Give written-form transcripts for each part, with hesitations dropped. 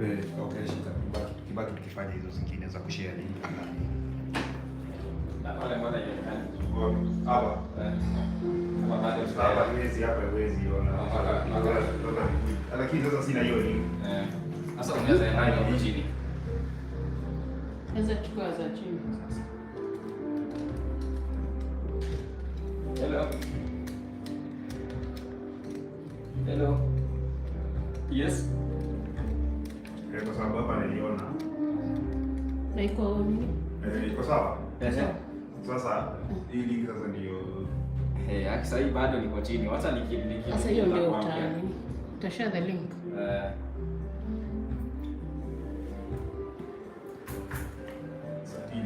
Okay, shika. Kibaki tukifanya hizo zingine za kushare link ndani. Na pale mbona hiyo hapa kama bado hapa huwezi ona. Lakini sasa sina hiyo link. Sasa unaweza enda hapo chini. Sasa chukua za chini sasa. Hello. Hello. Yes. Kwa sababu hapa niliona. Na iko nini? Iko sawa? Sasa hii link sasa ndio Sasa hii bado niko chini. Wacha sasa hiyo ndio uta the link. sasa hii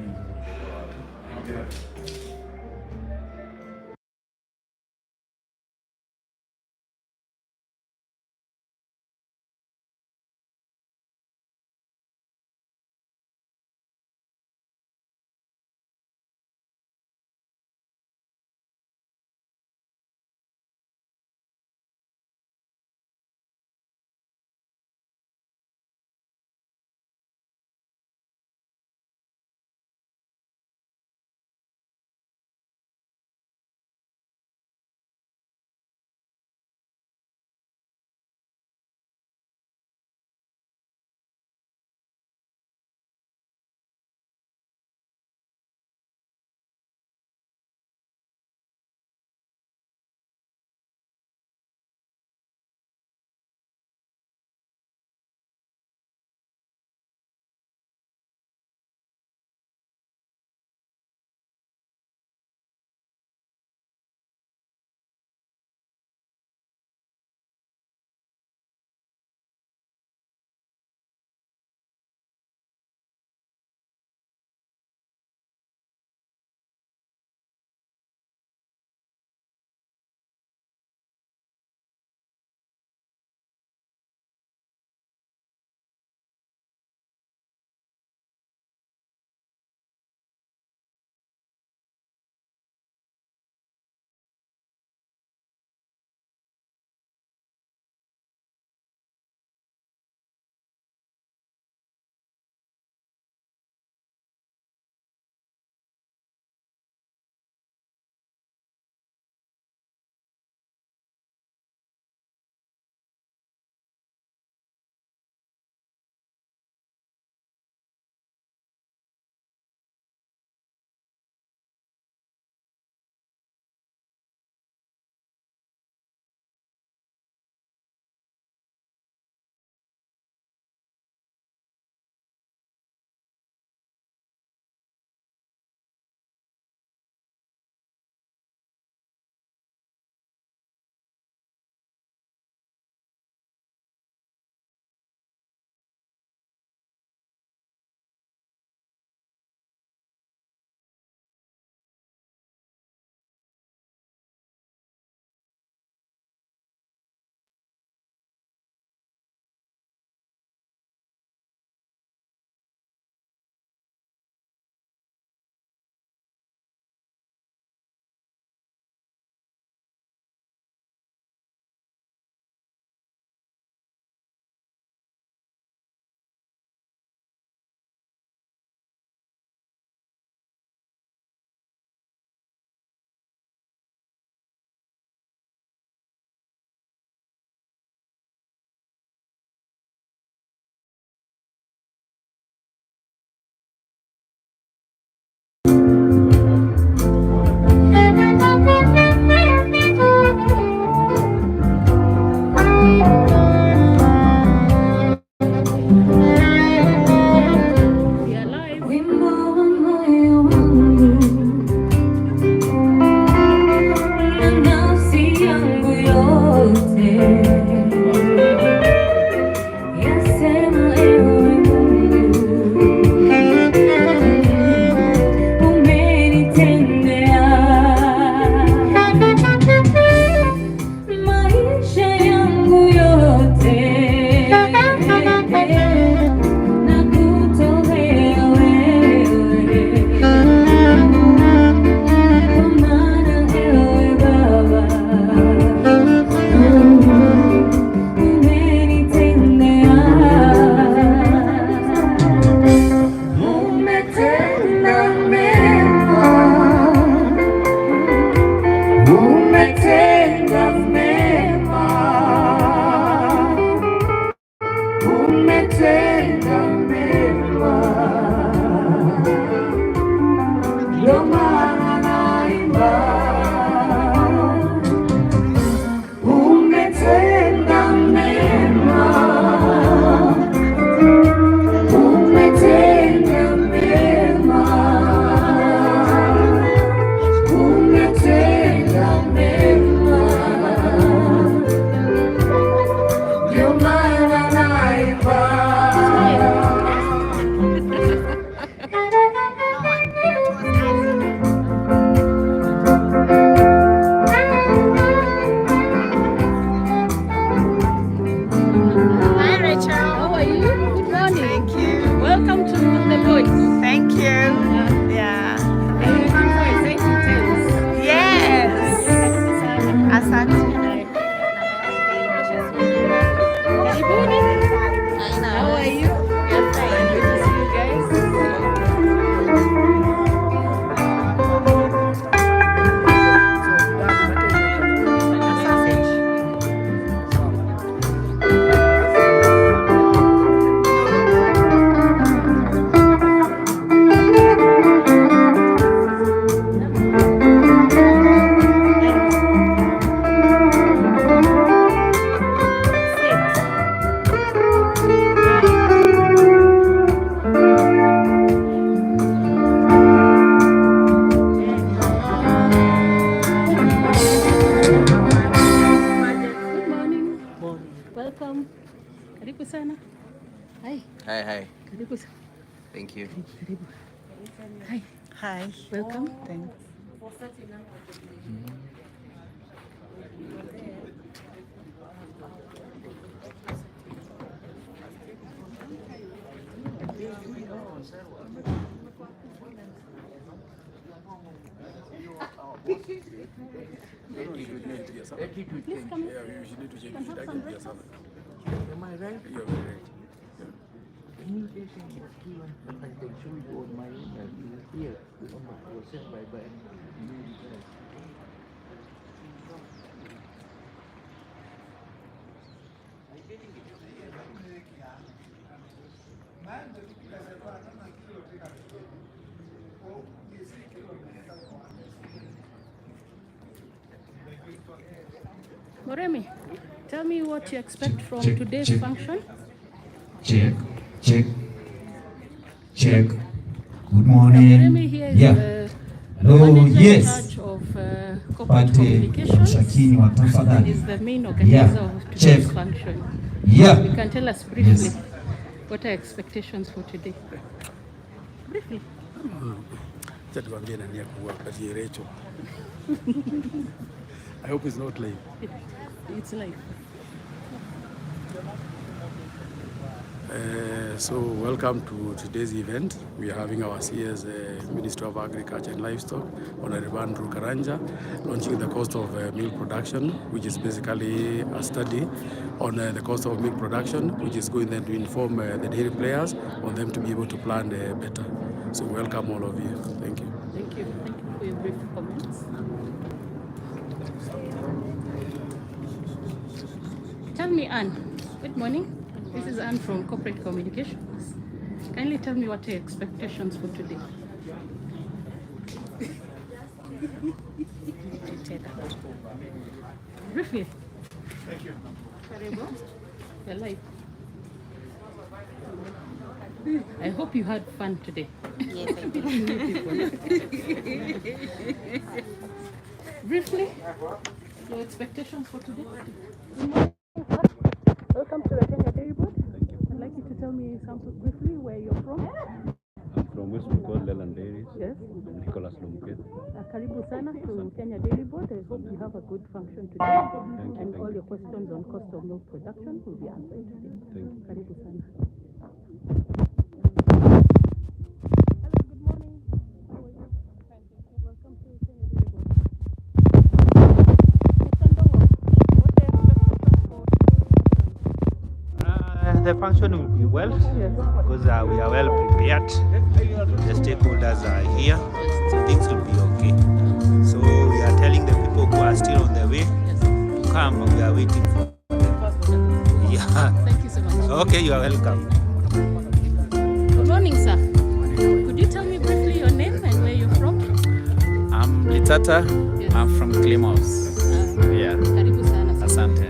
sana. Hi. Hi, hi. Karibu sana. Thank you. Karibu. Hi. Hi. Welcome. Thanks. Please come in. Can have some breakfast? Am I right? You're very right. Communication was given, I can show you on my email. You will hear on the process by Moremi, tell me what you expect from today's function. Check. Good Moremi morning. here is Yeah. the Hello. manager in Yes. charge of corporate But communications. Msakini wa And tafadhali. is the main organizer Yeah. of today's Check. function. Yeah. You can tell us briefly Yes. what are expectations for today. Briefly. Tuambie nani akupatie Rachel. I hope it's not live. It's live. So welcome to today's event. We are having our CS Minister of Agriculture and Livestock, Honorable Andrew Karanja, launching the cost of milk production, which is basically a study on the cost of milk production, which is going then to inform the dairy players on them to be able to plan better. So welcome all of you. Thank you. Thank you. Thank you for your brief comments. Tell me, Anne. Good morning. This is Anne from Corporate Communications. Kindly tell me what are your expectations for today. Briefly. Thank you. Karibu. You're live. I hope you had fun today. Yes, I did. Briefly, your expectations for today. Welcome to the Kenya Dairy Board. I'd like you to tell me something briefly where you're from. I'm from West Bengal, Leland Dairies. Yes. Nicholas Lumket. Karibu sana to Kenya Dairy Board. I hope you have a good function today. And all your questions on cost of milk production will be answered today. Thank you. Karibu sana. The function will be well because we are well prepared. The stakeholders are here, so things will be okay. So we are telling the people who are still on their way to come. We are waiting for them. Yeah. Thank you so much. Okay, you are welcome. Good morning, sir. Could you tell me briefly your name and where you're from? I'm Litata. Yes. I'm from Klimos. Yeah. Karibu sana. Asante.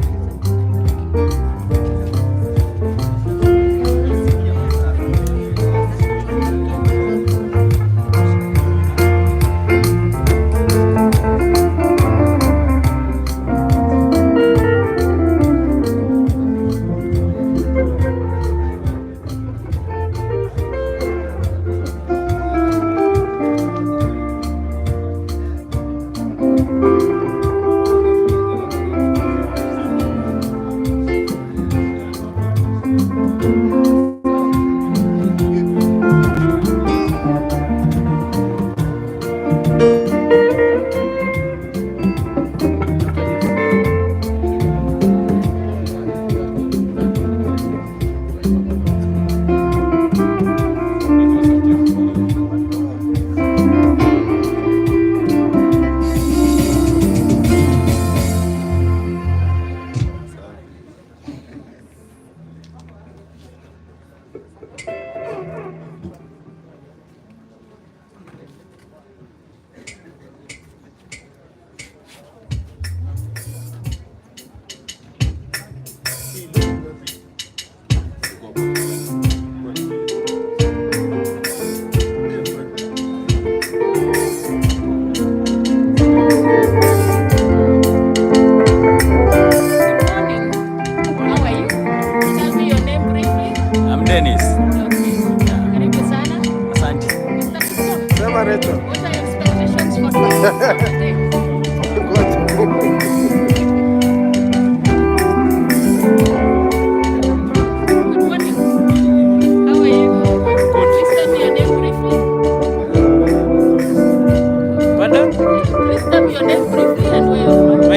My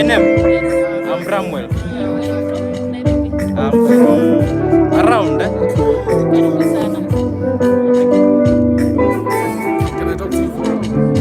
name? I'm Bramwell. I'm from around. Can I talk to you for a minute?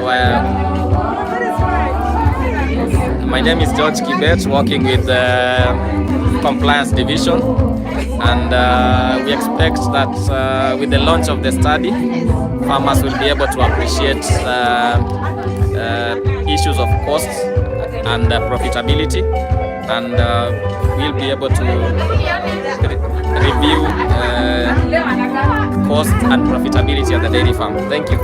Well, my name is George Kibet, working with the Compliance Division, and we expect that with the launch of the study, farmers will be able to appreciate issues of costs and profitability, and we'll be able to review cost and profitability at the dairy farm. Thank you.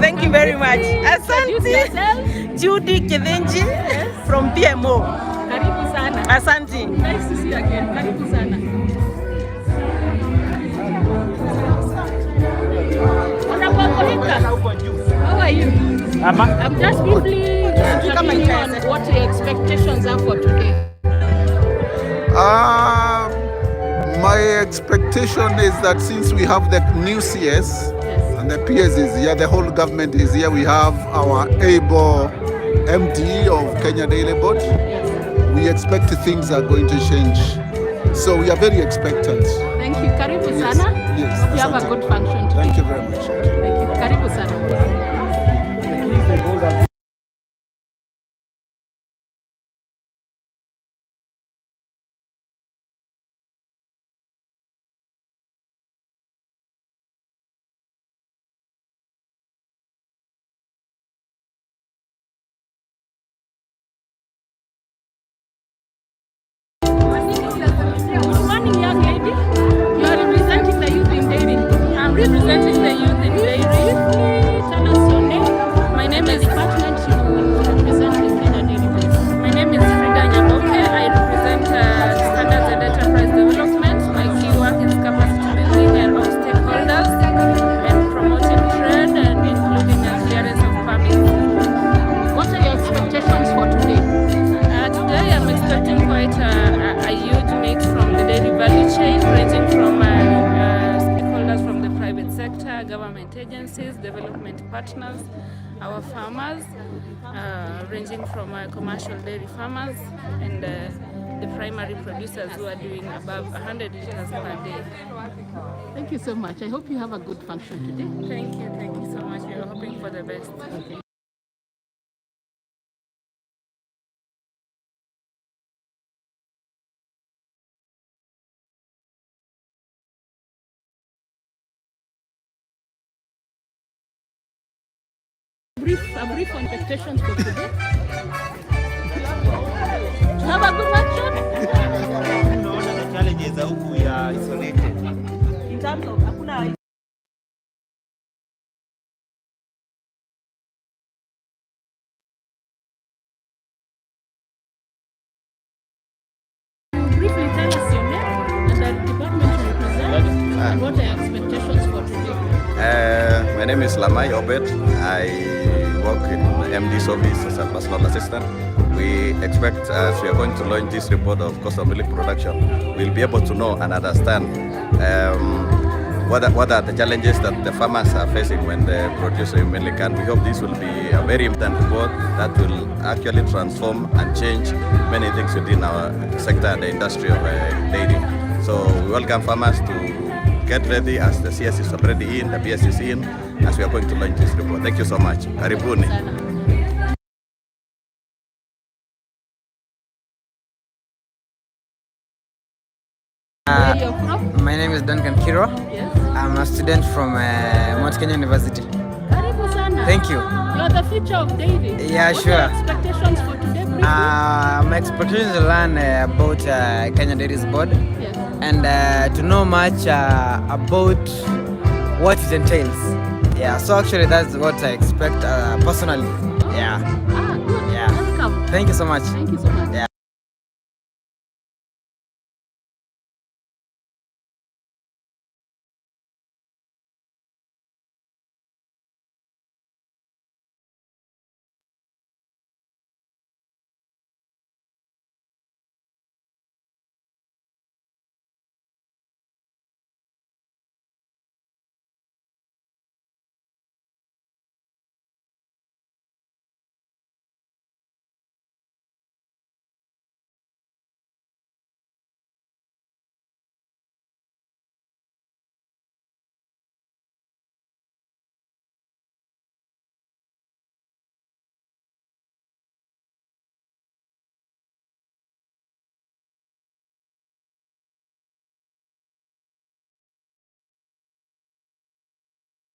Thank you very much. Asante. Judy Kedenji from PMO. Karibu sana. Asante. Nice to see you again. Karibu sana. How are you? I'm just briefly checking on what your expectations are for today. My expectation is that since we have the new CS and the PS is here, the whole government is here, we have our able MD of Kenya Daily Board. We expect things are going to change. So we are very expectant. Thank you. Karibu sana. Yes. Hope you have a good function today. Thank you very much. Thank you. Karibu sana. Good morning, young lady. You are representing the youth in dairy. I'm representing the youth in dairy. Tell us your name. My name The is department you represent in Kenya Dairy Board. My name is Frida Nyaboke. I represent standards and enterprise development. My key work is capacity building and of stakeholders and promoting trade and including clearance of permits. What are your expectations for today? Today I'm expecting quite a huge mix from the dairy value chain, ranging from stakeholders from the private sector, government agencies, development partners, our farmers, ranging from commercial dairy farmers and the primary producers who are doing above 100 liters per day. Thank you so much. I hope you have a good function today. Thank you so much. We are hoping for the best. Okay. A brief expectations for today. To have a good function. Unaona the challenges za huku ya isolated. In terms of hakuna Briefly tell us your name and the department you represent and what are your expectations for today. My name is Lamai Obed. I work in MD's office as a personal assistant. We expect, as we are going to launch this report of cost of milk production, we'll be able to know and understand what are the challenges that the farmers are facing when they produce milk. And we hope this will be a very important report that will actually transform and change many things within our sector and the industry of dairy. So we welcome farmers to get ready as the CS is already in, the PS is in, as we are going to launch this report. Thank you so much. Karibuni. Where you're from? My name is Duncan Kiro. Yes. I'm a student from Mount Kenya University. Karibu sana. Thank you. You are the future of dairy. Yeah, what sure. What are your expectations for today, briefly? My expectations to learn about Kenya Dairies Board. Yes. And to know much about what it entails. Yeah, so actually that's what I expect personally. Yeah. Good. Yeah. Welcome. Thank you so much. Thank you so much. Yeah.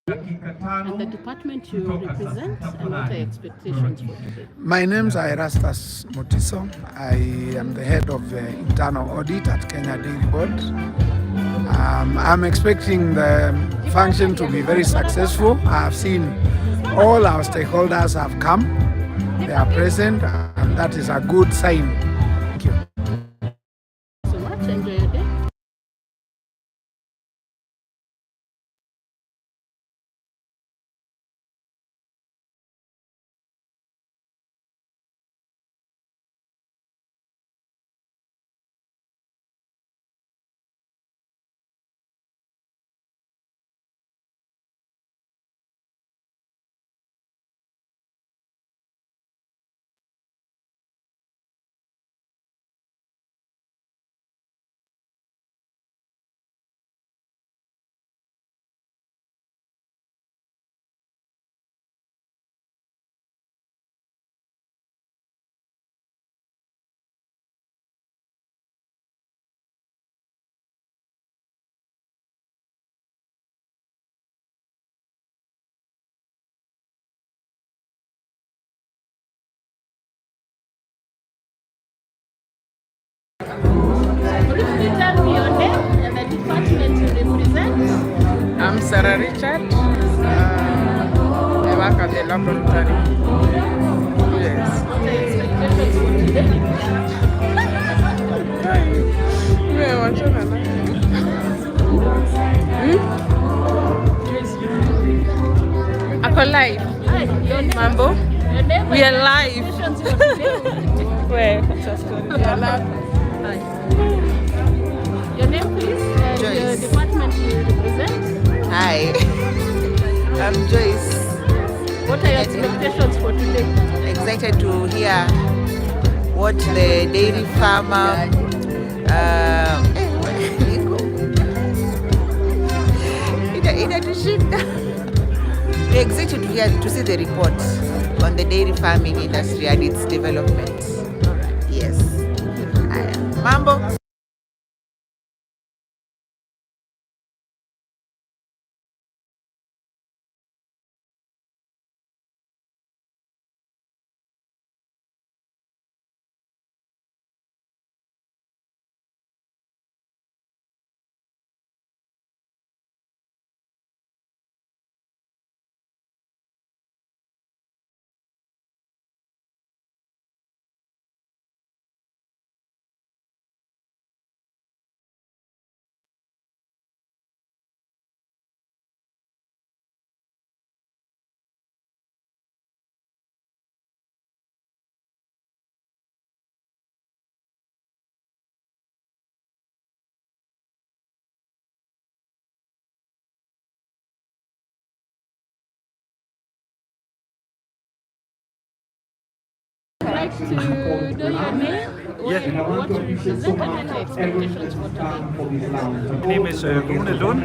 And the department you represent and what are your expectations for today? My name is Erastus Mutiso. I am the head of the internal audit at Kenya Dairy Board. I'm expecting the function to be very successful. I've seen all our stakeholders have come, they are present, and that is a good sign. I'm Sarah Richard. I work at the laboratory. Yes. Ako live. Mambo. We are live. Where? We are live. Your name, please, and the department you represent. Hi, I'm Joyce. What are your expectations for today? Excited to hear what the dairy farmer we're excited to hear to see the report on the dairy farming industry and its development. Yes. Mambo. Like to know your name, what you represent, and your expectations for today. My name is Rune Lund.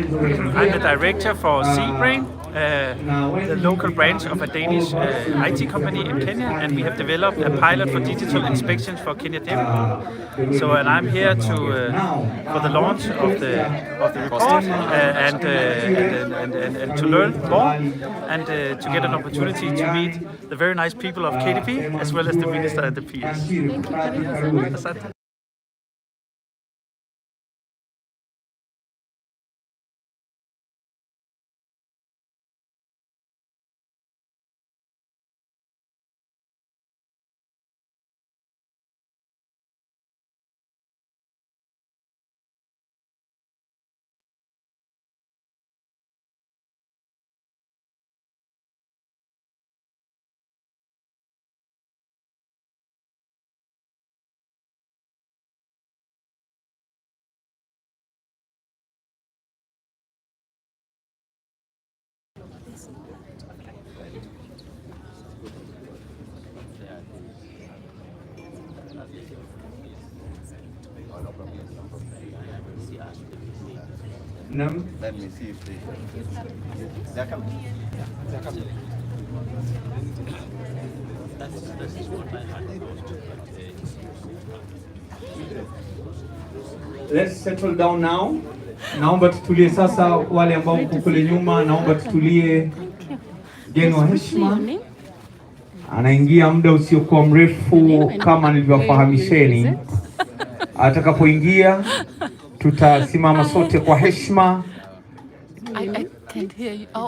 I'm the director for Seabrain, the local branch of a Danish IT company in Kenya, and we have developed a pilot for digital inspections for Kenya Dairy Board. So, and I'm here to for the launch of the report and to learn more and to get an opportunity to meet the very nice people of KDP as well as the minister and the PS. Thank you. Asante. No. Let me see if they're coming. They're coming. That is what I had. Let's settle down now. Naomba tutulie sasa, wale ambao mko kule nyuma, naomba tutulie. Mgeni wa heshima anaingia muda usiokuwa mrefu kama nilivyofahamisheni. Atakapoingia tutasimama sote kwa heshima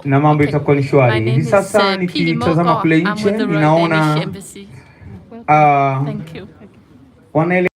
na mambo itakuwa ni shwari. Hivi sasa nikitazama kule nje ninaona wanaele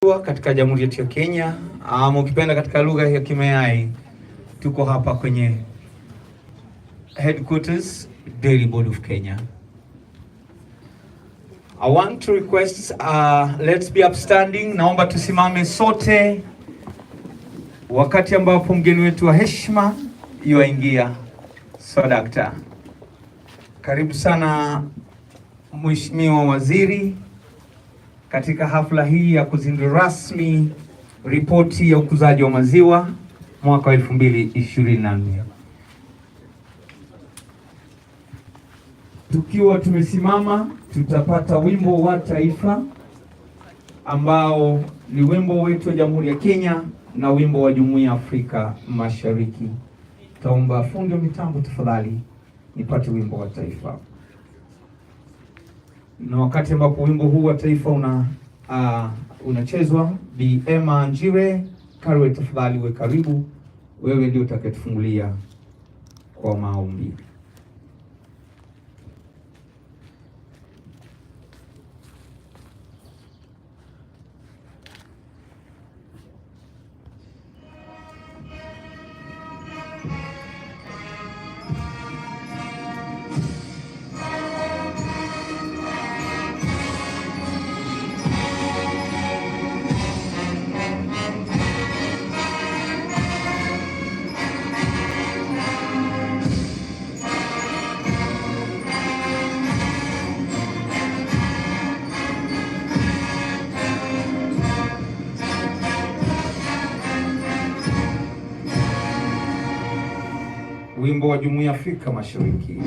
katika Jamhuri yetu ya Kenya, ukipenda katika lugha ya Kimeai, tuko hapa kwenye headquarters Dairy Board of Kenya. I want to request let's be upstanding. Naomba tusimame sote wakati ambapo mgeni wetu wa heshima yuaingia. So Dakta, karibu sana Mheshimiwa Waziri katika hafla hii ya kuzindua rasmi ripoti ya ukuzaji wa maziwa mwaka wa 2024. Tukiwa tumesimama, tutapata wimbo wa taifa ambao ni wimbo wetu wa Jamhuri ya Kenya na wimbo wa Jumuiya ya Afrika Mashariki. Taomba fundi wa mitambo tafadhali nipate wimbo wa taifa. Na wakati ambapo wimbo huu wa taifa unachezwa, Bi Emma Njire Karwe, tafadhali we karibu, wewe ndio utakayetufungulia kwa maombi. Wimbo wa Jumuiya ya Afrika Mashariki.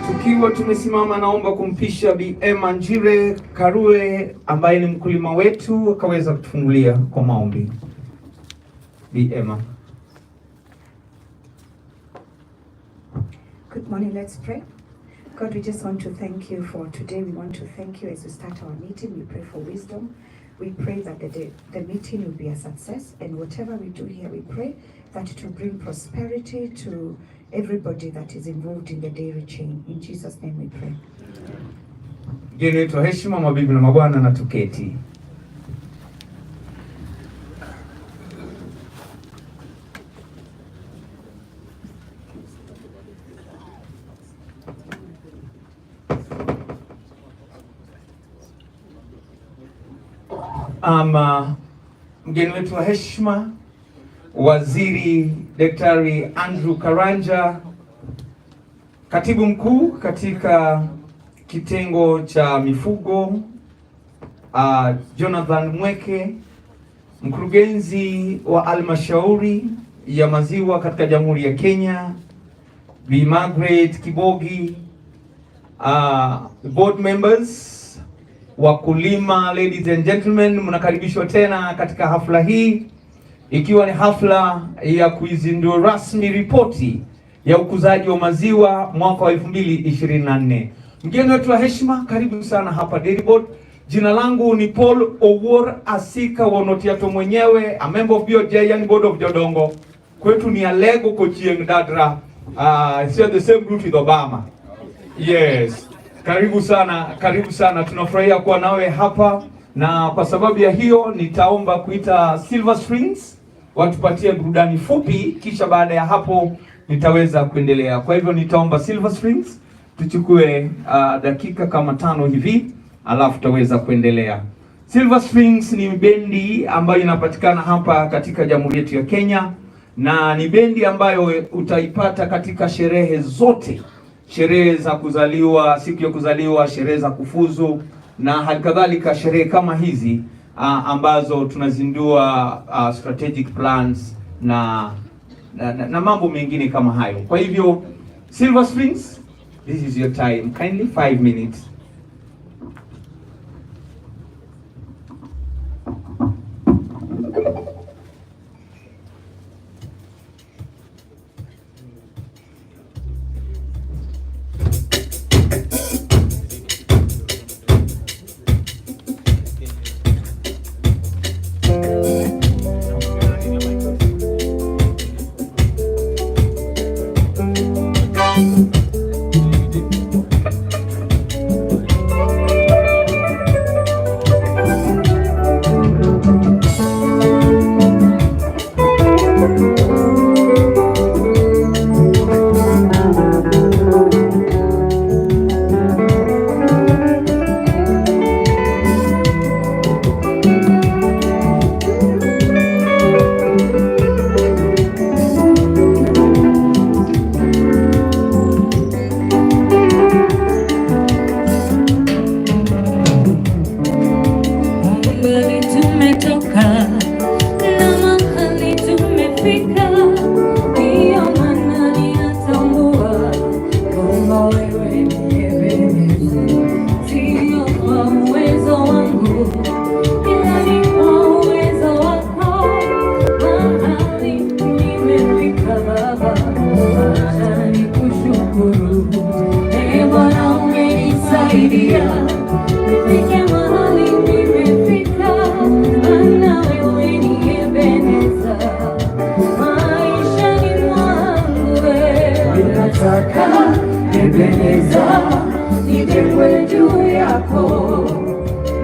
Tukiwa tumesimama, naomba kumpisha Bi Emma Njire Karue ambaye ni mkulima wetu akaweza kutufungulia kwa maombi. Bi Emma. Good morning, let's pray. God, we just want to thank you for today. We want to thank you as we start our meeting. We pray for wisdom. We pray that the meeting will be a success, and whatever we do here, we pray that it will bring prosperity to everybody that is involved in the dairy chain. In Jesus' name we pray. Mgeni wetu wa heshima, mabibi na mabwana, na tuketi. Mgeni wetu wa heshima, Waziri Daktari Andrew Karanja, Katibu Mkuu katika kitengo cha mifugo, Jonathan Mweke, Mkurugenzi wa Halmashauri ya maziwa katika Jamhuri ya Kenya, Bi Margaret Kibogi, board members, wakulima, ladies and gentlemen, mnakaribishwa tena katika hafla hii, ikiwa ni hafla ya kuizindua rasmi ripoti ya ukuzaji wa maziwa mwaka wa 2024. Mgeni wetu wa heshima, karibu sana hapa Dairy Board. Jina langu ni Paul Owuor Asika Wonotiato mwenyewe, a member of BOJ Board of Jodongo. Kwetu ni Alego Kochieng Dadra, share the same route with Obama. Yes. Karibu sana, tunafurahia kuwa nawe hapa, na kwa sababu ya hiyo nitaomba kuita Silver Strings watupatie burudani fupi, kisha baada ya hapo nitaweza kuendelea. Kwa hivyo nitaomba Silver Strings tuchukue dakika kama 5 hivi, alafu tutaweza kuendelea. Silver Strings ni bendi ambayo inapatikana hapa katika Jamhuri yetu ya Kenya, na ni bendi ambayo utaipata katika sherehe zote sherehe za kuzaliwa, siku ya kuzaliwa, sherehe za kufuzu na halikadhalika sherehe kama hizi ambazo tunazindua strategic plans na mambo mengine kama hayo. Kwa hivyo Silver Springs, this is your time. Kindly 5 minutes.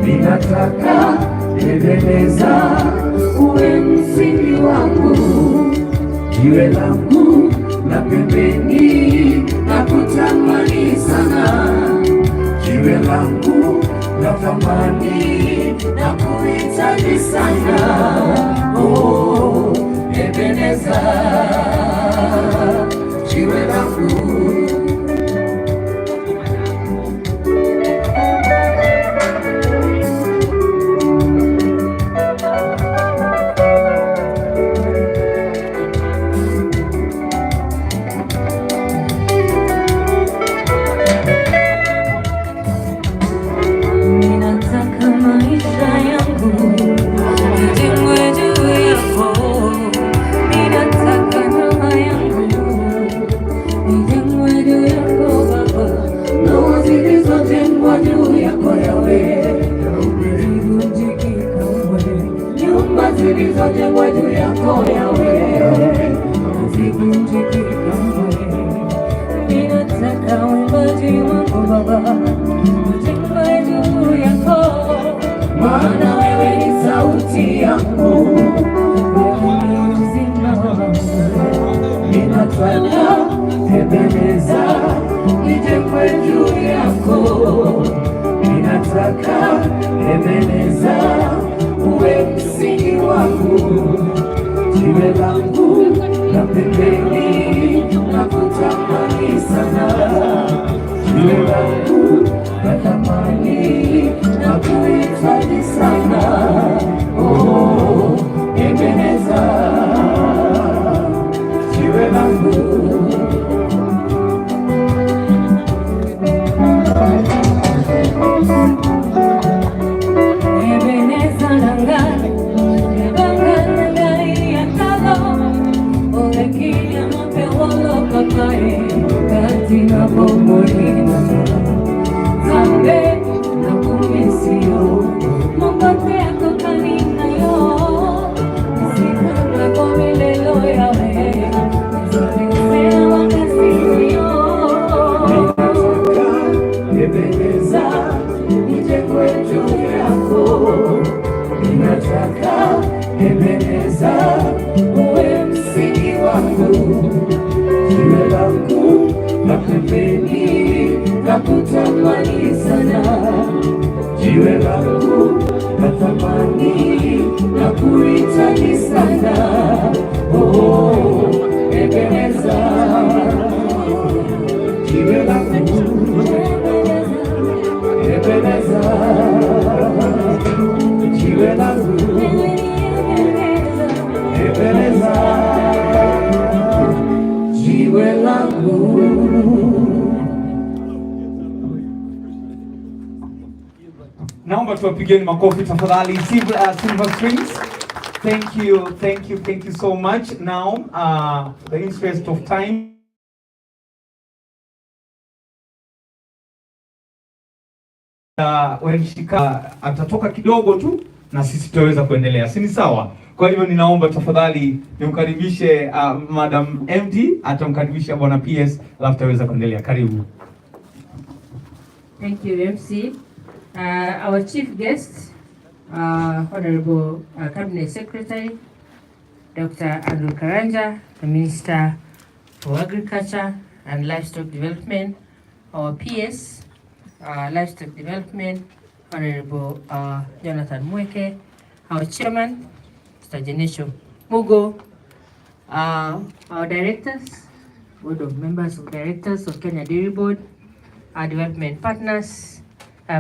Ninataka Ebeneza uwe msingi wangu, jiwe langu la pembeni na kutamani sana, jiwe langu la thamani na kuhitaji sana. Oh, Ebeneza, jiwe langu. Zilizojengwa juu yako Yahweh, zivunjike kamwe. Ninataka uumbaji wako Baba ujengwe juu yako, maana wewe ni sauti yangu, wewe ni uzima wangu. Ninataka Ebeneza ijengwe juu yako, ninataka Ebeneza uwe msingi wangu, jiwe langu la pembeni na kutamani sana, jiwe langu la thamani na kuhitaji sana. Oh, Ebeneza, jiwe langu. Katina bomoni zambe na kumisio mongote yako kanina yo sikanga kwa milelo yawe zolekea wakasio. Ebeneza nijengwe juu yako, ninataka Ebeneza uwe msingi wangu, jiwe langu la pembeni na kutamani sana, jiwe langu la thamani na kuhitaji sana. Oh, Ebeneza, jiwe langu jiwe langu Ebeneza, jiwe langu. Naomba tuwapigeni makofi tafadhali. Silver Strings. Thank you so much. Now, the interest of time. Wenshika atatoka kidogo tu na sisi tutaweza kuendelea, si ni sawa? Kwa hivyo ninaomba tafadhali nimkaribishe Madam MD, atamkaribisha Bwana PS, alafu tutaweza kuendelea. Karibu. Thank you, MC. Our chief guest, Honorable Cabinet Secretary, Dr. Andrew Karanja, the Minister for Agriculture and Livestock Development, our PS, Livestock Development, Honorable Jonathan Mweke, our Chairman, Mr. Janesho Mugo, our directors, Board of Members of Directors of Kenya Dairy Board, our development partners,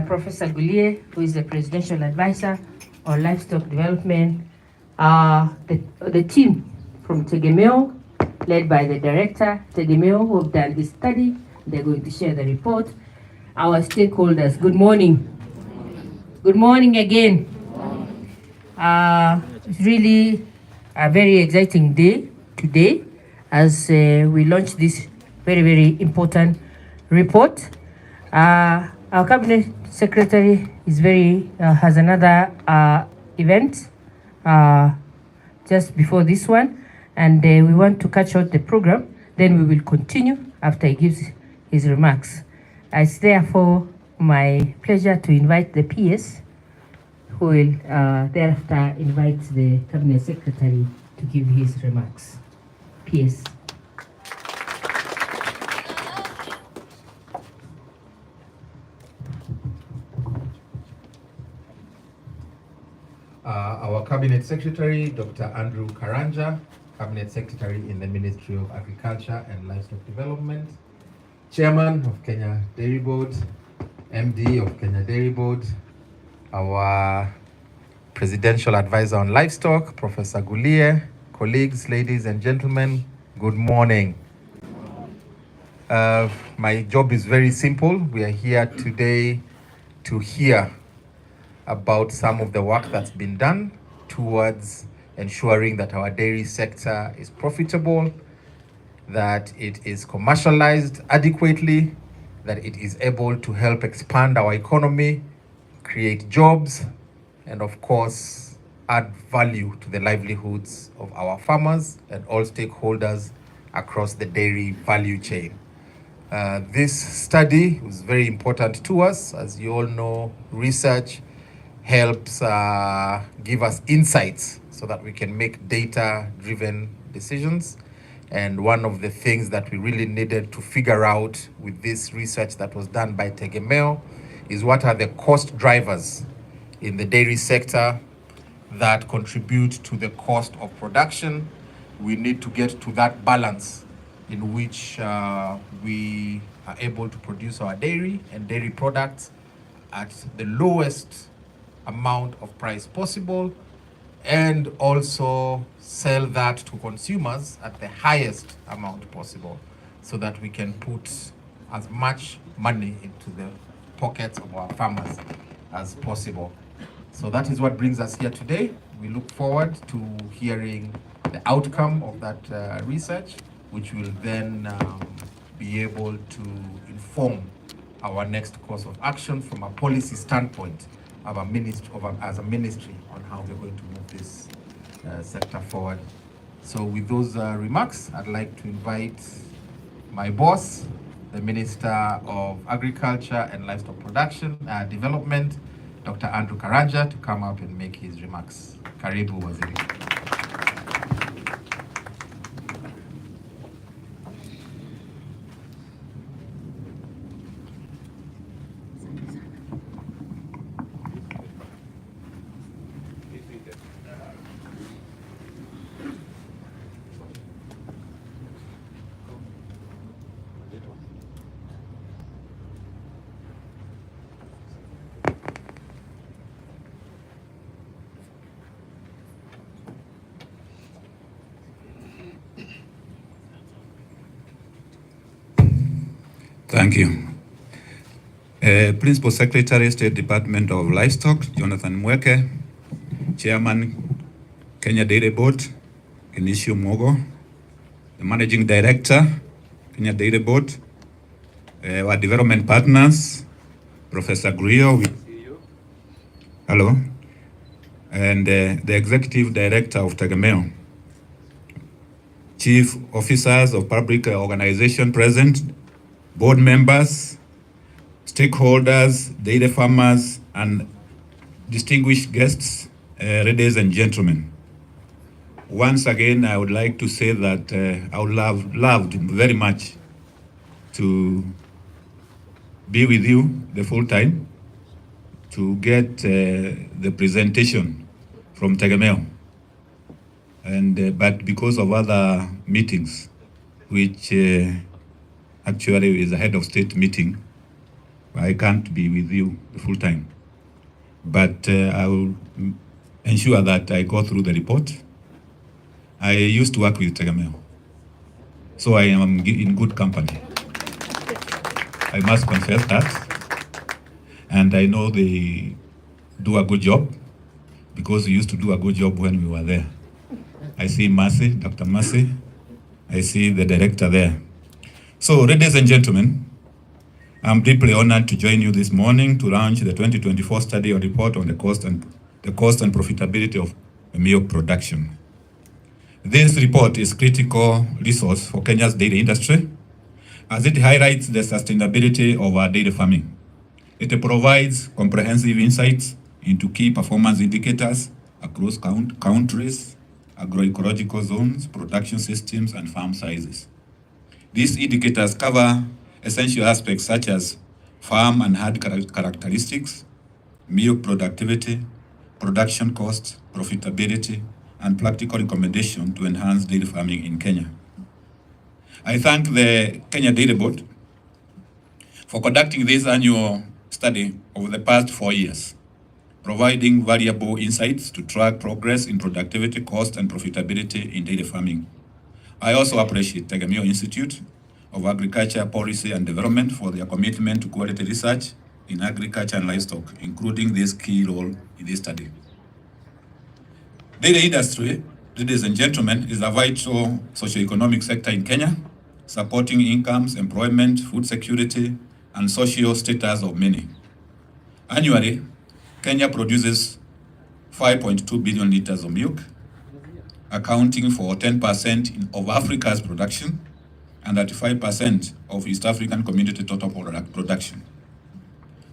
Professor Gulie, who is the Presidential Advisor on Livestock Development, the team from Tegemeo, led by the Director, Tegemeo, who have done this study. They're going to share the report. Our stakeholders, good morning. Good morning again. It's really a very exciting day today as we launch this very, very important report. Our Cabinet Secretary is has another event just before this one, and we want to catch out the program. Then we will continue after he gives his remarks. It's therefore my pleasure to invite the PS, who will thereafter invite the Cabinet Secretary to give his remarks. PS. Our Cabinet Secretary, Dr. Andrew Karanja, Cabinet Secretary in the Ministry of Agriculture and Livestock Development, Chairman of Kenya Dairy Board, MD of Kenya Dairy Board, our Presidential Advisor on Livestock, Professor Gulie, colleagues, ladies and gentlemen, good morning. My job is very simple. We are here today to hear about some of the work that's been done towards ensuring that our dairy sector is profitable, that it is commercialized adequately, that it is able to help expand our economy, create jobs, and of course, add value to the livelihoods of our farmers and all stakeholders across the dairy value chain. This study was very important to us. As you all know, research helps give us insights so that we can make data-driven decisions. And one of the things that we really needed to figure out with this research that was done by Tegemeo is what are the cost drivers in the dairy sector that contribute to the cost of production. We need to get to that balance in which we are able to produce our dairy and dairy products at the lowest amount of price possible, and also sell that to consumers at the highest amount possible, so that we can put as much money into the pockets of our farmers as possible. So that is what brings us here today. We look forward to hearing the outcome of that research, which will then be able to inform our next course of action from a policy standpoint of as a ministry on how we're going to move this sector forward. So with those remarks, I'd like to invite my boss, the Minister of Agriculture and Livestock Production Development, Dr. Andrew Karanja, to come up and make his remarks. Karibu Waziri. Thank you. Principal Secretary, State Department of Livestock, Jonathan Mweke. Chairman, Kenya Dairy Board, Kinishu Mogo. The Managing Director, Kenya Dairy Board. Our development partners, Professor Grio. Hello. And the Executive Director of Tegemeo. Chief Officers of Public Organization present, board members, stakeholders, dairy farmers, and distinguished guests, ladies and gentlemen. Once again, I would like to say that I would loved very much to be with you the full time, to get the presentation from Tegemeo. And but because of other meetings, which actually is a head of state meeting, I can't be with you the full time. But I will ensure that I go through the report. I used to work with Tegemeo, so I am in good company. I must confess that. And I know they do a good job, because we used to do a good job when we were there. I see Mercy, Dr. Mercy. I see the director there. So, ladies and gentlemen, I'm deeply honored to join you this morning to launch the 2024 study or report on the cost and profitability of milk production. This report is a critical resource for Kenya's dairy industry, as it highlights the sustainability of our dairy farming. It provides comprehensive insights into key performance indicators across countries, agroecological zones, production systems, and farm sizes. These indicators cover essential aspects such as farm and herd characteristics, milk productivity, production costs, profitability, and practical recommendation to enhance dairy farming in Kenya. I thank the Kenya Dairy Board for conducting this annual study over the past 4 years, providing valuable insights to track progress in productivity, cost, and profitability in dairy farming. I also appreciate Tegemeo Institute of Agriculture, Policy, and Development for their commitment to quality research in agriculture and livestock, including this key role in this study. Dairy industry, ladies and gentlemen, is a vital socio-economic sector in Kenya, supporting incomes, employment, food security, and social status of many. Annually, Kenya produces 5.2 billion liters of milk, accounting for 10% of Africa's production and 35% of East African community total production.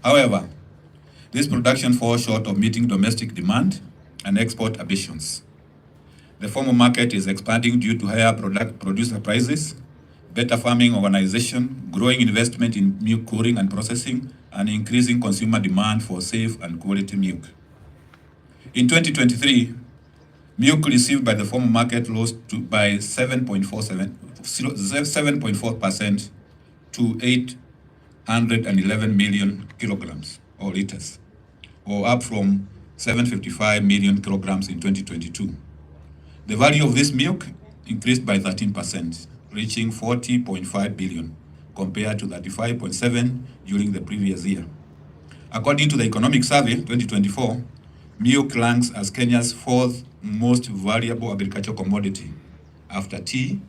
However, this production falls short of meeting domestic demand and export ambitions. The formal market is expanding due to higher producer prices, better farming organization, growing investment in milk cooling and processing, and increasing consumer demand for safe and quality milk. In 2023, milk received by the formal market rose by 7.4% to 811 million kilograms or liters, or up from 755 million kilograms in 2022. The value of this milk increased by 13%, reaching 40.5 billion, compared to 35.7 during the previous year. According to the Economic Survey 2024, milk ranks as Kenya's fourth most valuable agricultural commodity after tea,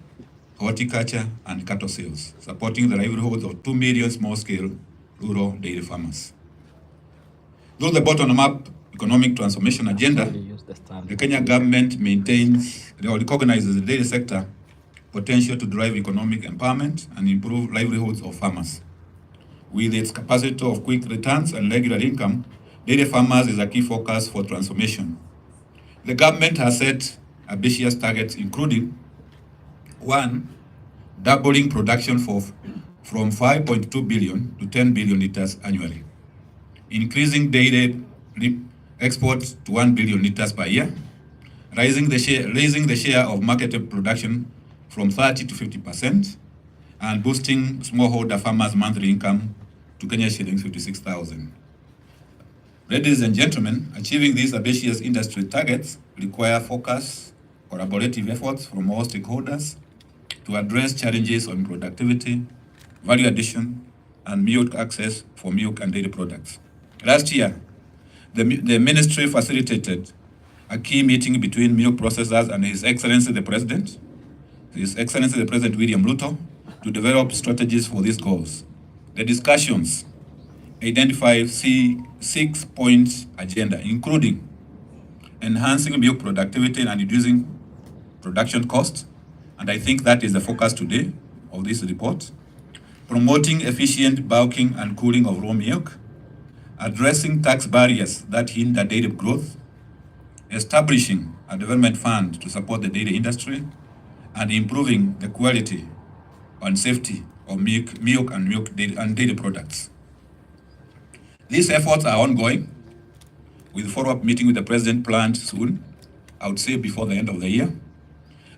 horticulture, and cattle sales, supporting the livelihoods of 2 million small-scale rural dairy farmers. Though the bottom-up economic transformation agenda, the Kenya government recognizes the dairy sector potential to drive economic empowerment and improve livelihoods of farmers. With its capacity of quick returns and regular income, dairy farmers is a key focus for transformation. The government has set ambitious targets, including 1, doubling production from 5.2 billion to 10 billion liters annually, increasing dairy exports to 1 billion liters per year, raising the share of marketed production from 30 to 50%, and boosting smallholder farmers' monthly income to Kenya shillings 56,000. Ladies and gentlemen, achieving these ambitious industry targets require focus, collaborative efforts from all stakeholders to address challenges on productivity, value addition, and milk access for milk and dairy products. Last year, the ministry facilitated a key meeting between milk processors and His Excellency the President, William Ruto, to develop strategies for these goals. The discussions identify 6-point agenda, including enhancing milk productivity and reducing production costs, and I think that is the focus today of this report. Promoting efficient bulking and cooling of raw milk, addressing tax barriers that hinder dairy growth, establishing a development fund to support the dairy industry, and improving the quality and safety of milk and dairy products. These efforts are ongoing, with follow-up meeting with the President planned soon, I would say before the end of the year.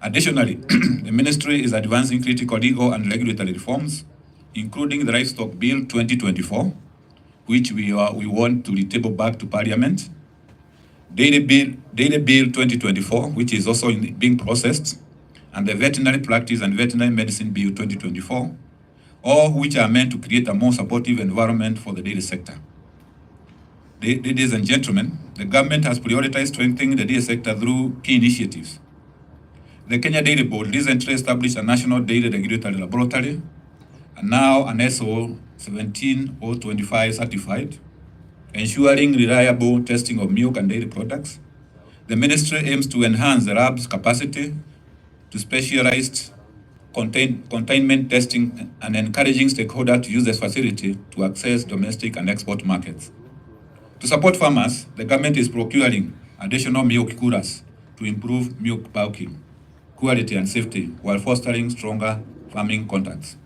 Additionally, the ministry is advancing critical legal and regulatory reforms, including the Livestock Bill 2024, which we want to retable back to Parliament, Dairy Bill 2024, which is also being processed, and the Veterinary Practice and Veterinary Medicine Bill 2024, all which are meant to create a more supportive environment for the dairy sector. Ladies and gentlemen, the government has prioritized strengthening the dairy sector through key initiatives. The Kenya Dairy Board recently established a national dairy regulatory laboratory, and now an ISO 17025 certified, ensuring reliable testing of milk and dairy products. The ministry aims to enhance the lab's capacity to specialized containment testing and encouraging stakeholders to use this facility to access domestic and export markets. To support farmers, the government is procuring additional milk coolers to improve milk bulking, quality and safety while fostering stronger farming contacts.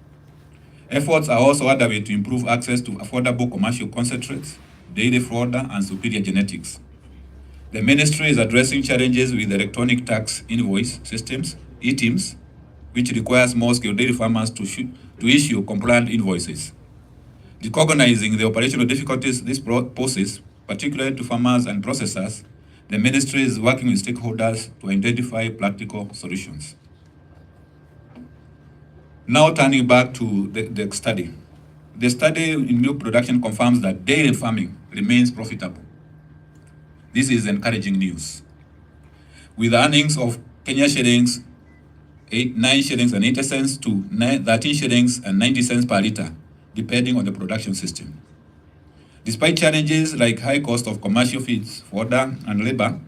Efforts are also underway to improve access to affordable commercial concentrates, dairy fodder, and superior genetics. The ministry is addressing challenges with electronic tax invoice systems, ETIMs, which requires small-scale dairy farmers to issue compliant invoices. Recognizing the operational difficulties this poses, particularly to farmers and processors, the ministry is working with stakeholders to identify practical solutions. Now turning back to the study. The study in milk production confirms that dairy farming remains profitable. This is encouraging news. With earnings of Kenya shillings 9 shillings and 80 cents to 13 shillings and 90 cents per litre, depending on the production system. Despite challenges like high cost of commercial feeds, fodder, and labor,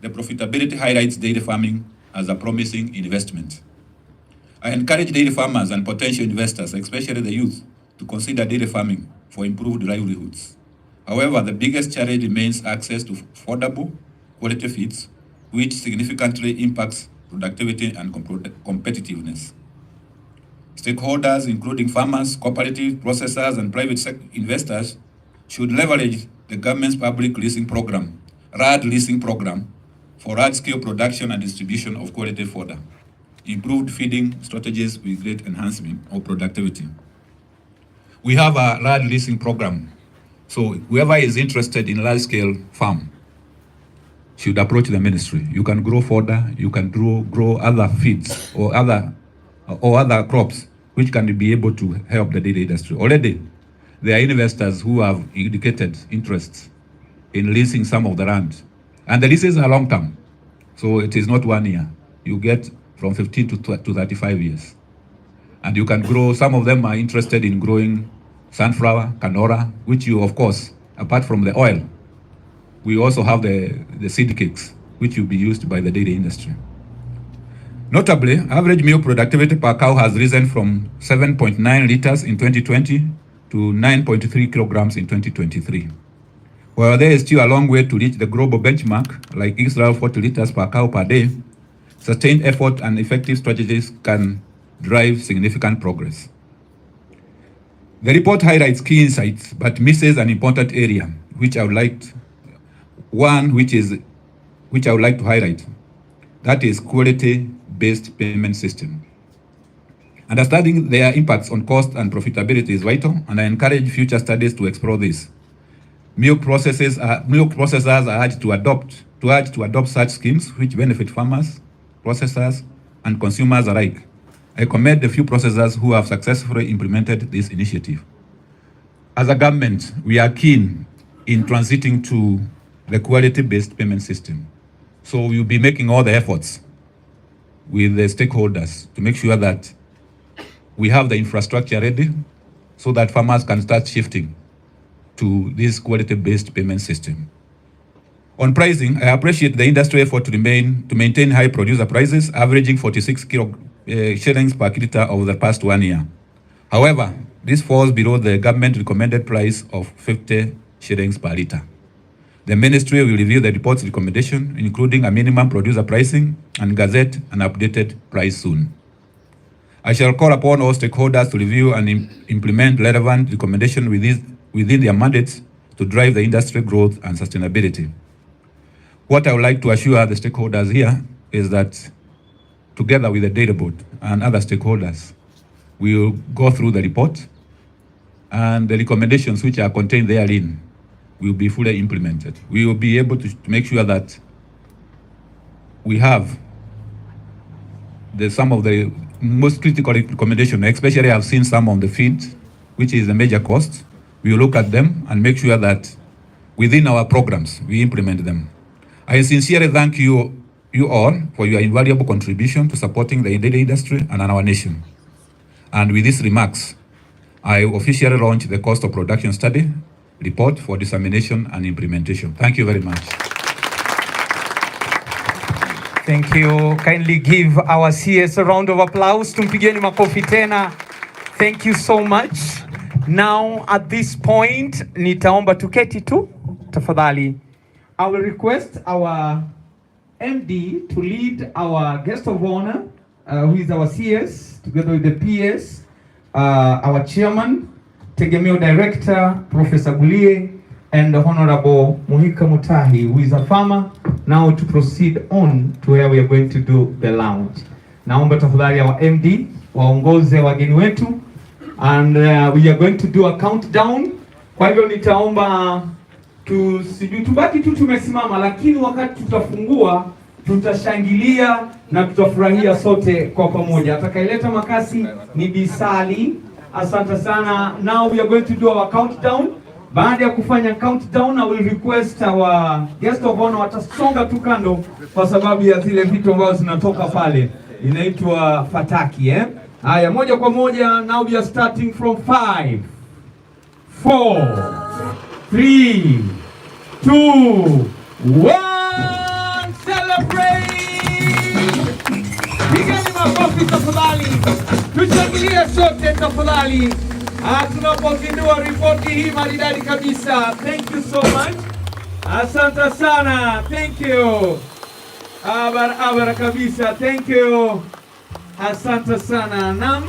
the profitability highlights dairy farming as a promising investment. I encourage dairy farmers and potential investors, especially the youth, to consider dairy farming for improved livelihoods. However, the biggest challenge remains access to affordable, quality feeds, which significantly impacts productivity and competitiveness. Stakeholders, including farmers, cooperative processors, and private investors, should leverage the government's public leasing program, RAD leasing program, for large-scale production and distribution of quality fodder, improved feeding strategies with great enhancement of productivity. We have a RAD leasing program, so whoever is interested in large-scale farm should approach the ministry. You can grow fodder, you can grow other feeds or other crops which can be able to help the dairy industry. Already, there are investors who have indicated interest in leasing some of the land. And the leases are long term. So it is not 1 year. You get from 15 to 35 years. And you can grow, some of them are interested in growing sunflower, canola, which you, of course, apart from the oil, we also have the seed cakes, which will be used by the dairy industry. Notably, average milk productivity per cow has risen from 7.9 liters in 2020 to 9.3 kilograms in 2023. While there is still a long way to reach the global benchmark, like Israel 40 liters per cow per day, sustained effort and effective strategies can drive significant progress. The report highlights key insights, but misses an important area, which I would like to highlight. That is quality-based payment system. Understanding their impacts on cost and profitability is vital, and I encourage future studies to explore this. Milk processors are urged to adopt such schemes which benefit farmers, processors, and consumers alike. I commend the few processors who have successfully implemented this initiative. as a government, we are keen in transiting to the quality-based payment system. So we will be making all the efforts with the stakeholders to make sure that we have the infrastructure ready so that farmers can start shifting to this quality-based payment system. On pricing, I appreciate the industry effort to maintain high producer prices, averaging 46 shillings per litre over the past 1 year. However, this falls below the government recommended price of 50 shillings per litre. The ministry will review the report's recommendation, including a minimum producer pricing, and gazette an updated price soon. I shall call upon all stakeholders to review and implement relevant recommendations within their mandates to drive the industry growth and sustainability. What I would like to assure the stakeholders here is that together with the data board and other stakeholders, we will go through the report and the recommendations which are contained therein will be fully implemented. We will be able to make sure that we have some of the most critical recommendations, especially I've seen some on the feed, which is a major cost. We will look at them and make sure that within our programs, we implement them. I sincerely thank you all for your invaluable contribution to supporting the dairy industry and our nation. And with these remarks, I officially launch the cost of production study report for dissemination and implementation. Thank you very much. Thank you. Kindly give our CS a round of applause. Tumpigeni makofi tena. Thank you so much. Now at this point, nitaomba tuketi tu, tafadhali. I will request our MD to lead our guest of honor, who is our CS, together with the PS, our chairman, Tegemeo Director, Professor Gulie, and the Honorable Muhika Mutahi, who is a farmer, now to proceed on to where we are going to do the launch. Naomba tafadhali our MD, waongoze wageni wetu, and we are going to do a countdown. Kwa hivyo nitaomba tubaki tu tumesimama, lakini wakati tutafungua tutashangilia na tutafurahia sote kwa pamoja. Atakayeleta makasi ni Bisali. Asante sana. Now we are going to do our countdown. Baada ya kufanya countdown, I will request our guest of honor watasonga tu kando kwa sababu ya zile vitu ambazo zinatoka pale. Inaitwa fataki, Haya, moja kwa moja. Now we are starting from 5, 4, 3, 2, 1. Celebrate! Pigeni makofi tafadhali. Tushangilie sote tafadhali. Tunapozindua ripoti hii maridadi kabisa. Thank you so much. Asante sana. Thank you. Abara kabisa. Thank you. Asante sana. Nam.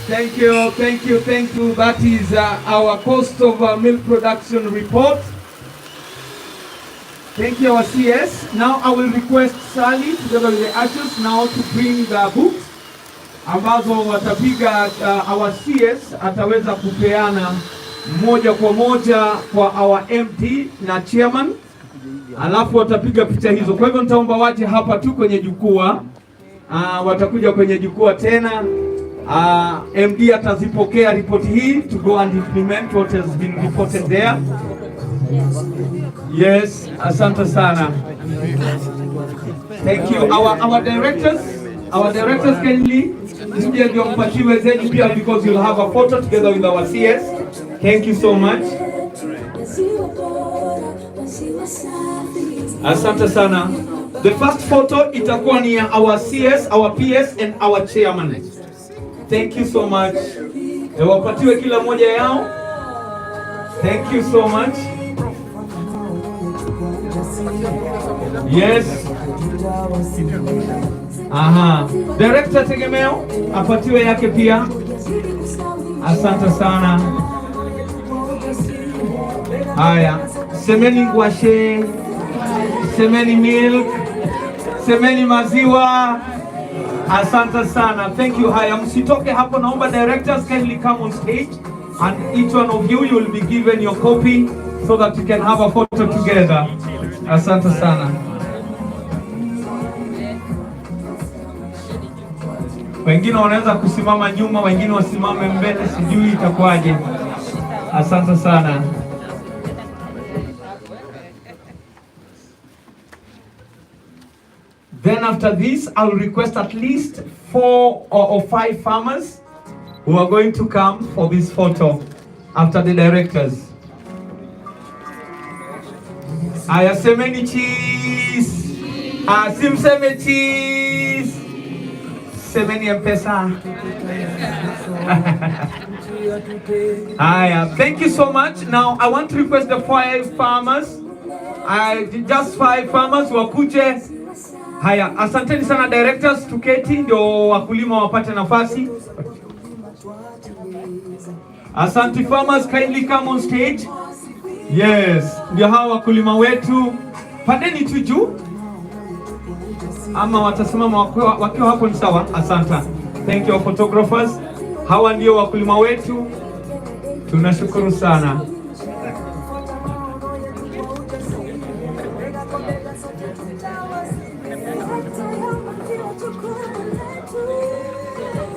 Thank you, thank you, thank you. That is our cost of milk production report. Thank you, our CS. Now I will request Sally, together with the ushers, now to bring the books ambazo watapiga. Our CS ataweza kupeana moja kwa moja kwa our MD na chairman, alafu watapiga picha hizo. Kwa hivyo nitaomba waje hapa tu kwenye jukwaa. Watakuja kwenye jukwaa tena. MD atazipokea ripoti hii to go and implement what has been reported there. Yes, asante sana. Thank you. Our directors kindly mje ndio mpatiwe zeni pia, because you'll have a photo together with our CS. Thank you so much. Asante sana. The first photo itakuwa ni our CS, our PS and our chairman. Thank you so much. Wapatiwe kila moja yao. Thank you so much. Yes. Aha. Director Tegemeo apatiwe yake pia. Asante sana. Haya. Semeni ngwashe, semeni milk, semeni maziwa. Asante sana. Thank you. Haya, msitoke hapo, naomba directors kindly come on stage, and each one of you will be given your copy so that you can have a photo together. Asante sana. Wengine wanaweza kusimama nyuma, wengine wasimame mbele, sijui itakuwaje. Asante sana. Then after this, I'll request at least 4 or 5 farmers who are going to come for this photo after the directors. Aya, semeni cheese. Simseme cheese. Semeni M-Pesa. Aya, thank you so much. Now I want to request the 5 farmers. Just 5 farmers wakuje. Haya, asanteni sana directors, tuketi ndio wakulima wapate nafasi. Asante farmers, kindly come on stage. Yes, ndio hawa wakulima wetu. Pandeni tu juu. Ama watasimama wakiwa hapo ni sawa. Asante. Thank you photographers. Hawa ndio wakulima wetu. Tunashukuru sana.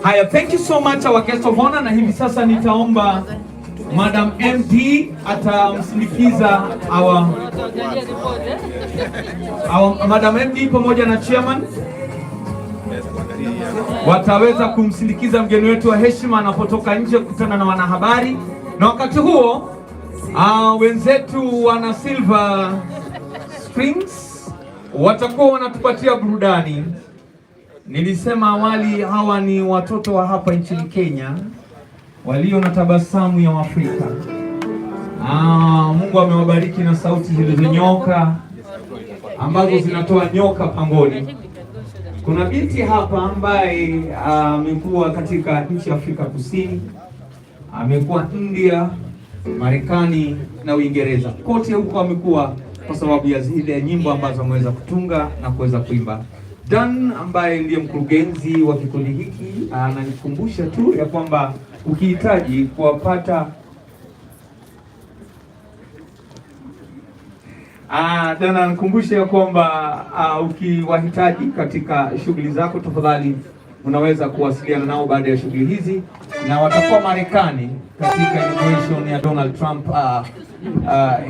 Haya, thank you so much our guest of honor, na hivi sasa nitaomba Madam MD atamsindikiza our Madam MD pamoja na chairman wataweza kumsindikiza mgeni wetu wa heshima anapotoka nje kukutana na wanahabari, na wakati huo wenzetu wana Silver Springs watakuwa wanatupatia burudani. Nilisema awali hawa ni watoto wa hapa nchini Kenya walio na tabasamu ya Afrika. Mungu amewabariki na sauti zilizonyoka ambazo zinatoa nyoka pangoni. Kuna binti hapa ambaye amekuwa katika nchi ya Afrika Kusini, amekuwa India, Marekani na Uingereza. Kote huko amekuwa kwa sababu ya zile nyimbo ambazo ameweza kutunga na kuweza kuimba. Dan ambaye ndiye mkurugenzi wa kikundi hiki ananikumbusha tu ya kwamba ukihitaji kuwapata Dan anikumbusha ya kwamba ukiwahitaji katika shughuli zako, tafadhali unaweza kuwasiliana nao baada ya shughuli hizi, na watakuwa Marekani katika inauguration ya Donald Trump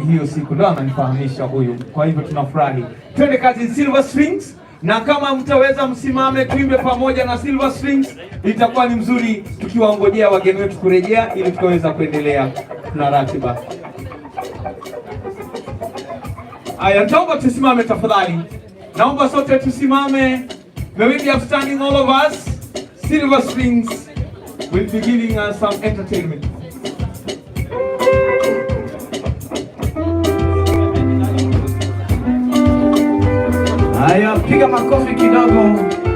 hiyo siku. Ndio ananifahamisha huyu. Kwa hivyo tunafurahi. Twende kazi Silver Strings. Na kama mtaweza msimame tuimbe pamoja na Silver Strings, itakuwa ni mzuri tukiwaongojea wageni wetu kurejea ili tukaweza kuendelea na ratiba. Aya, naomba tusimame tafadhali. Naomba sote tusimame. May we be upstanding all of us. Silver Strings will be giving us some entertainment. Haya, piga makofi kidogo.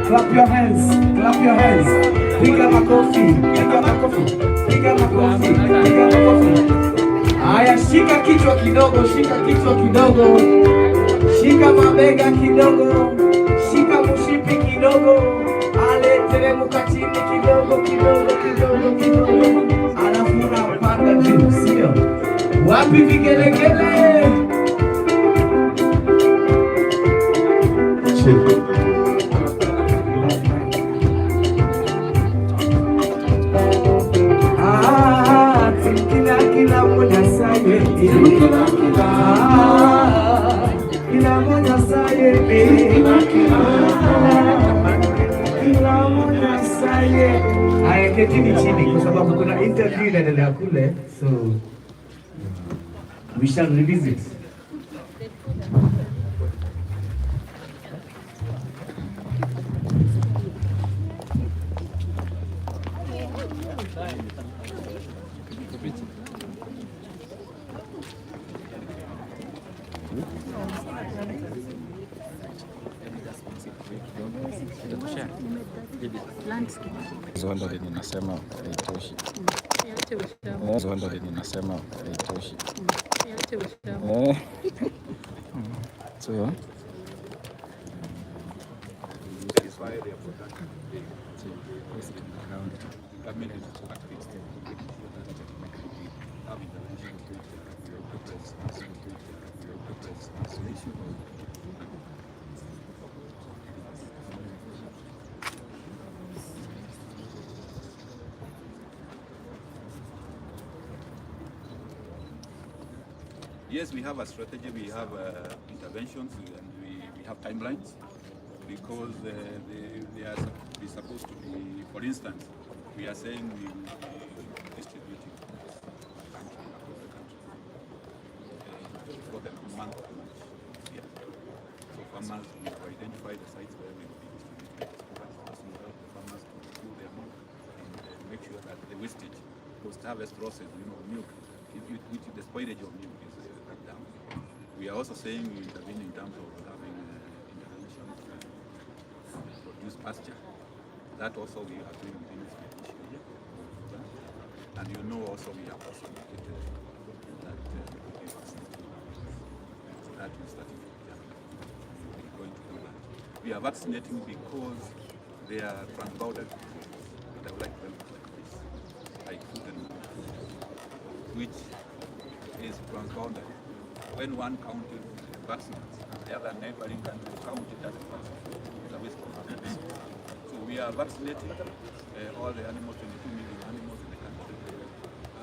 Clap your hands. Clap your hands. Piga makofi. Piga makofi. Piga makofi. Piga makofi. Haya, shika kichwa kidogo. Shika kichwa kidogo. Shika mabega kidogo. Shika mshipi kidogo. Ale teremuka chini kidogo kidogo kidogo kidogo. Alafu unapanda juu, sio? Wapi vigelegele? Kila moja saye, kila moja saye, kila moja saye. Haya, ketini chini kwa sababu kuna interview inaendelea kule, so we shall revisit. Zondo ninasema haitoshi. Zondo ninasema haitoshi. So Yes, we have a strategy, we have interventions, and we have timelines, because they are supposed to be, for instance, we are saying we will be distributing across the country for the month of March. Yeah. So farmers, we have identified the sites where we will be distributing this will help the farmers to do their work and make sure that the wastage, post-harvest process, milk, which the spoilage of milk is cut down. We are also saying we intervene in terms of having interventions to produce pasture. That also we are doing within this initiative. And also we have also indicated that we vaccinate. That will start in January. We're going to do that. We are vaccinating because they are transboundary diseases. And I would like to emphasize this, like food and which is transboundary. When one county vaccinates, the other neighboring county doesn't vaccinate. It's a waste of money. So we are vaccinating all the animals, 22 million animals in the country.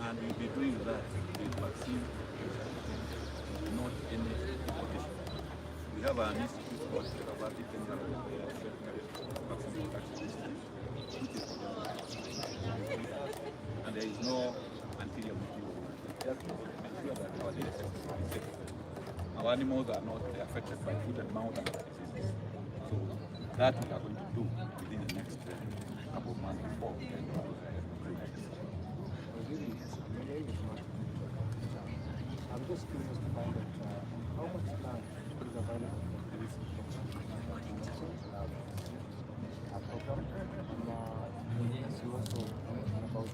And we'll be doing that with vaccine, not any competition. We have an institute called Biosafety vaccine production, which is and there is no anterior material. Just to make sure that our data is safe. Our animals are not affected by foot and mouth and diseases. So that we are going to do within the next couple of months before we can do I'm just curious to find out how much land is available for this program. And yes, you also mentioned about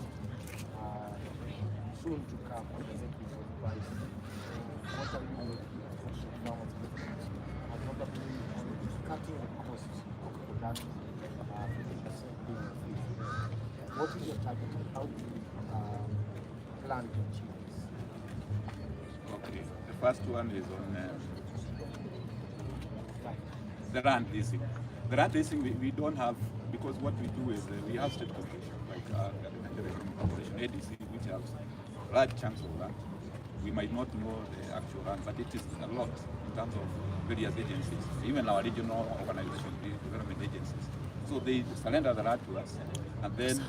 soon to come increase of price. What are you looking at farmers and probably on cutting the cost of production 50% being a fee? What is your target and how do you plan to achieve this? Okay, the first one is on the land leasing. The land leasing we don't have, because what we do is we have state corporations like the corporation ADC, which has large chunks of land. We might not know the actual land, but it is a lot in terms of various agencies, even our regional organizations, the development agencies. So they surrender the land to us, and then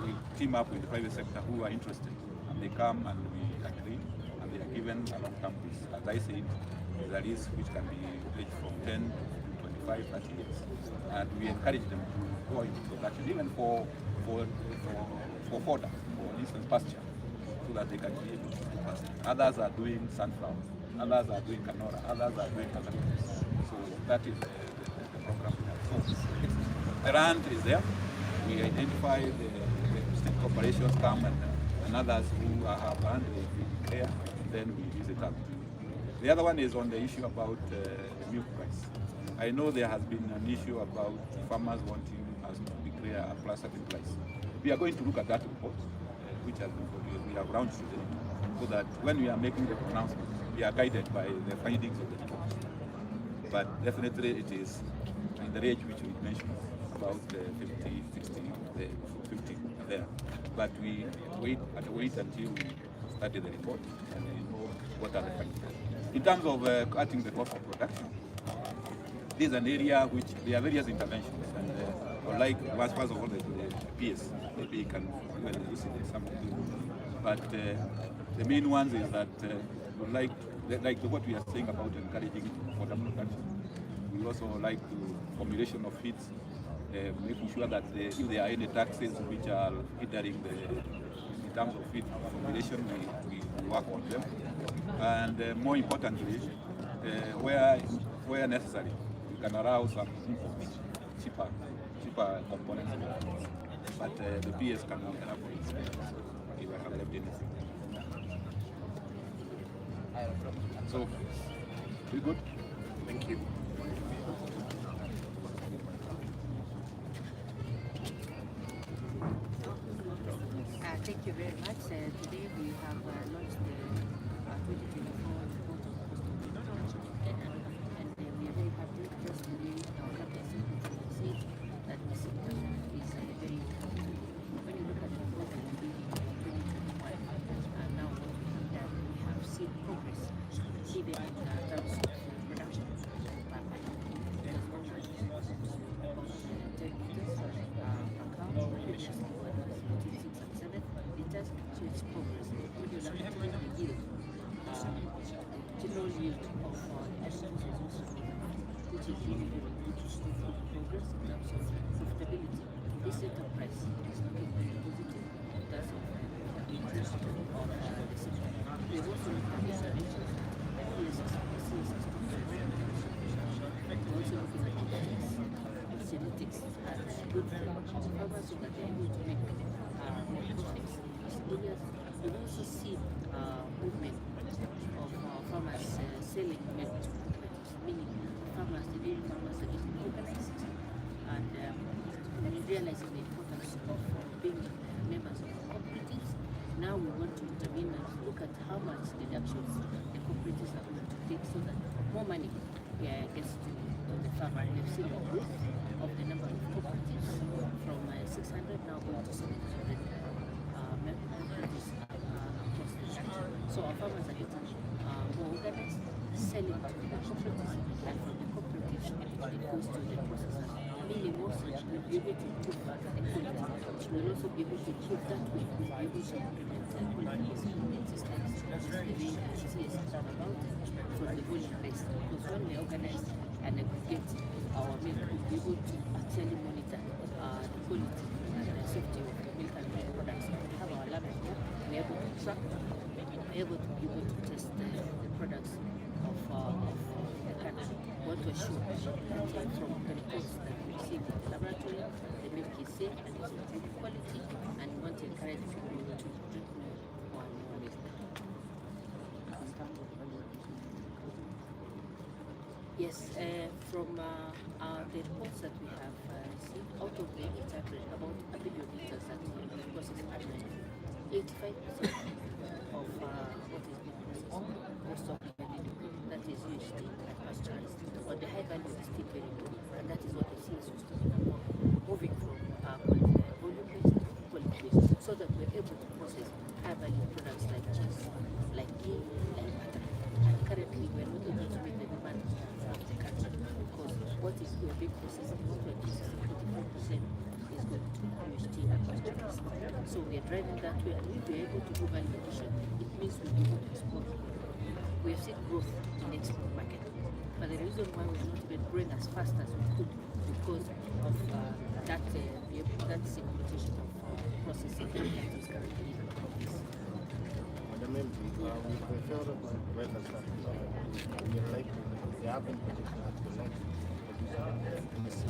we team up with the private sector who are interested, and they come and we agree, and they are given a long-term lease. As I said, the lease which can be ranged from 10 to 25, 30 years. And we encourage them to go into production, even for fodder, for instance, pasture, so that they can be able to do pasture. Others are doing sunflower, others are doing canola, others are doing other things. So that is the program we have. So the land is there. We identify the state corporations come and others who have land, we declare, and then we use it up. The other one is on the issue about the milk price. I know there has been an issue about farmers wanting us to declare a plus certain price. We are going to look at that report, which has been produced. We have round today, so that when we are making the pronouncement, we are guided by the findings of the report. But definitely it is in the range which we mentioned, about 50, 60, 50 there. But we wait until we study the report and we know what are the findings. In terms of cutting the cost of production, this is an area which there are various interventions, and first of all the PS, maybe you can even elucidate some of them. But the main ones is that like what we are saying about encouraging fodder production. We also like the formulation of feeds, making sure that if there are any taxes which are hindering in terms of feed formulation, we work on them. And more importantly, where necessary, we can allow some imports, cheaper components. But the PS can help with if I have left anything. So, we good? Thank you. Thank you very much. Today we have launched the 2024 report of cost of production, and we are very happy. Just today, our cabinet secretary said that the sector is very important. When you look at the work we did in 2021, and now what we have done, we have seen progress is really very good progress in terms of profitability. This enterprise is looking very positive in terms of the interest of the sector. We have also looked at these dimensions, we're also looking at genetics and good for farmers so that they're able to make more profits in these areas. We've also seen movement of farmers selling milk to cooperatives, meaning farmers, the dairy farmers are getting organized and realizing the importance of being members of cooperatives. Now we want to intervene and look at how much deductions the cooperatives are going to take so that more money gets to the farmer. We've seen the growth of the number of cooperatives from 600 now going to 700 cooperatives across the country. So our farmers are getting more organized, selling to the cooperatives, and from the cooperatives it goes to the processors. Meaning also we'll be able to improve the quality. We'll also be able to improve that way. We'll be able to implement quality systems, the way CS has done about it, from the volume base. Because when we organize and aggregate our milk, we'll be able to actually monitor the quality and the safety of the milk and milk products. We have our lab here, we're able to track, we're able to be able to test the products of the country. We want to assure that from the reports that we receive in the laboratory, the milk is safe and is of good quality, and we want to encourage people to drink more and more milk. Yes, from the reports that we have received, out of the 800, about 1 billion liters that we process annually, 85% of what is being processed most of that is UHT and pasteurized, but the high value is still very low, and that is what the CS was talking about, moving from volume-based to quality-based, so that we're able to process high value products like cheese, like ghee, like butter. And currently we're not able to meet the demand of the country because what is we are being processing, what we're processing, 45% is going to UHT and pasteurized. So we are driving that way, and if we're able to do value addition, it means we'll be able to export. We have seen growth in the export market, but the reason why we're not even growing as fast as we could because of that simplification of processing that is currently in place. Madam MD, we felt well that we are like they have been protection at the next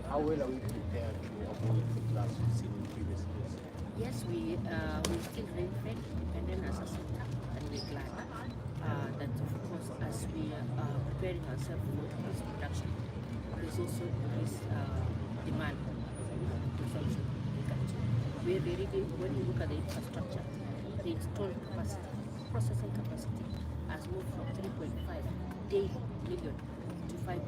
how well are we prepared to operate the class we've seen in previous years? Yes, we still remain very independent as a sector, and we're glad that of course as we are preparing ourselves for this production, there's also increased demand consumption in the country. We're very big when you look at the infrastructure, the installed capacity, processing capacity has moved from 3.5 daily million to 5.2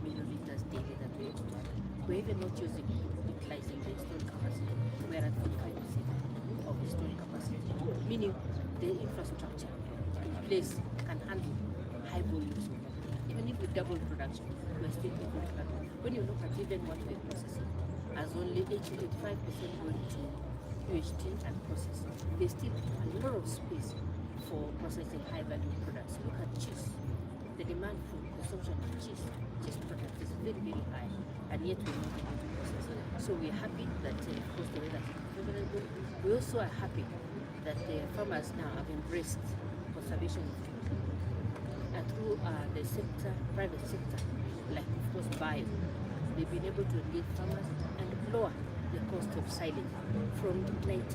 million liters daily that we're able to have. We're even not utilizing the installed capacity. We're at 45% of installed capacity, meaning the infrastructure in place can handle high volumes of milk. Even if we double production, we're still able to handle. When you look at even what we're processing, as only 85% going to UHT and processing, there's still a lot of space for processing high value products. Look at cheese. The demand for consumption of cheese product is very, very high, and yet we're not able to process it. So we're happy that of course the weather is favorable. We also are happy that the farmers now have embraced conservation of food. And through the sector, private sector, like of course Bio, they've been able to engage farmers and lower the cost of silage from 19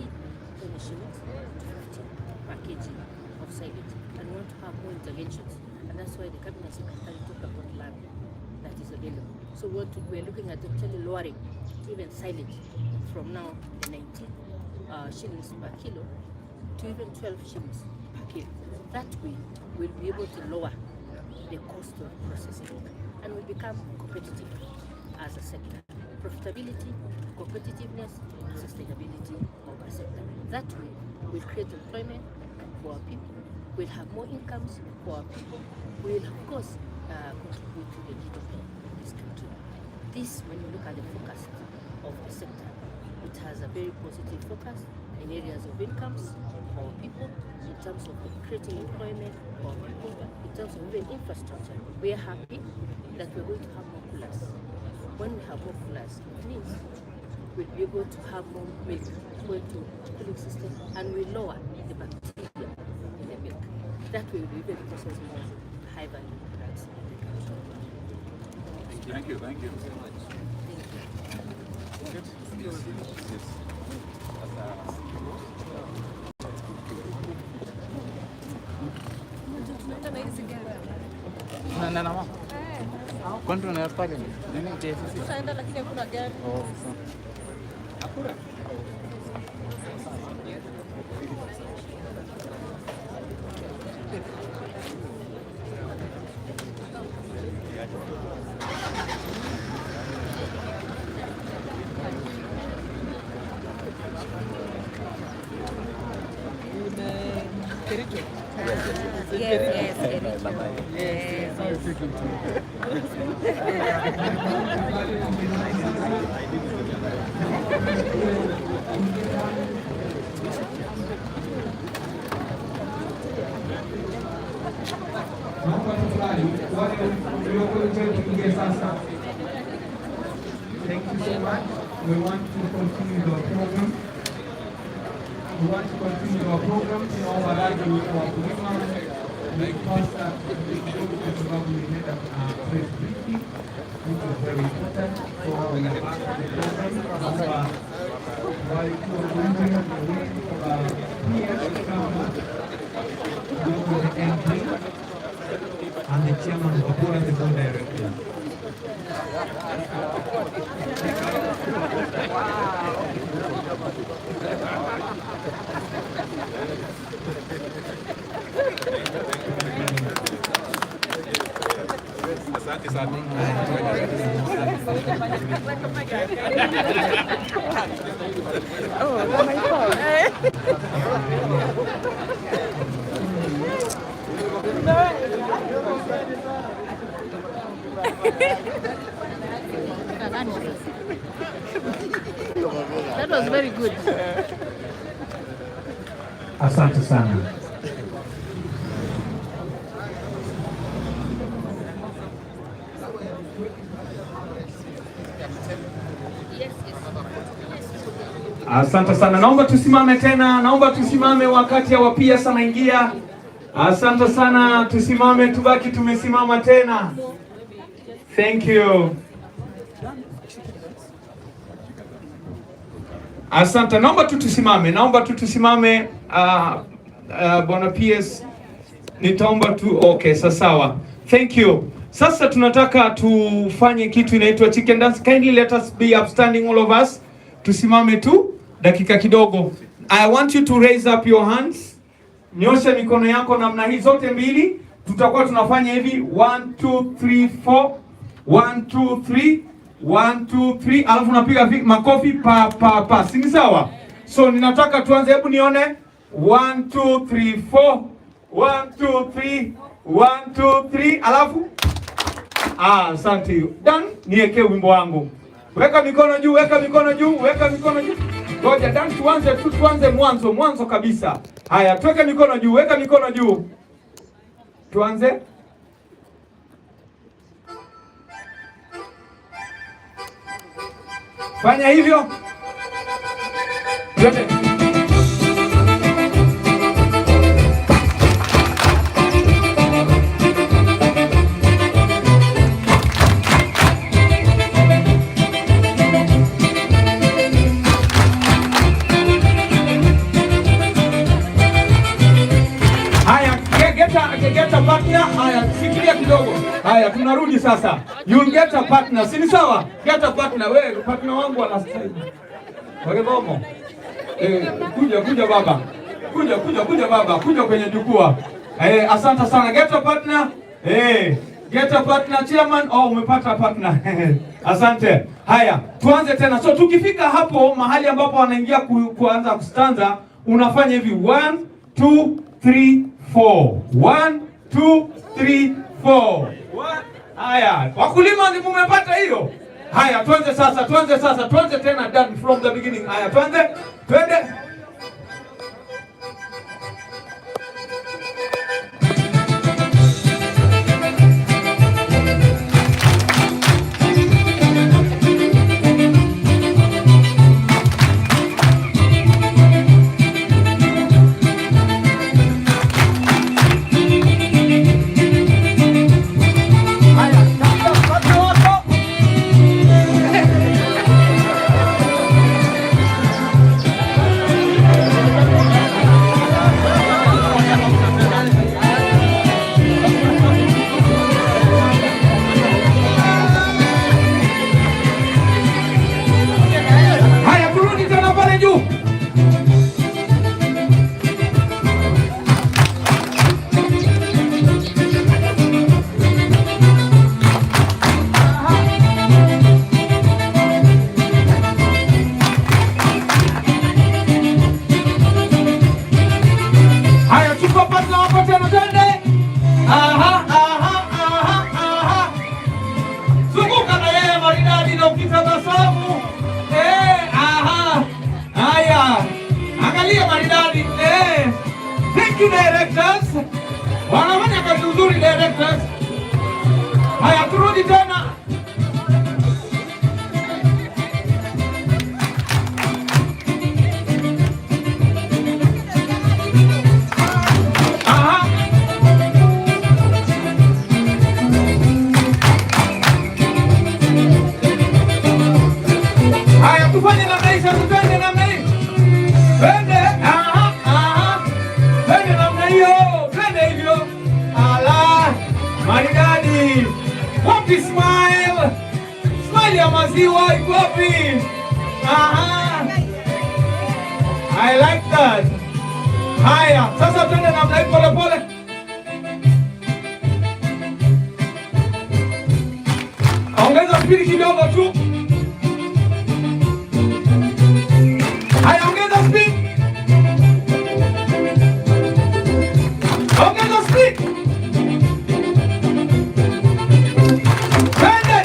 shillings to 15 per kg of silage, and want to have more interventions. And that's why the Cabinet Secretary talked about land that is available. So we're looking at actually lowering even silage from now the 19 shillings per kilo to even 12 shillings per kilo. That way we'll be able to lower the cost of processing and will become competitive as a sector. Profitability, competitiveness, sustainability of our sector. That way we'll create employment for our people, we'll have more incomes for our people, we'll of course contribute to the GDP of this country. This, when you look at the forecast of the sector, it has a very positive focus in areas of incomes for people, in terms of creating employment for people, in terms of even infrastructure. We are happy that we're going to have more coolers. When we have more coolers, it means we'll be able to have more milk going to the cooling system, and we lower the bacteria in the milk. That way we'll be able to process more high value products. Thank you. Thank you so much. Kwani tunaenda pale? Nini TFC? Tutaenda lakini hakuna gari. Oh, hakuna. Thank you so much. We want to continue the program. We want to continue our program in our radio for women. We first had a press briefing, which is very important for the program. While you are waiting for here to come, the MP and the chairman of the board and the board director. Asante sana. Oh, my phone. That was very good. Asante sana. Asante sana. Naomba tusimame tena. Naomba tusimame wakati ya PS anaingia. Asante sana. Tusimame, tubaki tumesimama tena. Thank you. Asante. Naomba tusimame. Naomba tusimame. Bwana PS, nitaomba tu. Okay, sawa. Thank you. Sasa tunataka tufanye kitu inaitwa chicken dance. Kindly let us be upstanding, all of us. Tusimame tu dakika kidogo. I want you to raise up your hands. Nyosha mikono yako namna hii zote mbili. Tutakuwa tunafanya hivi 1 2 3 4 1 2 3 1 2 3, alafu napiga makofi pa. Si sawa? So ninataka tuanze, hebu nione 1 2 3 4 1 2 3 1 2 3, alafu asante. Done. Niweke wimbo wangu. Weka mikono juu, weka mikono juu, weka mikono juu. Ngoja dance tuanze mwanzo kabisa. Haya, tuweke mikono juu, weka mikono juu. Tuanze. Fanya hivyo. Twende. Get a partner. Haya, fikiria kidogo. Haya, tunarudi sasa. You'll get a partner. Si sawa? Get a partner. Wewe partner wangu anastahili. Wale bomo. Kuja baba. Kuja baba. Kuja kwenye jukwaa. Asante sana. Get a partner. Get a partner chairman. Oh, umepata partner. Asante. Haya, tuanze tena. So tukifika hapo mahali ambapo wanaingia kuanza kustanza, unafanya hivi 1 2 3 4. 1 2 3 4. Haya, wakulima ni mumepata hiyo? Haya, tuanze sasa. Tuanze tena, done from the beginning. Haya, twende. Hawasikii directors. Wanafanya kazi nzuri directors. Haya, turudi tena. Haya, tufanye namna hii sasa, twende namna hii. Twende, twende namna hiyo, twende hivyo. Ala, maridadi. Wapi smile? Smile ya maziwa iko wapi? I like that. Haya, sasa twende namna hii pole pole. Ongeza spidi kidogo tu. Haya, ongeza speed. Ongeza speed. Twende.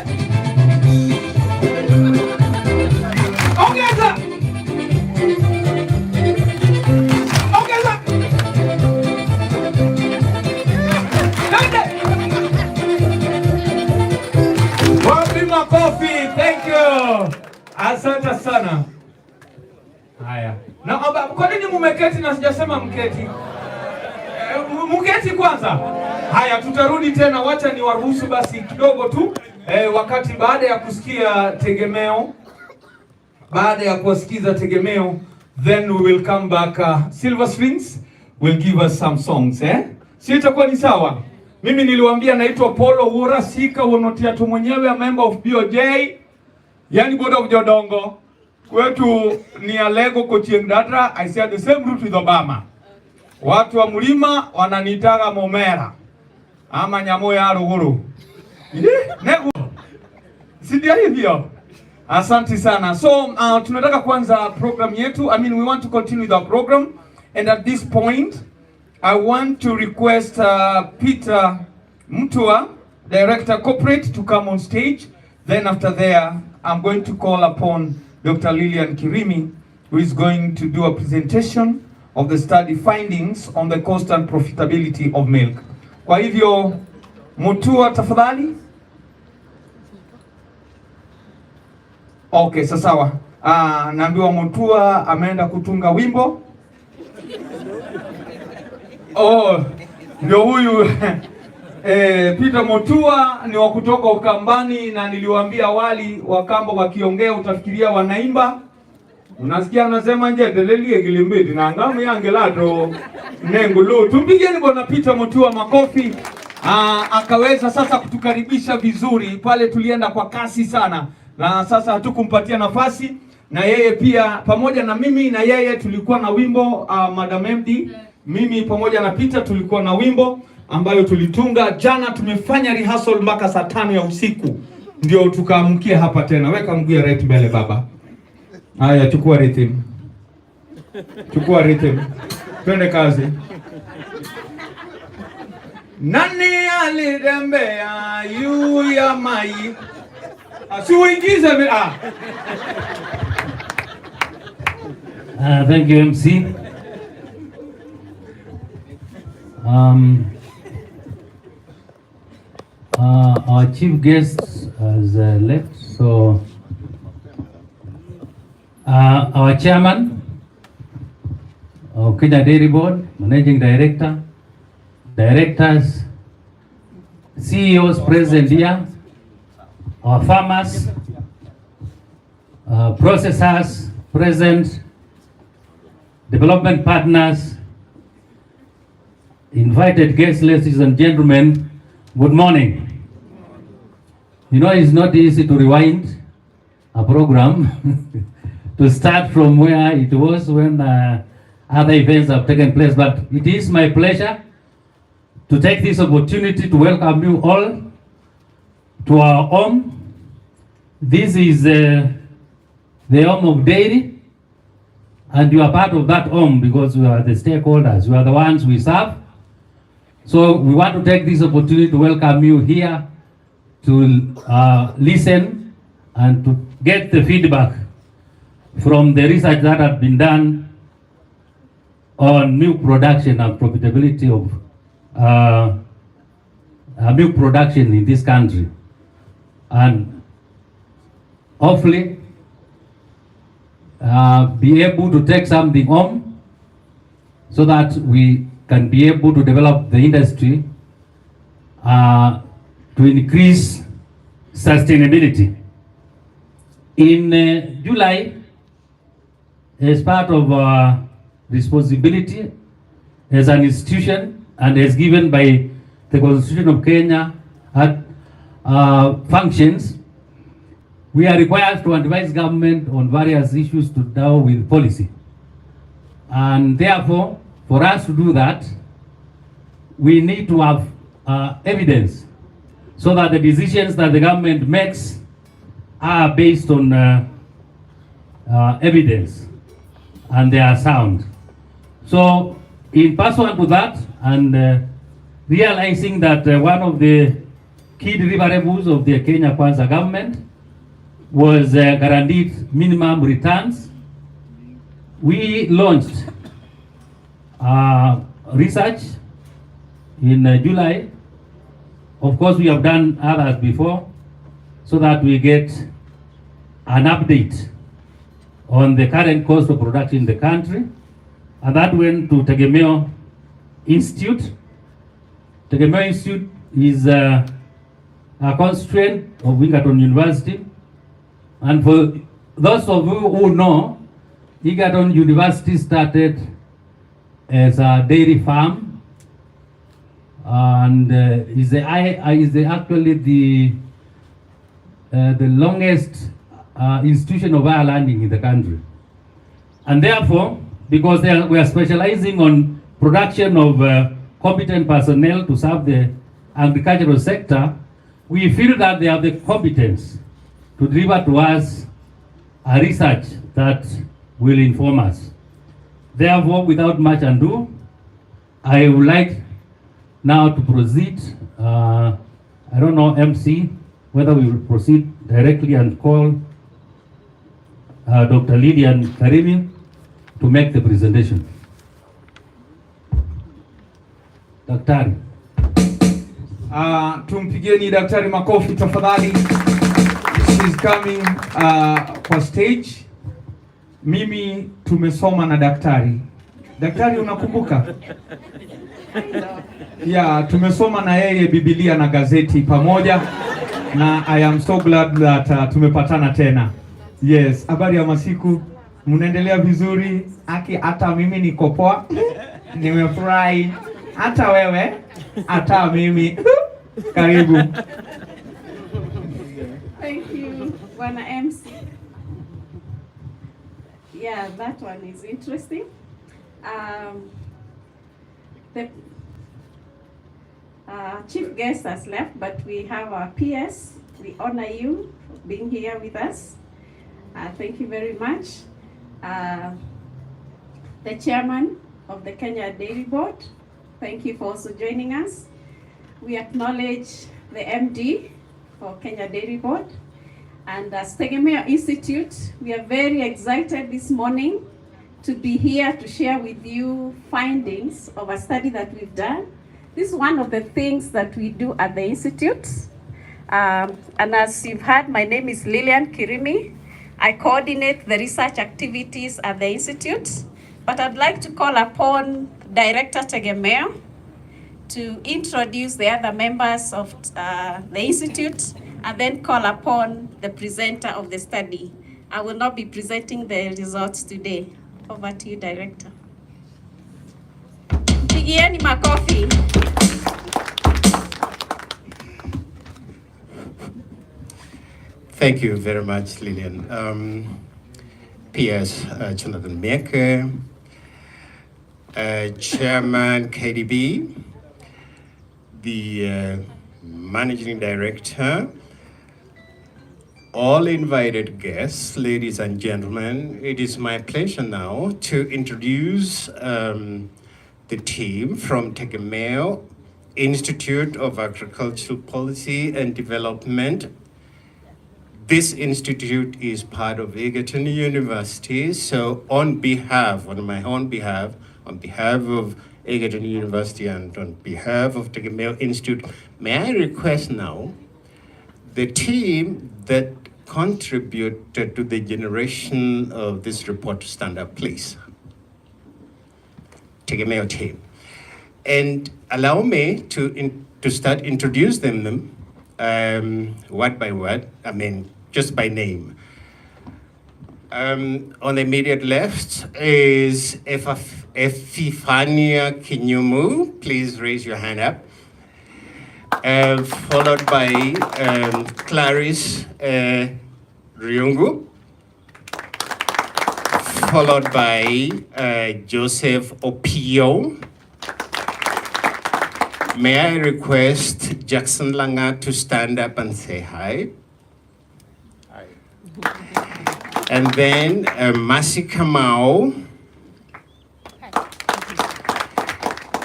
Ongeza. Ongeza. Twende. Wapi makofi. Thank you. Asante sana. Haya. Na kwa nini mumeketi na sijasema mketi? Mketi kwanza. Haya, tutarudi tena, wacha ni waruhusu basi kidogo tu. Wakati baada ya kusikia tegemeo, baada ya kusikiza tegemeo, then we will come back. Silver Strings will give us some songs, Si itakuwa ni sawa? Mimi niliwaambia naitwa Polo Wura Sika wonotia tu mwenyewe, a member of BOJ, yani board of Jodongo. Kwetu ni Alego Kochieng Datra. I share the same route with Obama. Watu wa mlima wananitaga Momera ama Nyamo ya Ruguru. Nego. Sidia hivyo. Asante sana. So tunataka kwanza program yetu. I mean, we want to continue the program, and at this point I want to request Peter Mutua, Director Corporate, to come on stage. Then after there I'm going to call upon Dr. Lilian Kirimi, who is going to do a presentation of the study findings on the cost and profitability of milk. Kwa hivyo, Mutua tafadhali. Okay, sawa. Naambiwa Mutua ameenda kutunga wimbo. Ndio huyu. Peter Mutua ni wa kutoka Ukambani, na niliwaambia awali Wakamba wakiongea utafikiria wanaimba. Unasikia anasema nje telelie gilimbiti na ngamu yange lato nengulu. Tumpigeni bwana Peter Mutua makofi. Akaweza sasa kutukaribisha vizuri. Pale tulienda kwa kasi sana, na sasa hatukumpatia nafasi, na yeye pia pamoja na mimi na yeye tulikuwa na wimbo Madam MD. Mimi pamoja na Peter tulikuwa na wimbo ambayo tulitunga jana. Tumefanya rehearsal mpaka saa 5 ya usiku ndio tukaamkia hapa tena. Weka mguu right mbele baba. Haya, chukua rhythm. Chukua rhythm. Twende kazi. Nani alirembea yu ya mai? Asiuingize Thank you, MC. Our chief guest has left, so our chairman of Kenya Dairy Board, managing director, directors, CEOs present here, our farmers, processors present, development partners, invited guests, ladies and gentlemen, good morning. You know, it's not easy to rewind a program to start from where it was when other events have taken place, but it is my pleasure to take this opportunity to welcome you all to our home. This is the home of dairy, and you are part of that home because we are the stakeholders, we are the ones we serve. So we want to take this opportunity to welcome you here to listen and to get the feedback from the research that has been done on milk production and profitability of milk production in this country. And hopefully be able to take something home so that we can be able to develop the industry to increase sustainability. In July, as part of our responsibility as an institution and as given by the Constitution of Kenya at functions, we are required to advise government on various issues to deal with policy. And therefore, for us to do that, we need to have evidence so that the decisions that the government makes are based on evidence and they are sound. So in pursuant to that and realizing that one of the key deliverables of the Kenya Kwanza government was guaranteed minimum returns, we launched research in July. Of course, we have done others before so that we get an update on the current cost of production in the country. And that went to Tegemeo Institute. Tegemeo Institute is a constituent of Egerton University. And for those of you who know, Egerton University started as a dairy farm and is actually the longest institution of higher learning in the country. And therefore, because we are specializing on production of competent personnel to serve the agricultural sector, we feel that they have the competence to deliver to us a research that will inform us. Therefore, without much ado, I would like now to proceed. I don't know, MC, whether we will proceed directly and call Dr. Lilian Karimi to make the presentation. Daktari. Tumpigieni daktari makofi tafadhali. She's coming kwa stage. Mimi tumesoma na daktari. Daktari unakumbuka? Yeah, tumesoma na yeye Biblia na gazeti pamoja na I am so glad that tumepatana tena. Yes, habari ya masiku, mnaendelea vizuri? Aki hata mimi niko poa. Nimefurahi. Hata wewe, hata mimi. Karibu. Thank you, Bwana MC. Yeah, that one is interesting. The chief guest has left, but we have our PS. We honor you for being here with us. Thank you very much. The chairman of the Kenya Dairy Board, thank you for also joining us. We acknowledge the MD for Kenya Dairy Board. And as Tegemeo Institute, we are very excited this morning to be here to share with you findings of a study that we've done. This is one of the things that we do at the Institute. And as you've heard, my name is Lilian Kirimi. I coordinate the research activities at the Institute, but I'd like to call upon Director Tegemeo to introduce the other members of the Institute and then call upon the presenter of the study. I will not be presenting the results today. Over to you, Director. Pigieni makofi. Thank you very much, Lillian. PS Jonathan Meke, Chairman KDB, the Managing Director, all invited guests, ladies and gentlemen, it is my pleasure now to introduce the team from Tegemeo Institute of Agricultural Policy and Development. This institute is part of Egerton University, so on my own behalf, on behalf of Egerton University and on behalf of Tegemeo Institute, may I request now the team that contributed to the generation of this report to stand up, please. Tegemeo team. And allow me to start introduce them word by word, just by name. On the immediate left is Epifania Kinyumu. Please raise your hand up. Followed by Clarice Ryungu. Followed by Joseph Opio. May I request Jackson Langa to stand up and say hi? Hi. And then Masi Kamau.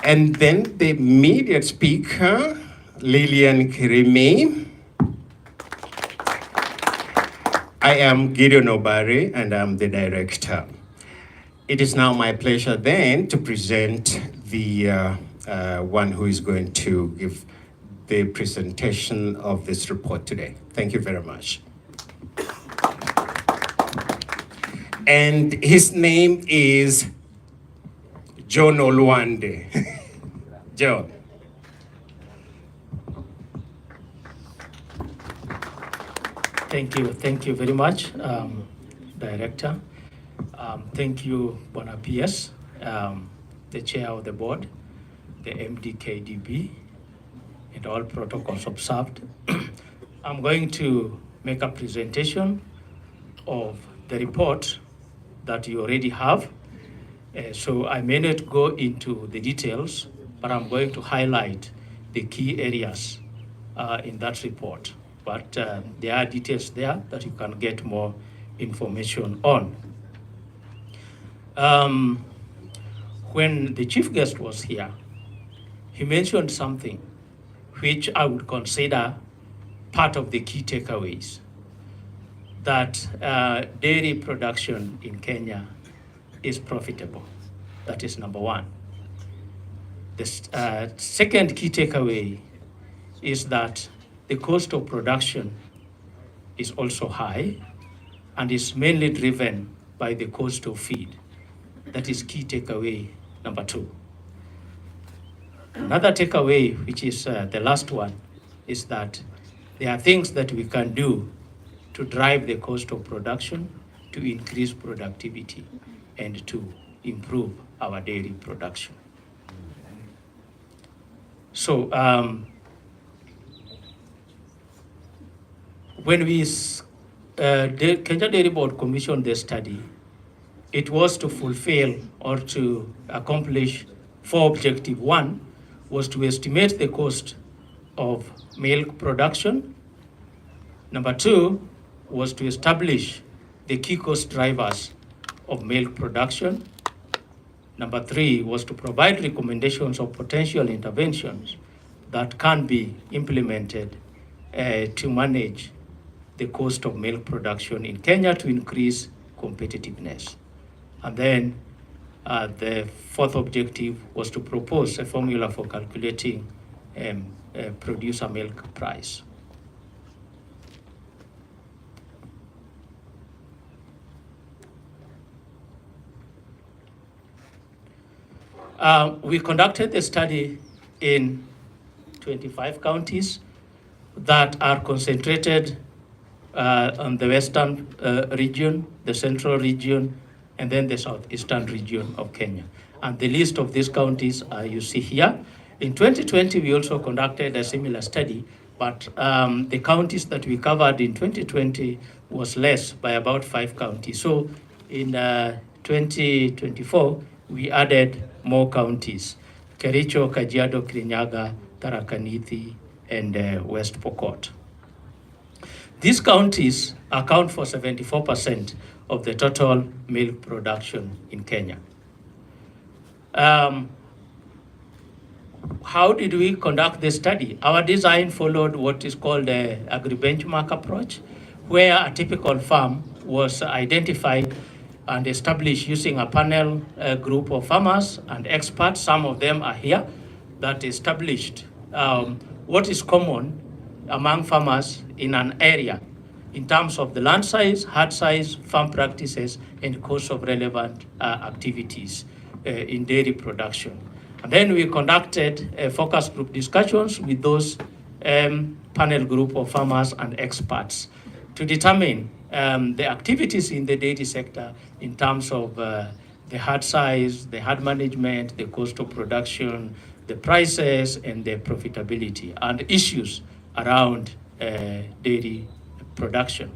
And then the immediate speaker, Lilian Kirimi. I am Gideon Obari and I'm the director. It is now my pleasure then to present the one who is going to give the presentation of this report today. Thank you very much. And his name is John Olwande. John. Thank you very much, Director. Thank you, Bona PS, the Chair of the Board, the MDKDB, and all protocols observed. I'm going to make a presentation of the report that you already have. So I may not go into the details, but I'm going to highlight the key areas in that report. But there are details there that you can get more information on. When the chief guest was here, he mentioned something which I would consider part of the key takeaways, that dairy production in Kenya is profitable. That is number one. The second key takeaway is that the cost of production is also high and is mainly driven by the cost of feed. That is key takeaway number two. Another takeaway, which is the last one, is that there are things that we can do to drive the cost of production, to increase productivity, and to improve our dairy production. So when the Kenya Dairy Board commissioned the study, it was to fulfill or to accomplish four objectives. One was to estimate the cost of milk production. Number two was to establish the key cost drivers of milk production. Number three was to provide recommendations of potential interventions that can be implemented to manage the cost of milk production in Kenya to increase competitiveness. And then the fourth objective was to propose a formula for calculating producer milk price. We conducted the study in 25 counties that are concentrated on the western region, the central region, and then the southeastern region of Kenya. And the list of these counties you see here. In 2020, we also conducted a similar study, but the counties that we covered in 2020 was less by about 5 counties. So in 2024, we added more counties: Kericho, Kajiado, Kirinyaga, Tharaka Nithi, and West Pokot. These counties account for 74% of the total milk production in Kenya. How did we conduct this study? Our design followed what is called the agri-benchmark approach, where a typical farm was identified and established using a panel group of farmers and experts, some of them are here, that established what is common among farmers in an area in terms of the land size, herd size, farm practices, and cost of relevant activities in dairy production. And then we conducted focus group discussions with those panel group of farmers and experts to determine the activities in the dairy sector in terms of the herd size, the herd management, the cost of production, the prices, and the profitability, and issues around dairy production.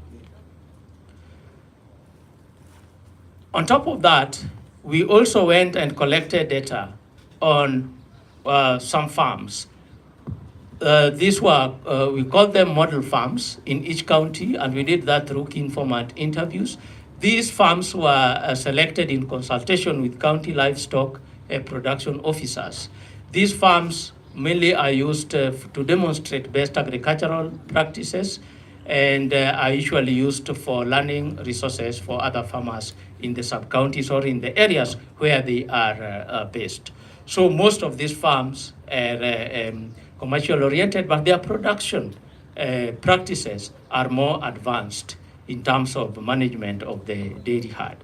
On top of that, we also went and collected data on some farms. These were, we called them model farms in each county, and we did that through key informant interviews. These farms were selected in consultation with county livestock production officers. These farms mainly are used to demonstrate best agricultural practices, and are usually used for learning resources for other farmers in the sub-counties or in the areas where they are based. So most of these farms are commercial oriented, but their production practices are more advanced in terms of management of the dairy herd.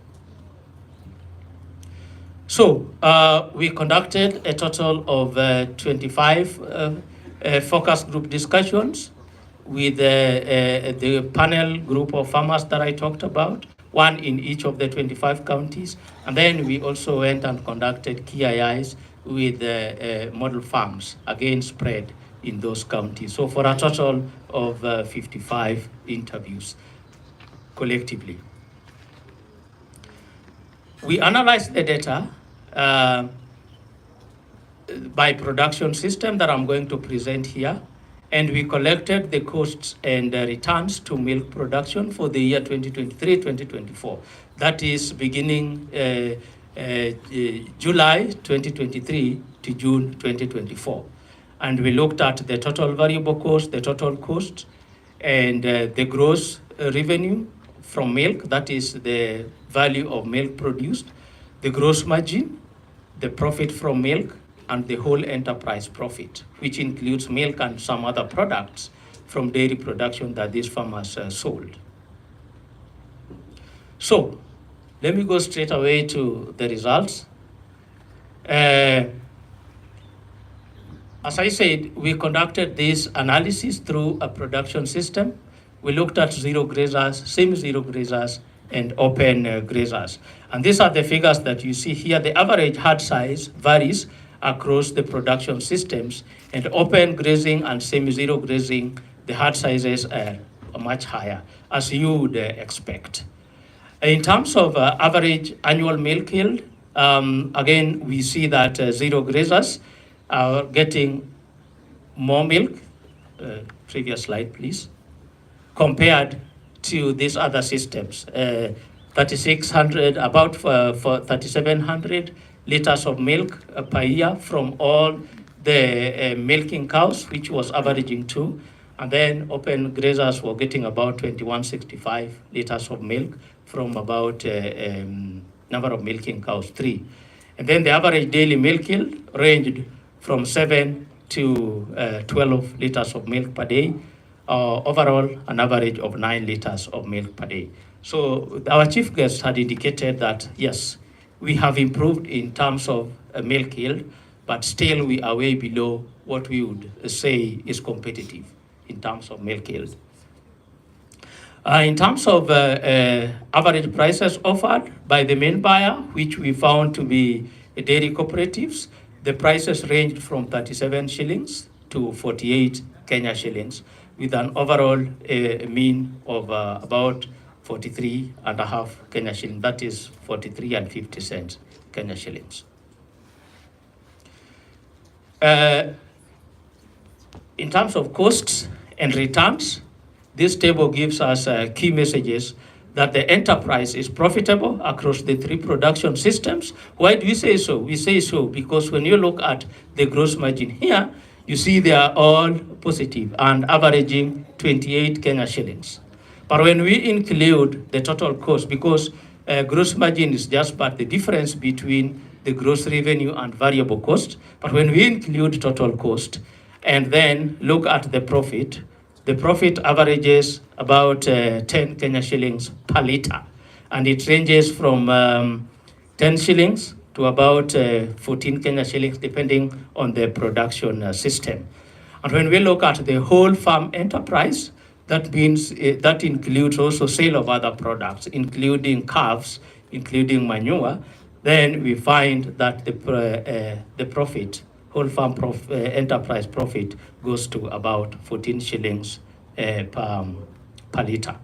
So we conducted a total of 25 focus group discussions with the panel group of farmers that I talked about, one in each of the 25 counties. And then we also went and conducted KIIs with model farms, again spread in those counties. So for a total of 55 interviews collectively. We analyzed the data by production system that I'm going to present here, and we collected the costs and returns to milk production for the year 2023-2024. That is beginning July 2023 to June 2024. And we looked at the total variable cost, the total cost, and the gross revenue from milk, that is the value of milk produced, the gross margin, the profit from milk, and the whole enterprise profit, which includes milk and some other products from dairy production that these farmers sold. So let me go straight away to the results. As I said, we conducted this analysis through a production system. We looked at zero grazers, semi-zero grazers, and open grazers. And these are the figures that you see here. The average herd size varies across the production systems, and open grazing and semi-zero grazing, the herd sizes are much higher, as you would expect. In terms of average annual milk yield, again, we see that zero grazers are getting more milk, previous slide please, compared to these other systems. 3,600, about for 3,700 liters of milk per year from all the milking cows, which was averaging 2. And then open grazers were getting about 2,165 liters of milk from about number of milking cows, 3. And then the average daily milk yield ranged from 7 to 12 liters of milk per day. Overall, an average of 9 liters of milk per day. So our chief guest had indicated that, yes, we have improved in terms of milk yield, but still we are way below what we would say is competitive in terms of milk yield. In terms of average prices offered by the main buyer, which we found to be dairy cooperatives, the prices ranged from 37 shillings to 48 Kenya shillings, with an overall mean of about 43.5 Kenya shillings, that is 43 and 50 cents Kenya shillings. In terms of costs and returns, this table gives us key messages that the enterprise is profitable across the 3 production systems. Why do we say so? We say so because when you look at the gross margin here, you see they are all positive and averaging 28 Kenya shillings. But when we include the total cost, because gross margin is just but the difference between the gross revenue and variable cost. But when we include total cost and then look at the profit averages about 10 Kenya shillings per liter. And it ranges from 10 shillings to about 14 Kenya shillings, depending on the production system. And when we look at the whole farm enterprise, that means that includes also sale of other products, including calves, including manure. Then we find that the profit, whole farm enterprise profit, goes to about 14 shillings per liter.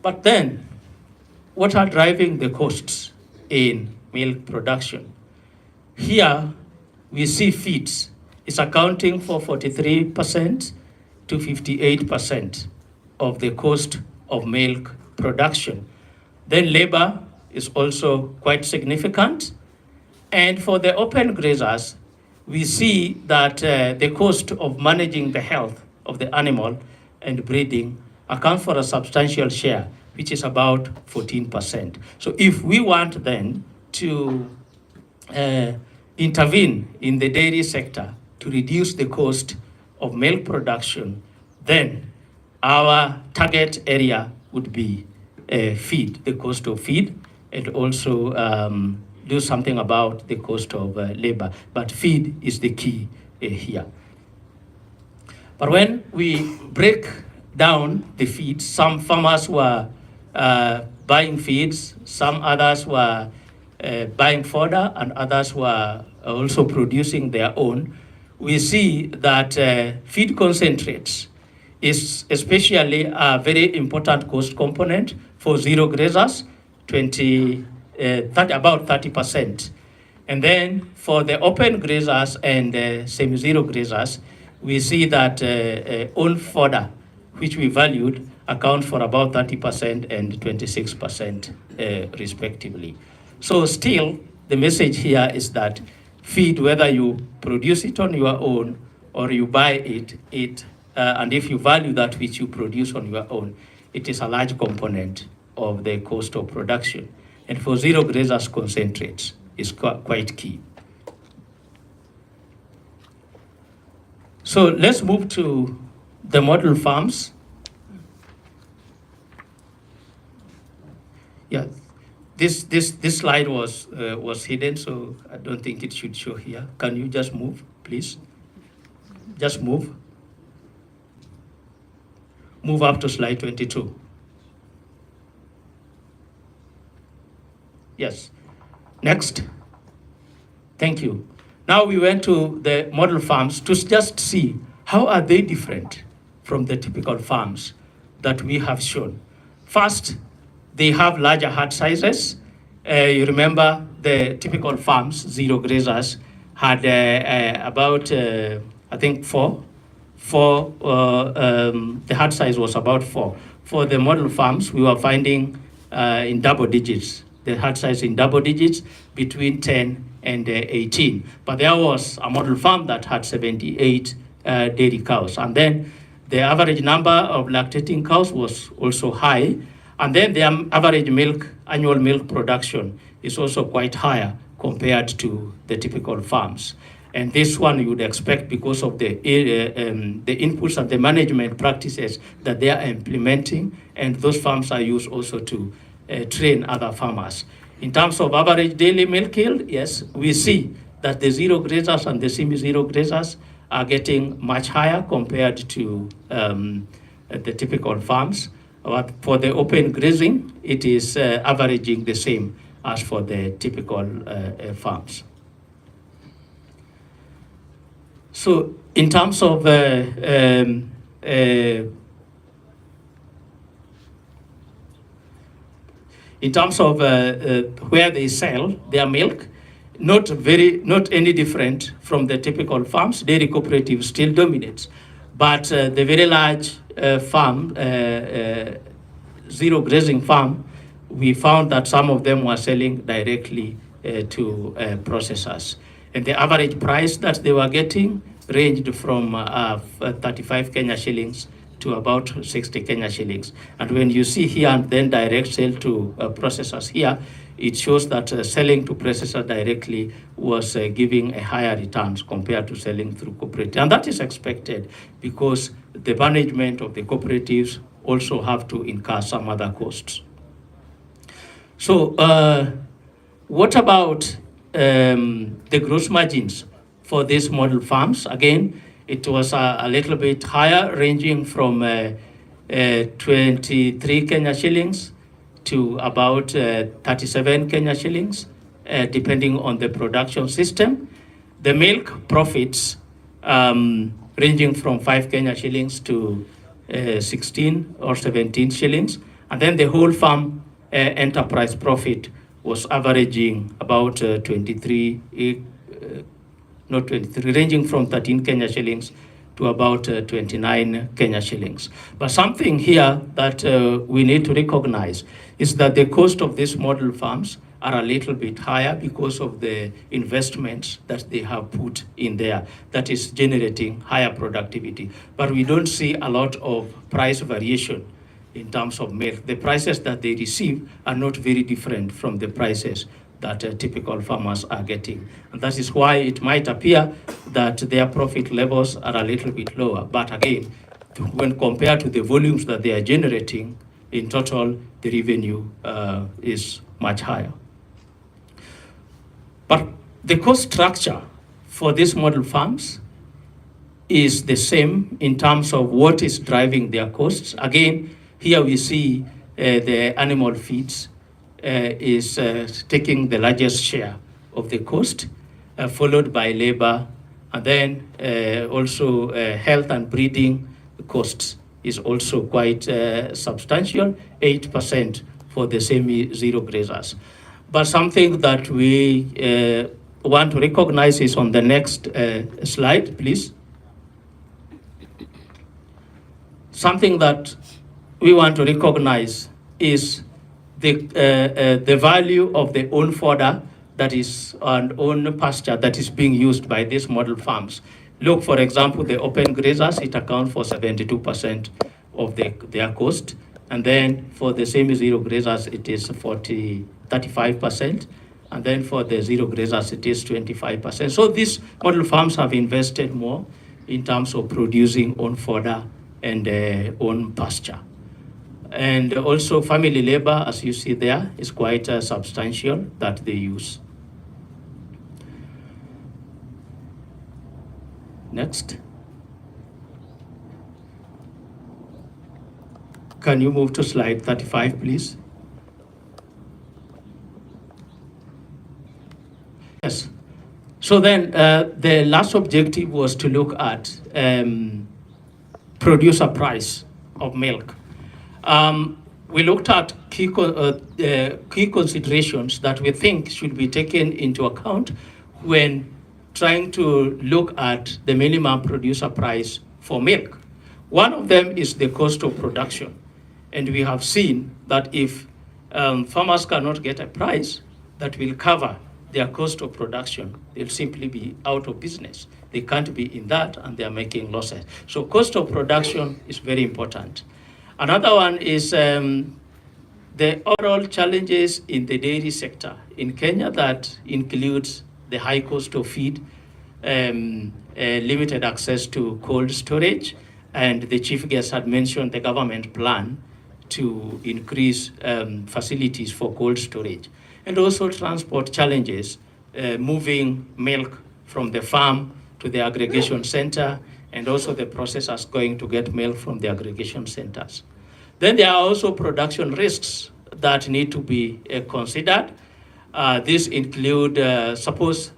But then, what are driving the costs in milk production? Here, we see feeds is accounting for 43% to 58% of the cost of milk production. Then labor is also quite significant. And for the open grazers, we see that the cost of managing the health of the animal and breeding account for a substantial share, which is about 14%. So if we want then to intervene in the dairy sector to reduce the cost of milk production, then our target area would be feed, the cost of feed, and also do something about the cost of labor. But feed is the key here. But when we break down the feeds, some farmers were buying feeds, some others were buying fodder, and others were also producing their own. We see that feed concentrates is especially a very important cost component for zero grazers, about 30%. And then for the open grazers and semi-zero grazers, we see that own fodder, which we valued, account for about 30% and 26% respectively. So still, the message here is that feed, whether you produce it on your own or you buy it, and if you value that which you produce on your own, it is a large component of the cost of production. And for zero grazers, concentrates is quite key. So let's move to the model farms. Yeah, this slide was hidden, so I don't think it should show here. Can you just move, please? Just move. Move up to slide 22. Yes. Next. Thank you. Now we went to the model farms to just see how are they different from the typical farms that we have shown. First, they have larger herd sizes. You remember the typical farms, zero grazers, had about, I think, four. The herd size was about 4. For the model farms, we were finding in double digits, the herd size in double digits, between 10 and 18. But there was a model farm that had 78 dairy cows. And then the average number of lactating cows was also high. And then the average annual milk production is also quite higher compared to the typical farms. And this one you would expect because of the inputs and the management practices that they are implementing, and those farms are used also to train other farmers. In terms of average daily milk yield, yes, we see that the zero grazers and the semi-zero grazers are getting much higher compared to the typical farms. But for the open grazing, it is averaging the same as for the typical farms. So in terms of where they sell their milk, not any different from the typical farms. Dairy cooperative still dominates, but the very large farm, zero grazing farm, we found that some of them were selling directly to processors. And the average price that they were getting ranged from 35 Kenya shillings to about 60 Kenya shillings. And when you see here and then direct sale to processors here, it shows that selling to processor directly was giving a higher returns compared to selling through cooperative. And that is expected because the management of the cooperatives also have to incur some other costs. So what about the gross margins for these model farms? Again, it was a little bit higher, ranging from 23 Kenya shillings to about 37 Kenya shillings, depending on the production system. The milk profits ranging from 5 Kenya shillings to 16 or 17 shillings. And then the whole farm enterprise profit was averaging about 23, not 23, ranging from 13 Kenya shillings to about 29 Kenya shillings. But something here that we need to recognize is that the cost of these model farms are a little bit higher because of the investments that they have put in there that is generating higher productivity. But we don't see a lot of price variation in terms of milk. The prices that they receive are not very different from the prices that typical farmers are getting. And that is why it might appear that their profit levels are a little bit lower. But again, when compared to the volumes that they are generating, in total, the revenue is much higher. But the cost structure for these model farms is the same in terms of what is driving their costs. Again, here we see the animal feeds is taking the largest share of the cost, followed by labor, and then also health and breeding costs is also quite substantial, 8% for the semi-zero grazers. But something that we want to recognize is on the next slide, please. Something that we want to recognize is the value of the own fodder that is on own pasture that is being used by these model farms. Look, for example, the open grazers, it accounts for 72% of their cost. And then for the semi-zero grazers, it is 35%. And then for the zero grazers, it is 25%. So these model farms have invested more in terms of producing own fodder and own pasture. And also family labor, as you see there, is quite substantial that they use. Next. Can you move to slide 35, please? Yes. So then the last objective was to look at producer price of milk. We looked at key considerations that we think should be taken into account when trying to look at the minimum producer price for milk. One of them is the cost of production. And we have seen that if farmers cannot get a price that will cover their cost of production, they'll simply be out of business. They can't be in that and they're making losses. So cost of production is very important. Another one is the overall challenges in the dairy sector in Kenya that includes the high cost of feed, limited access to cold storage, and the chief guest had mentioned the government plan to increase facilities for cold storage. And also transport challenges, moving milk from the farm to the aggregation center, and also the processors going to get milk from the aggregation centers. Then there are also production risks that need to be considered. These include, suppose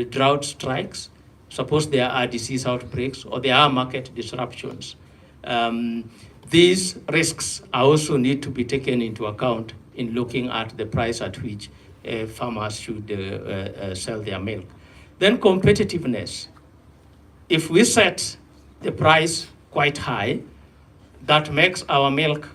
drought strikes, suppose there are disease outbreaks, or there are market disruptions. These risks also need to be taken into account in looking at the price at which farmers should sell their milk. Then competitiveness. If we set the price quite high, that makes our milk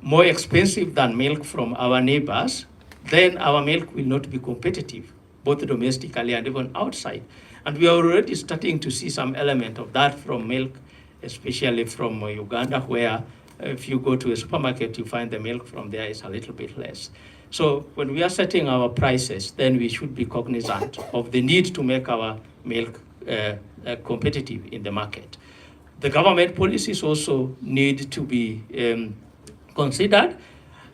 more expensive than milk from our neighbors, then our milk will not be competitive, both domestically and even outside. And we are already starting to see some element of that from milk, especially from Uganda, where if you go to a supermarket, you find the milk from there is a little bit less. So when we are setting our prices, then we should be cognizant of the need to make our milk competitive in the market. The government policies also need to be considered.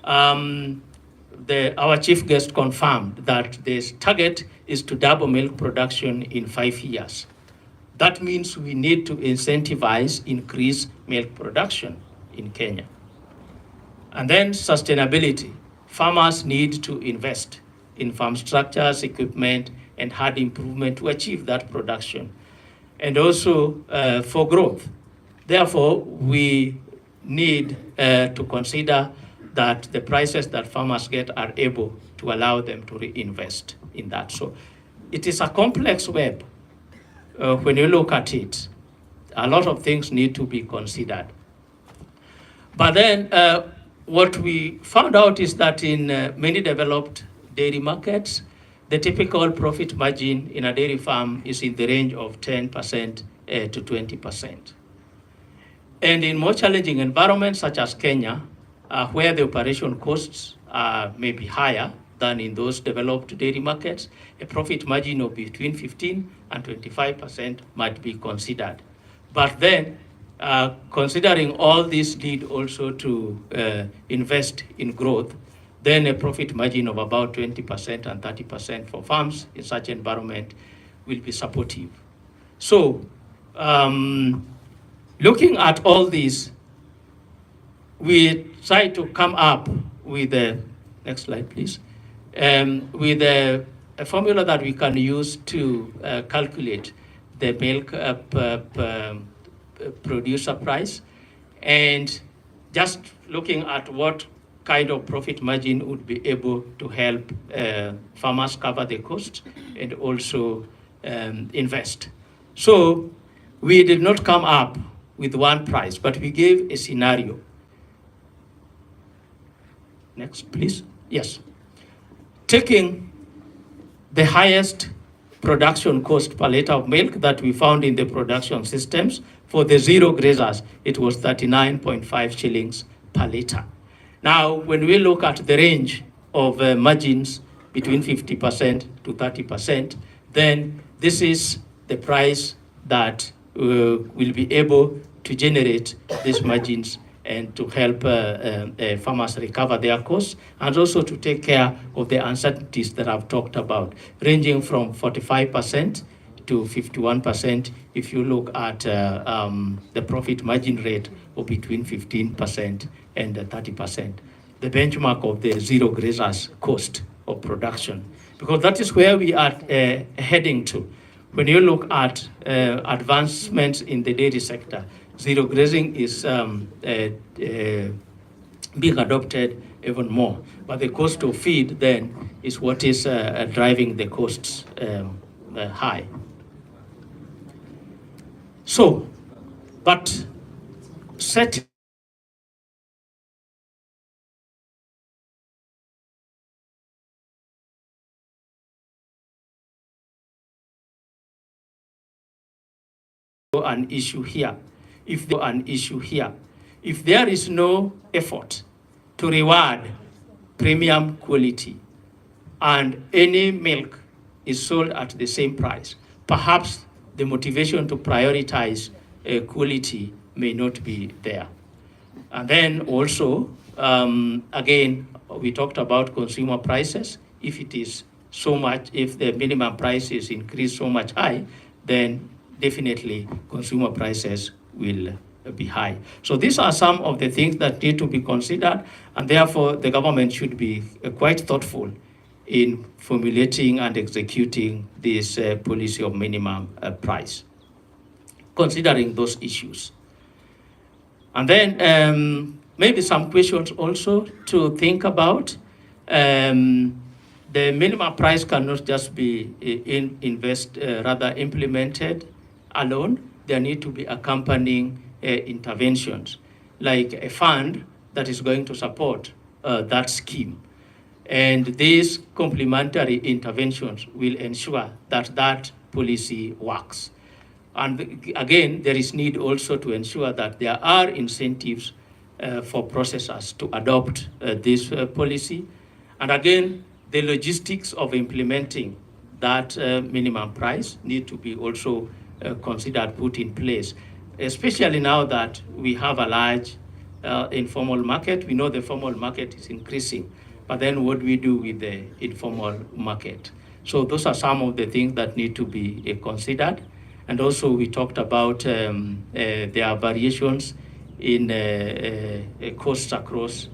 Our chief guest confirmed that the target is to double milk production in 5 years. That means we need to incentivize increased milk production in Kenya. And then sustainability. Farmers need to invest in farm structures, equipment, and hard improvement to achieve that production, and also for growth. Therefore, we need to consider that the prices that farmers get are able to allow them to reinvest in that. So it is a complex web. When you look at it, a lot of things need to be considered. But then what we found out is that in many developed dairy markets, the typical profit margin in a dairy farm is in the range of 10% to 20%. And in more challenging environments such as Kenya, where the operation costs may be higher than in those developed dairy markets, a profit margin of between 15 and 25% might be considered. But then, considering all this need also to invest in growth, then a profit margin of about 20% and 30% for farms in such environment will be supportive. So, looking at all these, we try to come up with next slide please, with a formula that we can use to calculate the milk producer price, and just looking at what kind of profit margin would be able to help farmers cover the cost and also invest. So we did not come up with one price, but we gave a scenario. Next, please. Yes. Taking the highest production cost per liter of milk that we found in the production systems for the zero grazers, it was 39.5 shillings per liter. Now, when we look at the range of margins between 50% to 30%, then this is the price that will be able to generate these margins and to help farmers recover their costs, and also to take care of the uncertainties that I've talked about, ranging from 45% to 51% if you look at the profit margin rate of between 15% and 30%. The benchmark of the zero grazers cost of production, because that is where we are heading to. When you look at advancements in the dairy sector, zero grazing is being adopted even more. But the cost of feed then is what is driving the costs high. So, but setting an issue here. If there is no effort to reward premium quality and any milk is sold at the same price, perhaps the motivation to prioritize quality may not be there. And then also, again, we talked about consumer prices. If it is so much, if the minimum price is increased so much high, then definitely consumer prices will be high. So these are some of the things that need to be considered, and therefore the government should be quite thoughtful in formulating and executing this policy of minimum price, considering those issues. And then maybe some questions also to think about. The minimum price cannot just be implemented alone. There need to be accompanying interventions, like a fund that is going to support that scheme. And these complementary interventions will ensure that that policy works. And again, there is need also to ensure that there are incentives for processors to adopt this policy. And again, the logistics of implementing that minimum price need to be also considered, put in place, especially now that we have a large informal market. We know the formal market is increasing, but then what do we do with the informal market? So those are some of the things that need to be considered. And also we talked about there are variations in costs across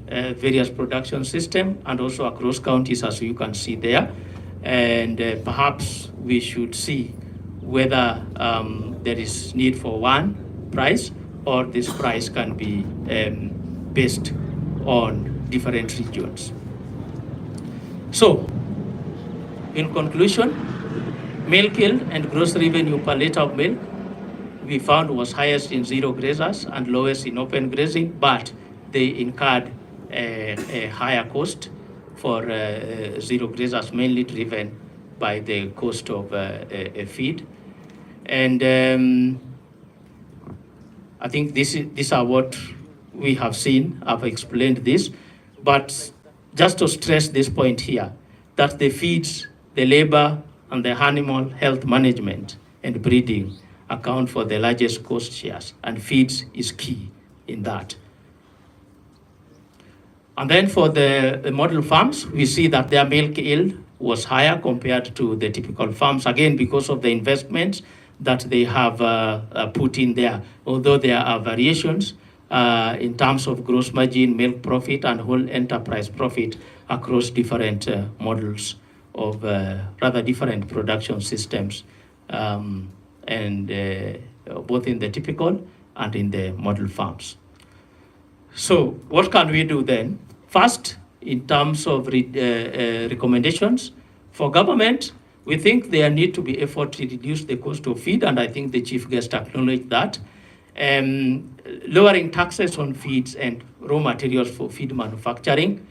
various production systems and also across counties, as you can see there. And perhaps we should see whether there is need for one price or this price can be based on different regions. So, in conclusion, milk yield and gross revenue per liter of milk we found was highest in zero grazers and lowest in open grazing, but they incurred a higher cost for zero grazers, mainly driven by the cost of feed. And I think these are what we have seen. I've explained this, but just to stress this point here, that the feeds, the labor, and the animal health management and breeding account for the largest cost shares, and feeds is key in that. And then for the model farms, we see that their milk yield was higher compared to the typical farms, again, because of the investments that they have put in there, although there are variations in terms of gross margin, milk profit, and whole enterprise profit across different models of rather different production systems, and both in the typical and in the model farms. So what can we do then? First, in terms of recommendations for government, we think there need to be effort to reduce the cost of feed, and I think the chief guest acknowledged that. Lowering taxes on feeds and raw materials for feed manufacturing,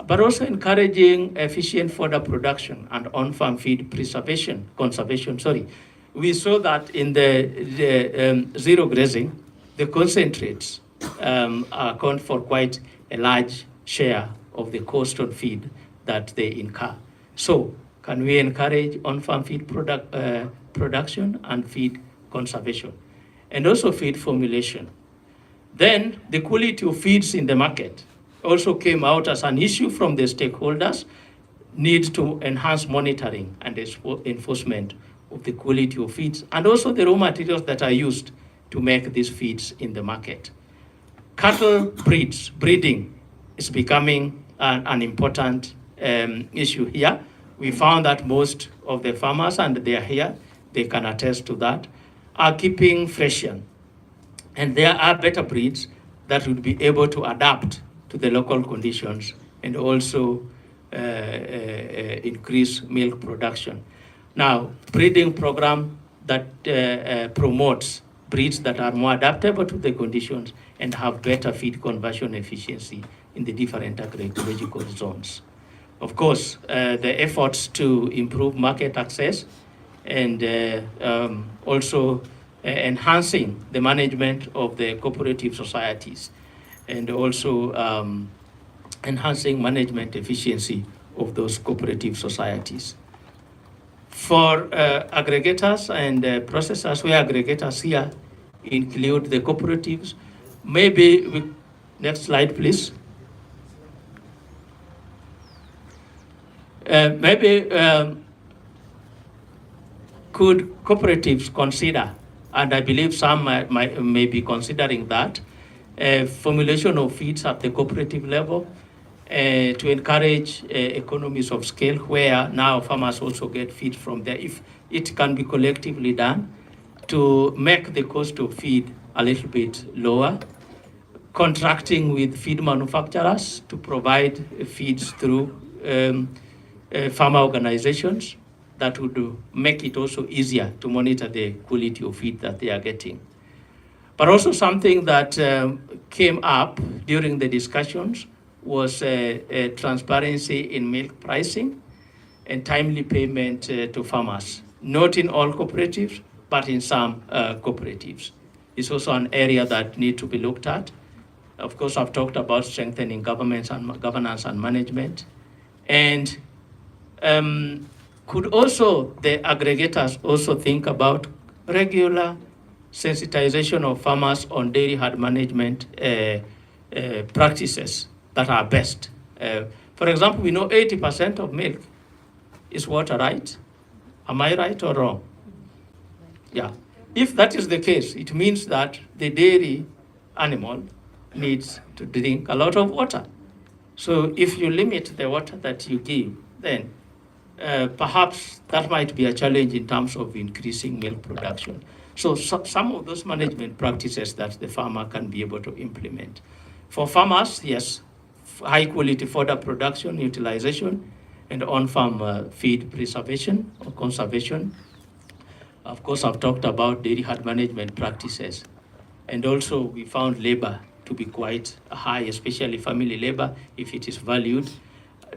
but also encouraging efficient fodder production and on-farm feed conservation. We saw that in the zero grazing, the concentrates account for quite a large share of the cost of feed that they incur. So can we encourage on-farm feed production and feed conservation, and also feed formulation? Then the quality of feeds in the market also came out as an issue from the stakeholders, need to enhance monitoring and enforcement of the quality of feeds, and also the raw materials that are used to make these feeds in the market. Cattle breeding is becoming an important issue here. We found that most of the farmers, and they are here, they can attest to that, are keeping Friesian. And there are better breeds that would be able to adapt to the local conditions and also increase milk production. Now, breeding program that promotes breeds that are more adaptable to the conditions and have better feed conversion efficiency in the different agroecological zones. Of course, the efforts to improve market access and also enhancing the management of the cooperative societies, and also enhancing management efficiency of those cooperative societies. For aggregators and processors, where aggregators here include the cooperatives, next slide please. Could cooperatives consider, and I believe some may be considering that, formulation of feeds at the cooperative level to encourage economies of scale, where now farmers also get feed from there, if it can be collectively done, to make the cost of feed a little bit lower. Contracting with feed manufacturers to provide feeds through farmer organizations, that would make it also easier to monitor the quality of feed that they are getting. But also something that came up during the discussions was transparency in milk pricing and timely payment to farmers. not in all cooperatives, but in some cooperatives. It's also an area that needs to be looked at. Of course, I've talked about strengthening governance and management. And could also the aggregators also think about regular sensitization of farmers on dairy herd management practices that are best. For example, we know 80% of milk is water, right? Am I right or wrong? Yeah. If that is the case, it means that the dairy animal needs to drink a lot of water. So if you limit the water that you give, then perhaps that might be a challenge in terms of increasing milk production. So some of those management practices that the farmer can be able to implement. For farmers, yes, high quality fodder production, utilization, and on-farm feed preservation or conservation. Of course, I've talked about dairy herd management practices. And also we found labor to be quite high, especially family labor, if it is valued.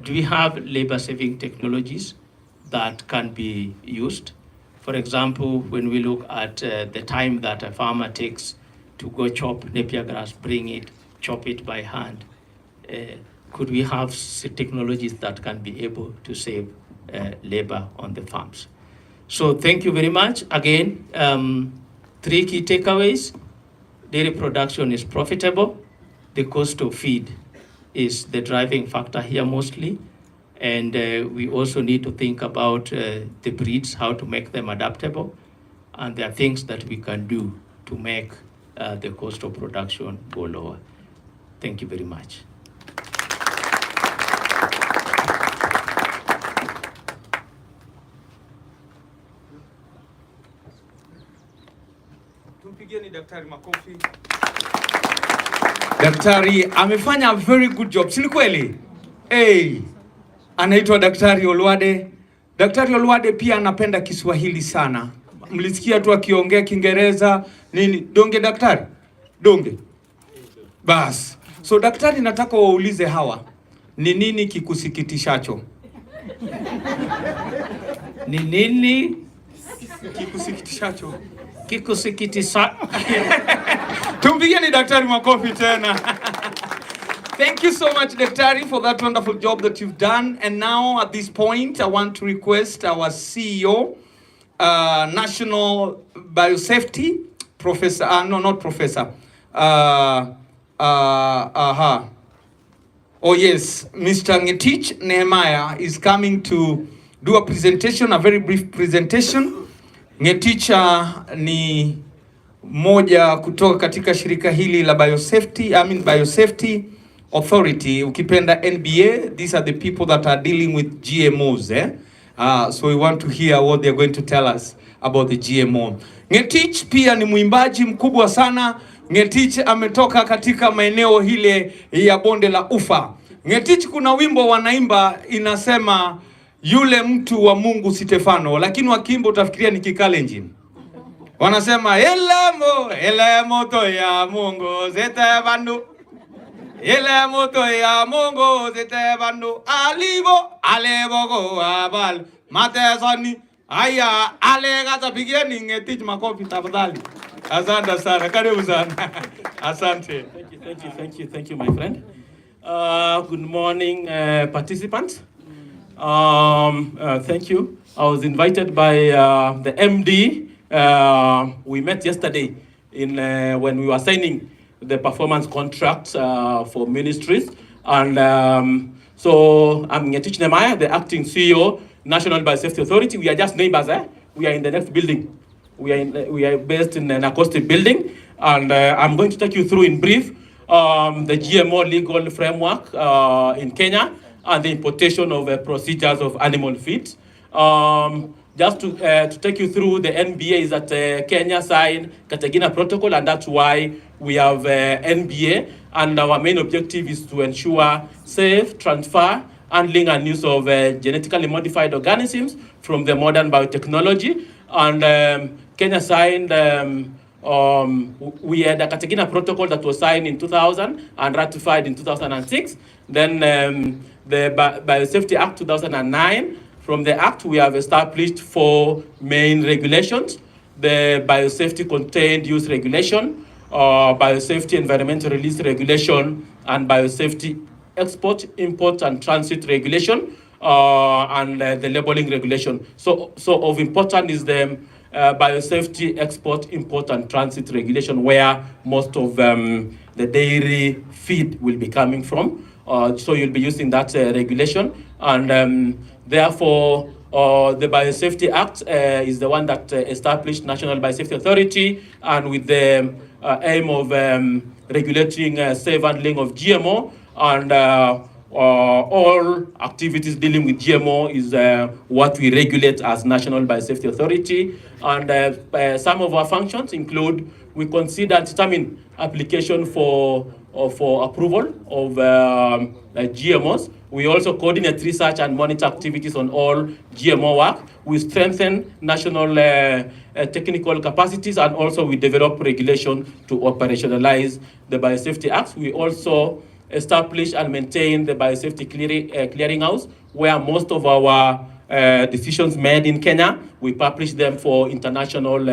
Do we have labor-saving technologies that can be used? For example, when we look at the time that a farmer takes to go chop napier grass, bring it, chop it by hand, could we have technologies that can be able to save labor on the farms? So thank you very much. Again, 3 key takeaways. Dairy production is profitable. The cost of feed is the driving factor here mostly. And we also need to think about the breeds, how to make them adaptable. And there are things that we can do to make the cost of production go lower. Thank you very much. Tumpigieni daktari makofi. Daktari amefanya a very good job, si ni kweli? Hey, anaitwa Daktari Olwade. Daktari Olwade pia anapenda Kiswahili sana. Mlisikia tu akiongea Kiingereza nini? Donge daktari? Donge. Bas. So daktari, nataka waulize hawa, ni nini kikusikitishacho? Ni nini kikusikitishacho? Kikusikitisha. Tumpigieni daktari makofi tena. Thank you so much, Daktari, for that wonderful job that you've done. And now, at this point, I want to request our CEO, National Biosafety, Professor, no, not Professor, oh yes, Mr. Ngetich Nehemiah is coming to do a presentation, a very brief presentation. Ngetich ni moja kutoka katika shirika hili la Biosafety Authority, ukipenda NBA. These are the people that are dealing with GMOs. So we want to hear what they're going to tell us about the GMO. Ngetich pia ni mwimbaji mkubwa sana. Ngetich ametoka katika maeneo hile ya bonde la Ufa. Ngetich kuna wimbo wanaimba inasema yule mtu wa Mungu Stefano, lakini wakiimba utafikiria ni Kikalenjin. Wanasema ele moto ya Mungu Stefano. Ele moto ya Mungu Stefano. Alebo go abal matesani. Aya alega pigeni Ngetich makofi tafadhali. Asante sana. Karibu sana. Asante. Thank you, my friend. Good morning, participants. Thank you. I was invited by the MD. We met yesterday when we were signing the performance contracts for ministries. And so I'm Ngetich Nehemiah, the acting CEO, National Biosafety Authority. We are just neighbors. We are in the next building. We are based in an acoustic building. And I'm going to take you through in brief the GMO legal framework in Kenya and the importation of procedures of animal feed. Just to take you through, the NBA is that Kenya signed Cartagena Protocol, and that's why we have NBA. And our main objective is to ensure safe transfer, handling, and use of genetically modified organisms from the modern biotechnology. And Kenya signed, we had a Cartagena Protocol that was signed in 2000 and ratified in 2006. Then the Biosafety Act 2009, From the Act, we have established 4 main regulations: the Biosafety Contained Use Regulation, Biosafety Environmental Release Regulation, and Biosafety Export, Import, and Transit Regulation, and the Labeling Regulation. So of importance is the Biosafety Export, Import, and Transit Regulation, where most of the dairy feed will be coming from. So you'll be using that regulation, and therefore the Biosafety Act is the one that established National Biosafety Authority, and with the aim of regulating safe handling of GMO, and all activities dealing with GMO is what we regulate as National Biosafety Authority. And some of our functions include: we consider and determine application for approval of GMOs. We also coordinate research and monitor activities on all GMO work. We strengthen national technical capacities, and also we develop regulation to operationalize the Biosafety Act. We also establish and maintain the Biosafety Clearinghouse, where most of our decisions made in Kenya, we publish them for international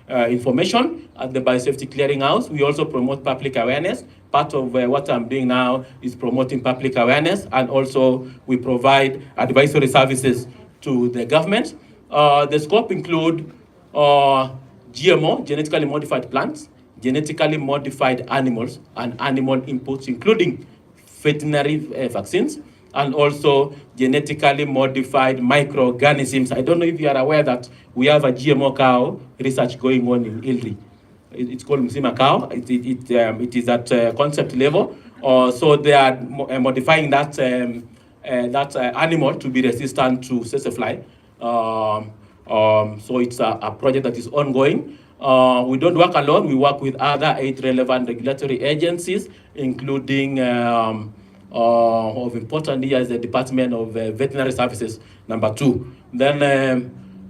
information at the Biosafety Clearinghouse. We also promote public awareness. Part of what I'm doing now is promoting public awareness, and also we provide advisory services to the government. The scope include GMO, genetically modified plants, genetically modified animals, and animal inputs, including veterinary vaccines, and also genetically modified microorganisms. I don't know if you are aware that we have a GMO cow research going on in Ilri. It's called Mzima cow. It is at concept level. So they are modifying that animal to be resistant to sesefly. So it's a project that is ongoing. We don't work alone. We work with other 8 relevant regulatory agencies, including of important here is the Department of Veterinary Services, number 2. Then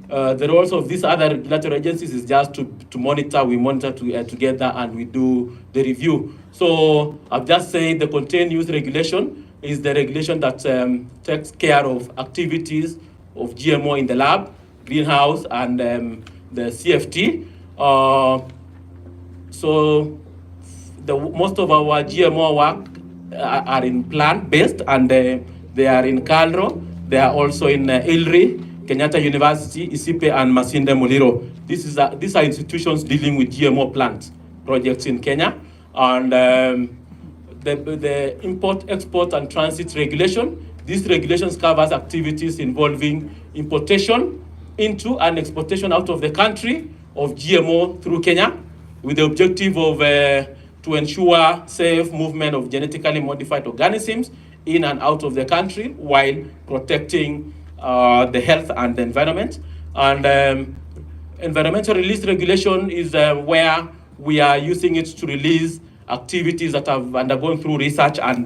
the roles of these other regulatory agencies is just to monitor. We monitor together, and we do the review. So I've just said the Contained Use Regulation is the regulation that takes care of activities of GMO in the lab, greenhouse, and the CFT. So most of our GMO work are in plant-based, and they are in Calro. They are also in Ilri, Kenyatta University, Isipe, and Masinde Muliro. These are institutions dealing with GMO plant projects in Kenya. And the import, export, and transit regulation. These regulations covers activities involving importation into and exportation out of the country of GMO through Kenya, with the objective of to ensure safe movement of genetically modified organisms in and out of the country, while protecting the health and the environment. And environmental release regulation is where we are using it to release activities that have undergone through research, and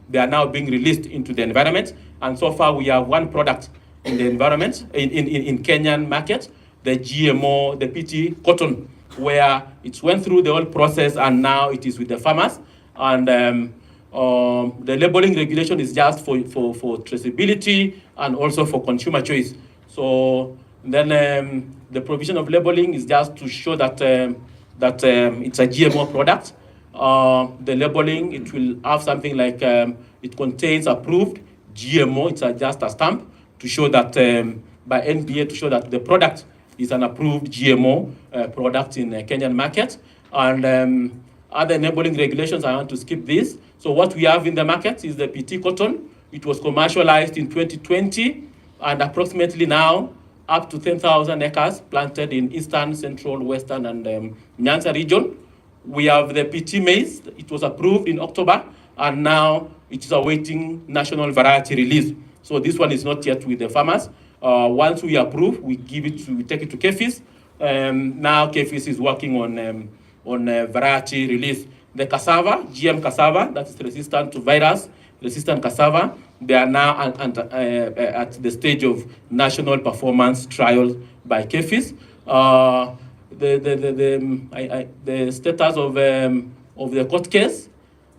they are now being released into the environment. And so far we have one product in the environment, in Kenyan market, the GMO, the PT cotton, where it went through the whole process, and now it is with the farmers. And the labeling regulation is just for traceability and also for consumer choice. So then the provision of labeling is just to show that it's a GMO product. The labeling, it will have something like it contains approved GMO. It's just a stamp to show that by NBA, to show that the product is an approved GMO product in the Kenyan market. And other enabling regulations, I want to skip this. So what we have in the market is the PT cotton. It was commercialized in 2020, and approximately now up to 10,000 acres planted in Eastern, Central, Western, and Nyanza region. We have the PT maize. It was approved in October, and now it is awaiting national variety release. So this one is not yet with the farmers. Once we approve, we take it to KEFIS. Now KEFIS is working on variety release. The cassava, GM cassava, that is resistant to virus, resistant cassava, they are now at the stage of national performance trials by KEFIS. The status of the court case,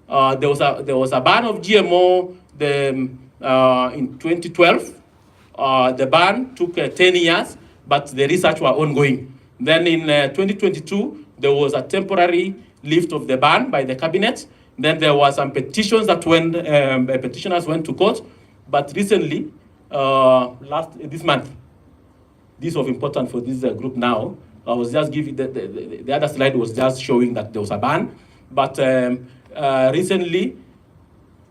there was a ban of GMO in 2012. The ban took 10 years, but the research were ongoing. Then in 2022, there was a temporary lift of the ban by the cabinet. Then there was some petitions that went, petitioners went to court. But recently, this month, this was important for this group now. I was just giving, the other slide was just showing that there was a ban. But recently,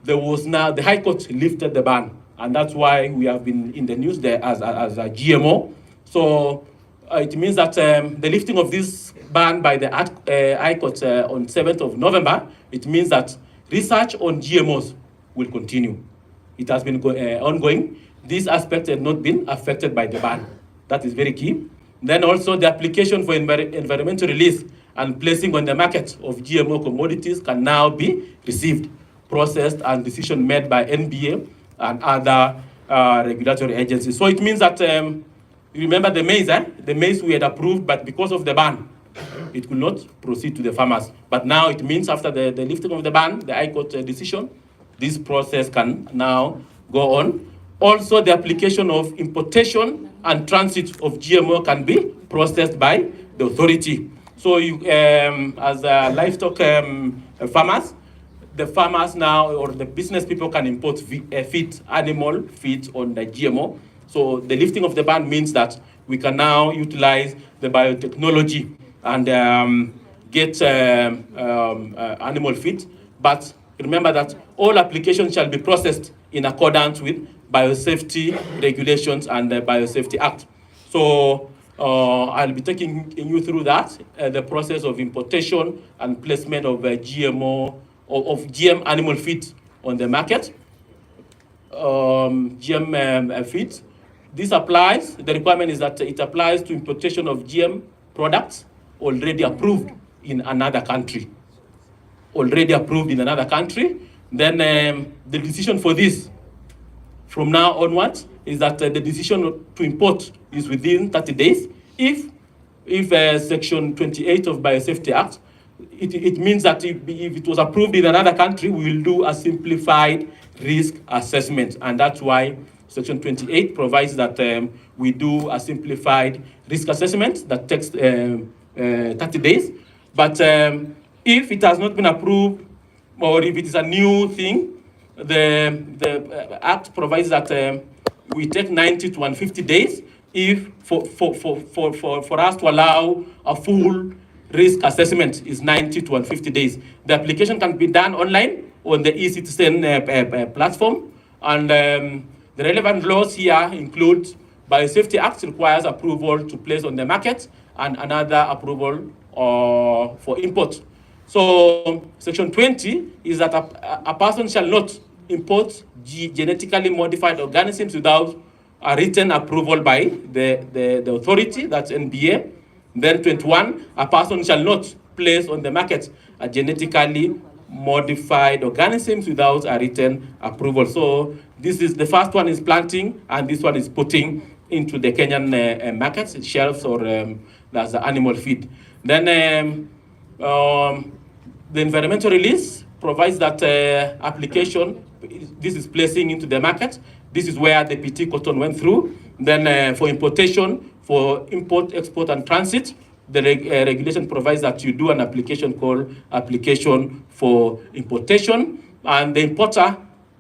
there was now, the High Court lifted the ban. And that's why we have been in the news there as a GMO. So it means that the lifting of this ban by the High Court on 7th of November, it means that research on GMOs will continue. It has been ongoing. This aspect has not been affected by the ban. That is very key. Then also the application for environmental release and placing on the market of GMO commodities can now be received, processed, and decision made by NBA and other regulatory agencies. So it means that, you remember the maize, The maize we had approved, but because of the ban, it could not proceed to the farmers. But now it means after the lifting of the ban, the High Court decision, this process can now go on. Also, the application of importation and transit of GMO can be processed by the authority. So you, as livestock farmers, the farmers now, or the business people can import feed, animal feed on the GMO. So the lifting of the ban means that we can now utilize the biotechnology and get animal feed. But remember that all applications shall be processed in accordance with biosafety regulations and the Biosafety Act. So I'll be taking you through that, the process of importation and placement of GMO, of GM animal feed on the market, GM feed. This applies, the requirement is that it applies to importation of GM products already approved in another country. Already approved in another country. Then the decision for this from now onwards is that the decision to import is within 30 days. If Section 28 of Biosafety Act, it means that if it was approved in another country, we will do a simplified risk assessment. And that's why Section 28 provides that we do a simplified risk assessment that takes 30 days. But if it has not been approved, or if it is a new thing, the Act provides that we take 90 to 150 days if for us to allow a full risk assessment is 90 to 150 days. The application can be done online on the eCitizen platform, and the relevant laws here include Biosafety Act requires approval to place on the market and another approval for import. So Section 20 is that a person shall not import genetically modified organisms without a written approval by the authority, that's NBA. Then 21, a person shall not place on the market a genetically modified organisms without a written approval. So this is, the first one is planting, and this one is putting into the Kenyan markets, shelves, or as animal feed. Then the environmental release provides that application, this is placing into the market. This is where the PT cotton went through. Then for importation, for import, export, and transit, the regulation provides that you do an application called application for importation, and the importer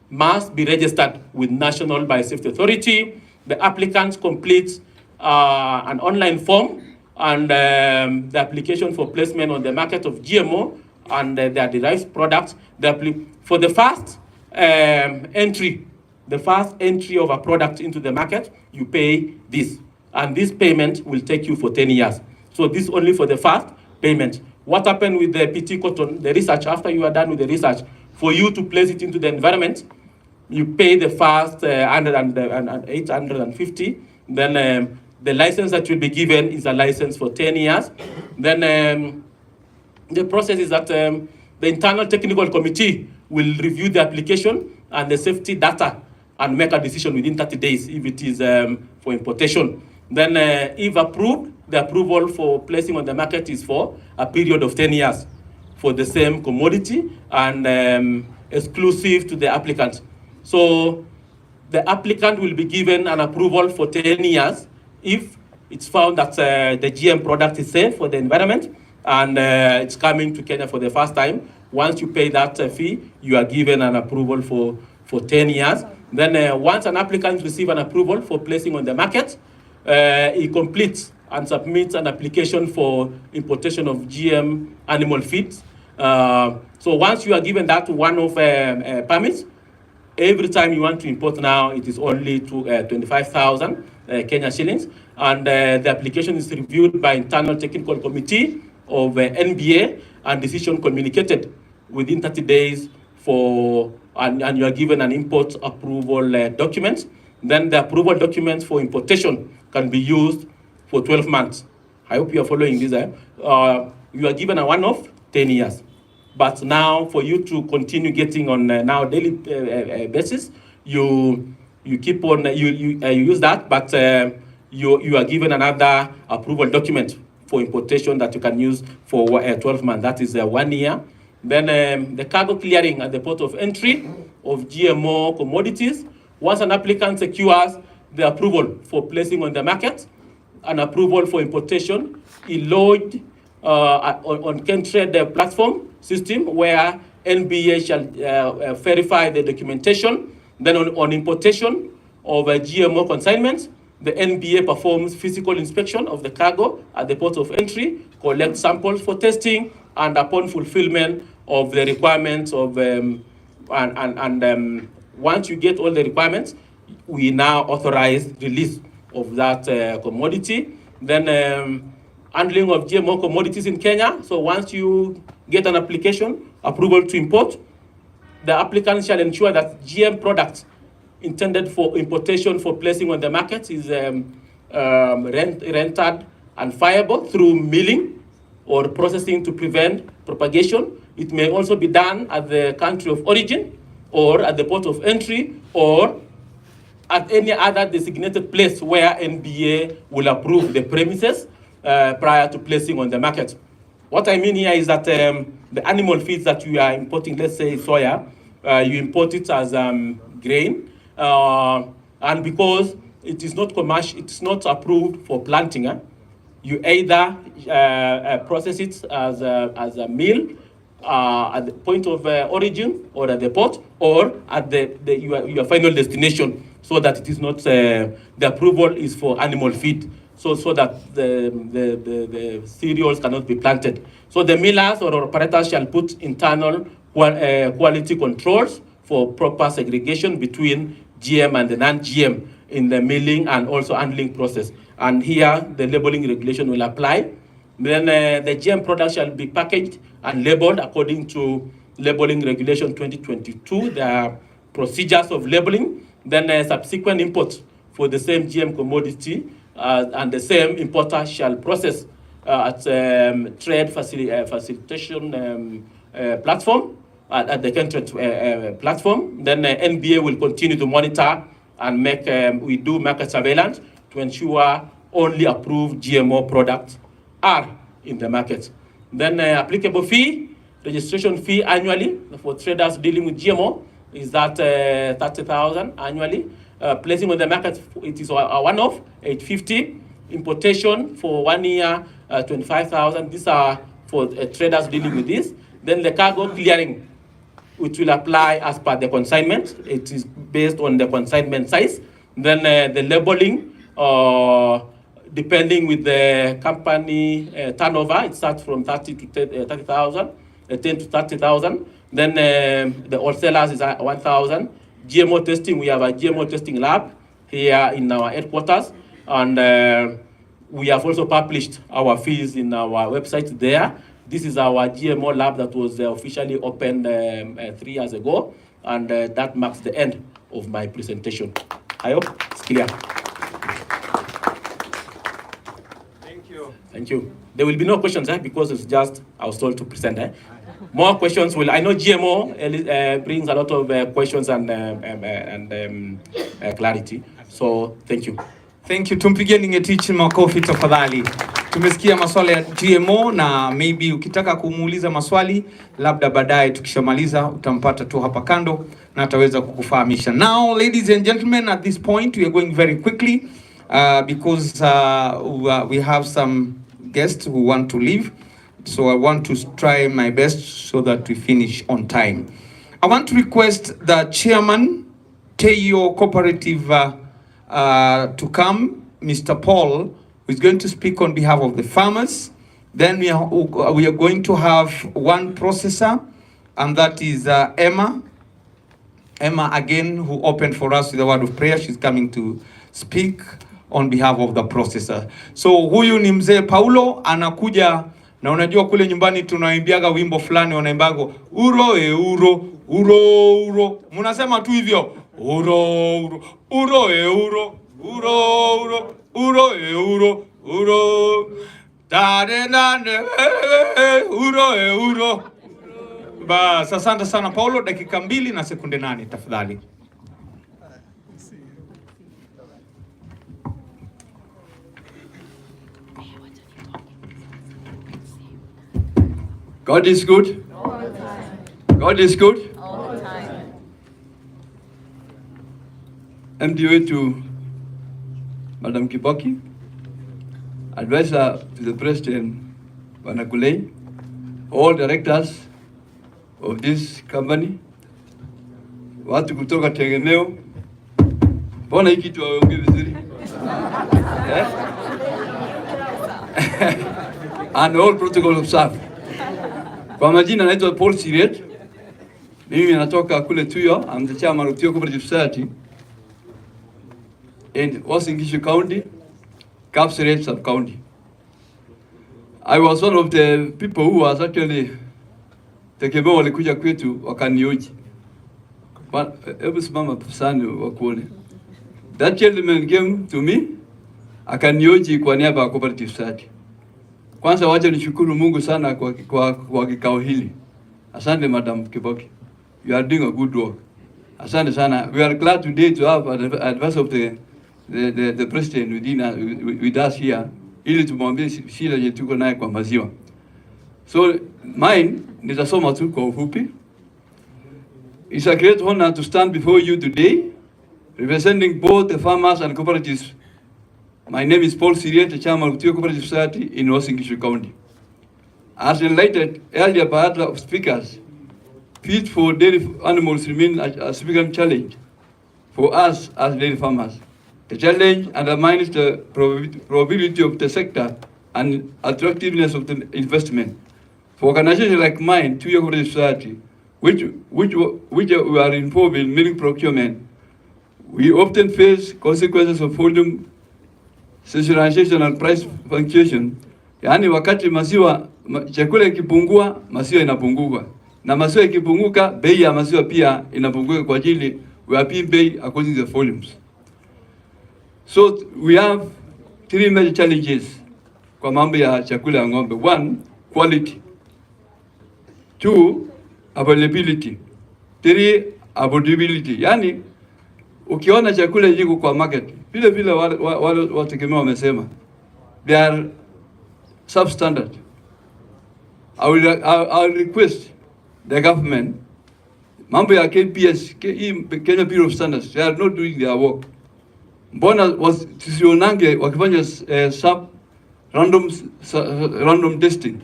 must be registered with National Biosafety Authority. The applicant completes an online form, and the application for placement on the market of GMO and their derived products. For the first entry, of a product into the market, you pay this. And this payment will take you for 10 years. So this only for the first payment. What happened with the PT cotton, the research, after you are done with the research, for you to place it into the environment, you pay the first 850. Then the license that will be given is a license for 10 years. Then the process is that the internal technical committee will review the application and the safety data and make a decision within 30 days if it is for importation. Then if approved, the approval for placing on the market is for a period of 10 years for the same commodity and exclusive to the applicant. So the applicant will be given an approval for 10 years if it's found that the GM product is safe for the environment and it's coming to Kenya for the first time. Once you pay that fee, you are given an approval for 10 years. Then once an applicant receives an approval for placing on the market, he completes and submits an application for importation of GM animal feeds. So once you are given that one-off permit, every time you want to import now, it is only 25,000 Kenya shillings. And the application is reviewed by internal technical committee of NBA and decision communicated within 30 days and you are given an import approval document. Then the approval documents for importation can be used for 12 months. I hope you are following this. You are given a one-off 10 years. But now for you to continue getting on now daily basis, you keep on, you use that, but you are given another approval document for importation that you can use for 12 months. That is 1 year. Then the cargo clearing at the port of entry of GMO commodities. Once an applicant secures the approval for placing on the market, an approval for importation, is lodged on Keynote platform system where NBA shall verify the documentation. Then on importation of GMO consignments, the NBA performs physical inspection of the cargo at the port of entry, collects samples for testing, and upon fulfillment of the requirements of, once you get all the requirements, we now authorize release of that commodity. Then handling of GMO commodities in Kenya. So once you get an application, approval to import, the applicant shall ensure that GM products intended for importation for placing on the market is rendered and fireable through milling or processing to prevent propagation. It may also be done at the country of origin or at the port of entry or at any other designated place where NBA will approve the premises prior to placing on the market. What I mean here is that the animal feeds that you are importing, let's say soya, you import it as grain, and because it is not commercial, it's not approved for planting, you either process it as a meal at the point of origin or at the port or at your final destination, so that it is not the approval is for animal feed, so that the cereals cannot be planted. So the millers or operators shall put internal quality controls for proper segregation between GM and the non-GM in the milling and also handling process. And here the labeling regulation will apply. Then the GM product shall be packaged and labeled according to labeling regulation 2022. There are procedures of labeling. Then subsequent imports for the same GM commodity and the same importer shall process at trade facilitation platform, at the Keynote platform. Then NBA will continue to monitor and we do market surveillance to ensure only approved GMO products are in the market. Then applicable fee, registration fee annually for traders dealing with GMO is that 30,000 annually. Placing on the market, it is a one-off, 850. Importation for 1 year, 25,000. These are for traders dealing with this. Then the cargo clearing, which will apply as per the consignment. It is based on the consignment size. Then the labeling, depending with the company turnover, it starts from 30 to 30,000, 10 to 30,000. Then the wholesalers is 1,000. GMO testing, we have a GMO testing lab here in our headquarters, and we have also published our fees in our website there. This is our GMO lab that was officially opened 3 years ago, and that marks the end of my presentation. I hope it's clear. Thank you. Thank you. There will be no questions because it's just I was told to present. More questions will. I know GMO brings a lot of questions and clarity. So thank you. Thank you. Tumpigeni ngetichi makofi tafadhali. Tumesikia maswala ya GMO na maybe ukitaka kumuuliza maswali labda baadaye tukishamaliza utampata tu hapa kando na ataweza kukufahamisha. Now, ladies and gentlemen, at this point we are going very quickly because we have some guests who want to leave. So I want to try my best so that we finish on time. I want to request the chairman, Teyo Cooperative, to come, Mr. Paul, who is going to speak on behalf of the farmers. Then we are going to have one processor, and that is Emma. Emma again, who opened for us with a word of prayer. She's coming to speak on behalf of the processor. So huyu ni mzee Paulo anakuja, na unajua kule nyumbani tunaimbiaga wimbo fulani wanaimbago uro e uro uro uro. Munasema tu hivyo uro uro uro e uro uro uro uro e uro uro dade nane uro e uro. Bas, asante sana Paulo, dakika 2 na sekunde 8 tafadhali. God is good. All the time. God is good. All the time. MD wetu Madam Kibaki, advisor to the President Wanakulei, all directors of this company, watu kutoka Tegemeo, mbona hiki tu waongee vizuri? And all protocol of staff. Kwa majina naitwa Paul Siriet. Mimi natoka kule Tuyo. I'm the chairman of Tuyo Cooperative Society in Uasin Gishu County, Kapseret sub-county. I was one of the people who was actually Tegemeo walikuja kwetu wakanioji. Hebu simama sana wakuone. That gentleman came to me akanioji kwa niaba ya Cooperative Society. Kwanza wacha nishukuru Mungu sana kwa kikao hili. Asante Madam Kibaki. You are doing a good work. Asante sana. We are glad today to have advice of the president with us here ili tumwambie shida yetu tuko naye kwa maziwa. So mine nitasoma tu kwa ufupi. It's a great honor to stand before you today representing both the farmers and cooperatives. My name is Paul Siriet, the chairman of Tuyo Cooperative Society in Uasin Gishu County. As enlightened earlier by other speakers, feed for dairy animals remains a significant challenge for us as dairy farmers. The challenge undermines the probability of the sector and attractiveness of the investment. For organizations like mine, Tuyo Cooperative Society, which we are involved in milk procurement, we often face consequences of volume sensitization and price fluctuation. Yaani wakati maziwa chakula ikipungua, maziwa inapungua. Na maziwa ikipunguka, bei ya maziwa pia inapungua kwa ajili we are paying bei according to the volumes. So we have 3 major challenges kwa mambo ya chakula ya ng'ombe. 1, quality. 2, availability. 3, affordability. Yaani ukiona chakula yiko kwa market, vile wale wategemea wamesema, they are substandard. I will request the government, mambo ya KPS, Kenya Bureau of Standards, they are not doing their work. Mbona tusionange wakifanya random testing?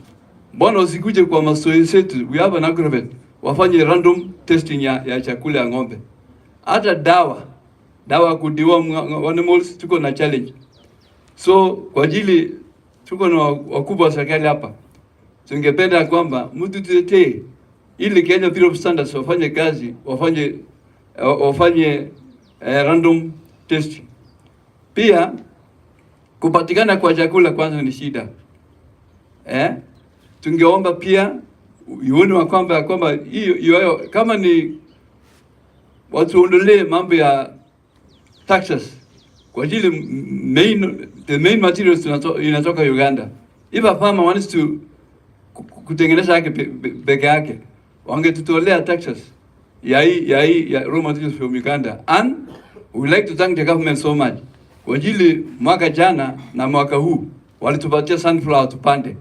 Mbona wasikuje kwa masoesi yetu, we have an agreement, wafanye random testing ya chakula ya ng'ombe. Hata dawa kudiwa animals tuko na challenge. So kwa ajili tuko na wakubwa wa serikali hapa, tungependa kwamba mtu tutetee ili Kenya Bureau of Standards wafanye kazi, wafanye random testing. Pia kupatikana kwa chakula kwanza ni shida. Tungeomba pia ione kwamba hiyo kama ni watu ondolee mambo ya taxes kwa ajili the main materials inatoka Uganda. If a farmer wants to kutengeneza yake peke yake, wangetutolea taxes ya raw materials from Uganda. And we like to thank the government so much kwa ajili mwaka jana na mwaka huu walitupatia sunflower tupande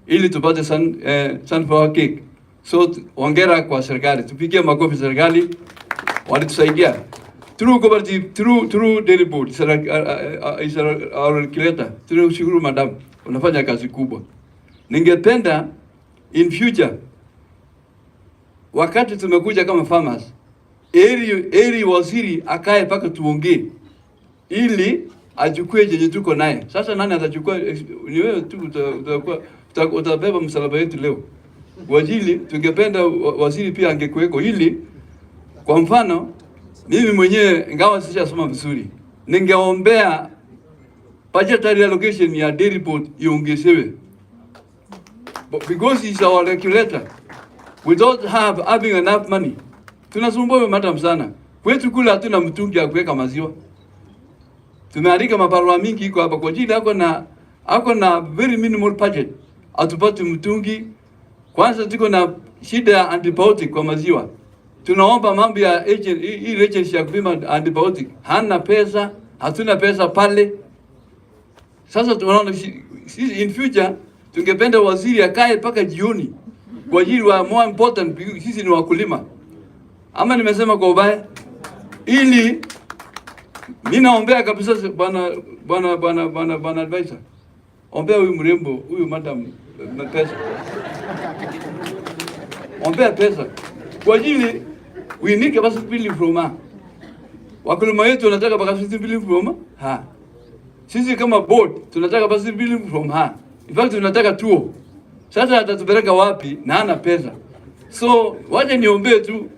ili tupate sunflower cake. So hongera kwa serikali, tupigie makofi serikali, walitusaidia through cooperative, through dairy board is our regulator. Tunashukuru madam, unafanya kazi kubwa. Ningependa in future wakati tumekuja kama farmers, eri waziri akae paka tuongee ili achukue jenye tuko naye. Sasa nani atachukua? Ni wewe tu utabeba msalaba yetu leo. Wajili tungependa waziri pia angekuweko ili kwa mfano mimi mwenyewe ingawa sijasoma vizuri ningeombea budgetary allocation ya dairy board iongezewe. Because he's our regulator. Without having enough money. Tunasumbua madam sana. Kwetu kula hatuna mtungi ya kuweka maziwa. Tumeandika mabarua mingi iko hapa kwa ajili ako na very minimal budget. Atupate mtungi. Kwanza tuko na shida ya antibiotic kwa maziwa. Tunaomba mambo ya agent hii agency ya kupima antibiotic. Hana pesa, hatuna pesa pale. Sasa tunaona in future tungependa waziri akae paka jioni kwa ajili wa more important, sisi ni wakulima. Ama nimesema kwa ubaya? Ili mimi naombea kabisa bwana advisor. Ombea huyu mrembo, huyu madam pesa. Ombea pesa. Kwa ajili we need capacity from her. Wakulima wetu wanataka capacity from her. Sisi kama board tunataka capacity from her. In fact tunataka tuo. Sasa atatupeleka wapi na hana pesa? So waje niombee tu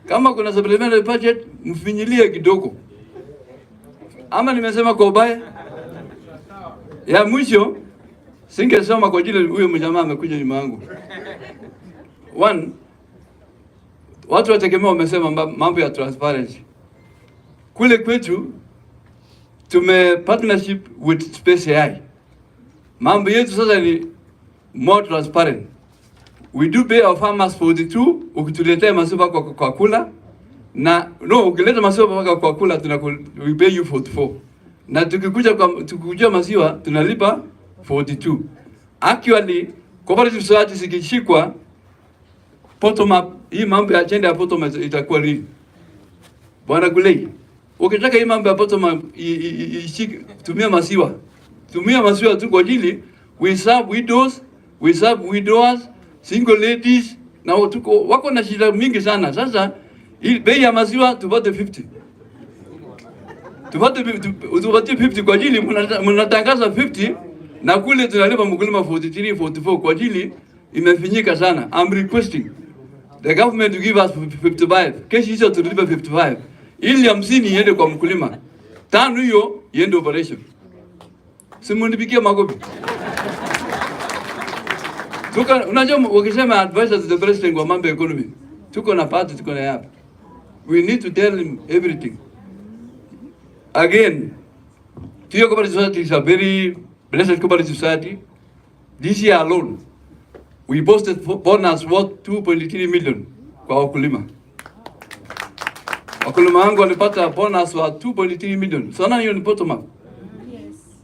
kama kuna supplementary budget mfinyilie kidogo. Ama nimesema kwa ubaya? Ya mwisho singesema kwa ajili huyo mjamaa amekuja nyuma yangu. One, watu wategemea wamesema mambo ya transparency. Kule kwetu tume partnership with Space AI. Mambo yetu sasa ni more transparent. We do pay our farmers 42, ukituletea maziwa kwa kula na ukileta maziwa kwa kula we pay you 44. Na tukikuja maziwa tunalipa 42. Actually cooperative society zikishikwa bottom up, hii mambo ya agenda ya bottom up itakuwa real. Bwana Gulei, ukitaka hii mambo ya bottom up tumia maziwa. Tumia maziwa tu kwa ajili we serve widows, we serve widowers, single ladies na wako na shida mingi sana. Sasa bei ya maziwa tupate 50. Tupate 50 kwa ajili mnatangaza 50 na kule tunalipa mkulima 43, 44 kwa ajili imefinyika sana. I'm requesting the government to give us 55. Kesho hizo tulipe 55. Ili 50 iende kwa mkulima. 5 hiyo iende operation. Simunipigie makofi. Unajua wakisema advisor to the president kwa mambo ya economy. Tuko na party, tuko na hapa. We need to tell him everything. Again, Tiyo Cooperative Society is a very blessed cooperative society. This year alone, we posted bonus worth 2.3 million kwa wakulima. Wakulima wangu walipata bonus wa 2.3 million. Sana hiyo ni bottom up.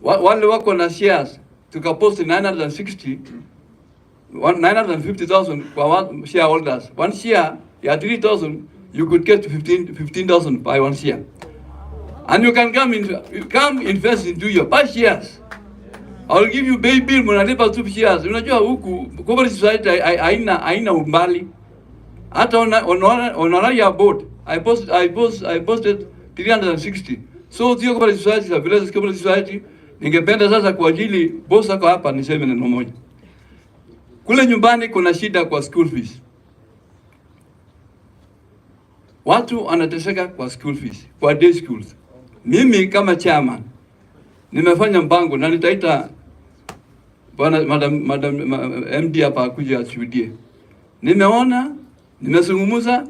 Wale wako na shares tukapost 950,000 kwa shareholders. One share ya 3,000 you could get 15,000 by one share. And you can come invest into your buy shares. I will give you baby mnalipa 2 shares. Unajua huku cooperative society haina umbali. Hata on ya board I posted 360. So Tiyo Cooperative Society is a village cooperative society. Ningependa sasa kwa ajili boss ako hapa niseme neno moja. Kule nyumbani kuna shida kwa school fees. Watu anateseka kwa school fees, kwa day schools. Mimi kama chairman nimefanya mpango na nitaita madam MD hapa kuja ashuhudie. Nimezungumza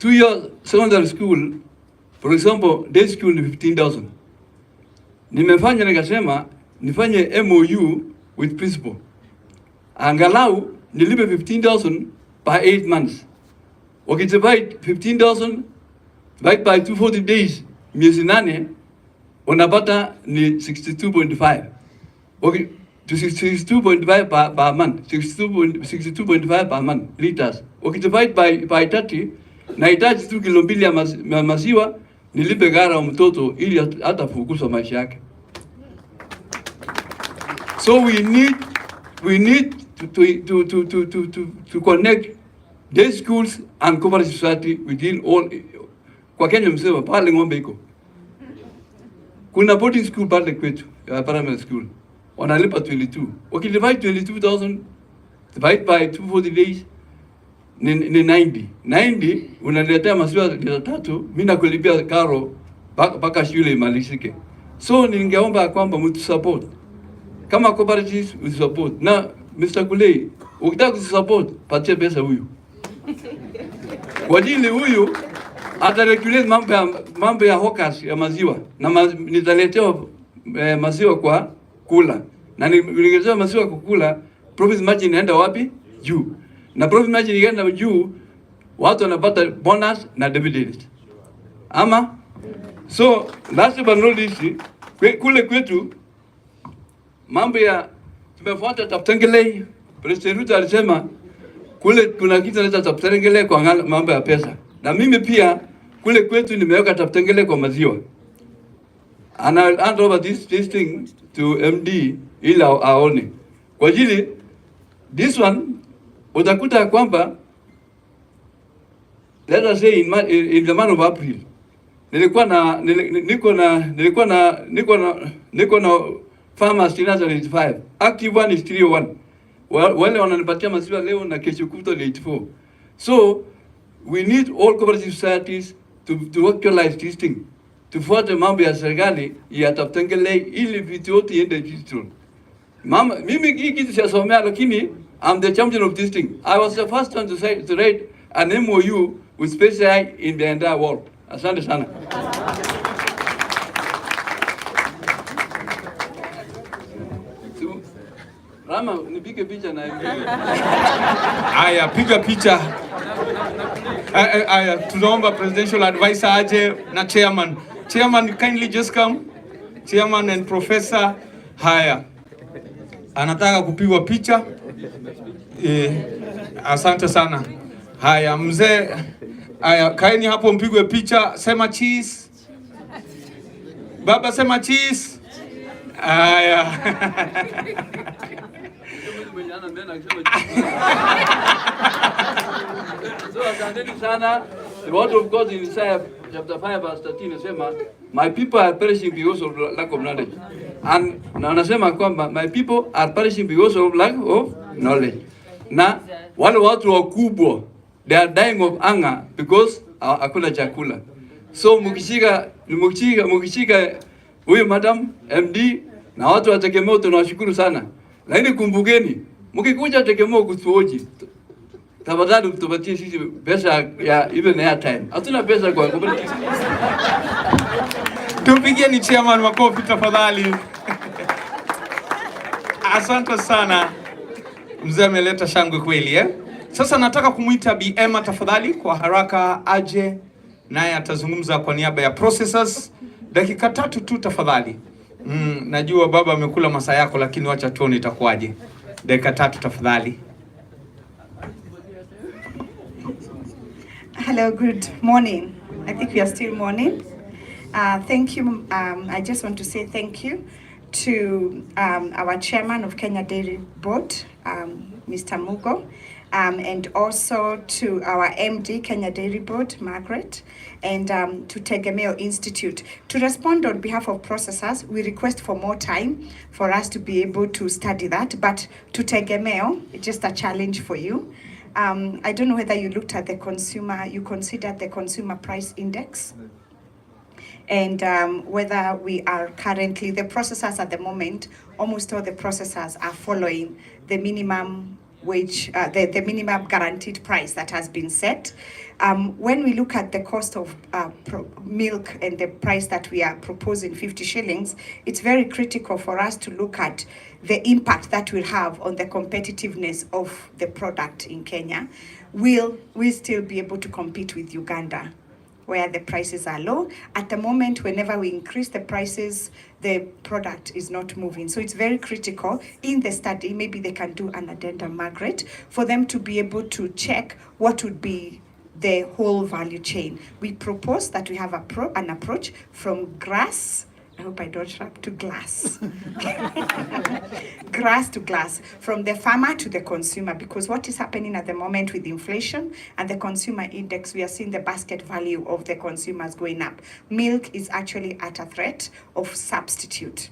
2-year secondary school, for example, day school ni 15,000. Nimefanya nikasema nifanye MOU with principal. Angalau nilipe 15,000 by 8 months. Wakidivide 15,000 by 240 days, miezi 8, unapata ni 62.5. Okay, to 62.5 per month, 62.5 per month liters. Okay, divide by 30, nahitaji tu kilo mbili ya maziwa nilipe gara wa mtoto ili hata fukusa maisha yake. So we need to connect day schools and cooperative society within all. Kwa Kenya msema pale ng'ombe iko. Kuna boarding school pale kwetu, primary school. Wanalipa 22. Divide 22,000 divide by 240 days ni 90. 90 unaletea maziwa lita 3, mimi nakulipia karo mpaka shule imalizike. So ningeomba kwamba mtu support. Kama cooperatives we support. Na Mr. Kulei, ukitaka kusupport, patia pesa huyu. Kwa ajili huyu ataregulate mambo ya hawkers ya maziwa na nitaletea maziwa kwa kula. Na nikiletea maziwa kwa kula, profit margin inaenda wapi? Juu. Na profit margin ikienda juu, watu wanapata bonus na dividend. Ama so last but not least, kule kwetu mambo ya tumefuata Taptengele. President Ruto alisema kule kuna kitu inaitwa Taptengele kwa mambo ya pesa. Na mimi pia kule kwetu nimeweka Taptengele kwa maziwa. And I'll hand over this thing to MD ili aone. Kwa ajili this one utakuta kwamba let us say in the month of April niko na farmers 385. Active one is 301. Wale wananipatia maziwa leo na kesho kutwa 84. So we need all cooperative societies to actualize this thing. Tufuate mambo ya serikali ya Taptengele ili vitu yote iende digital. Mimi hii kitu siyasomea lakini I'm the champion of this thing. I was the first one to write an MOU with SpaceX in the entire world. Asante sana. Rama, nipige picha na Aya, piga picha. Aya, tunaomba presidential advisor aje na chairman. Chairman, kindly just come. Chairman and professor. Haya. Anataka kupigwa picha. Asante sana. Haya, mzee. Haya, kaeni hapo mpigwe picha. Sema cheese. Baba sema cheese. Haya. So asanteni sana. The word of God in Isaiah chapter 5 verse 13 nasema my people are perishing because of lack of knowledge. And na anasema kwamba my people are perishing because of lack of knowledge. Na wale watu wakubwa they are dying of hunger because hakuna chakula. So mkishika huyu madam MD na watu wa Tegemeo tunawashukuru sana. Lakini kumbukeni, mkikuja Tegemeo kutuoji, tafadhali mtupatie sisi pesa ya even airtime. Hatuna pesa kwa cooperative. Tupigieni chairman makofi tafadhali. Asante sana. Mzee ameleta shangwe kweli Sasa nataka kumuita Bi Emma tafadhali kwa haraka aje naye atazungumza kwa niaba ya processors. Dakika 3 tu tafadhali. Najua baba amekula masaa yako lakini wacha tuone itakuwaje. Dakika 3 tafadhali. Hello, good morning. I think we are still morning. Thank you. I just want to say thank you to our chairman of Kenya Dairy Board, Mr. Mugo, and also to our MD, Kenya Dairy Board, Margaret, and to Tegemeo Institute. To respond on behalf of processors, we request for more time for us to be able to study that, but to Tegemeo, it's just a challenge for you. I don't know whether you looked at you considered the consumer price index, and whether we are currently, the processors at the moment, almost all the processors are following the minimum wage, the minimum guaranteed price that has been set. When we look at the cost of milk and the price that we are proposing, 50 shillings, it's very critical for us to look at the impact that will have on the competitiveness of the product in Kenya. Will we still be able to compete with Uganda? where the prices are low. At the moment, whenever we increase the prices, the product is not moving. So it's very critical in the study, maybe they can do an addendum, Margaret, for them to be able to check what would be the whole value chain. We propose that we have an approach from grass, I hope I don't rap, to glass. Grass to glass, from the farmer to the consumer, because what is happening at the moment with inflation and the consumer index, we are seeing the basket value of the consumers going up. Milk is actually at a threat of substitute.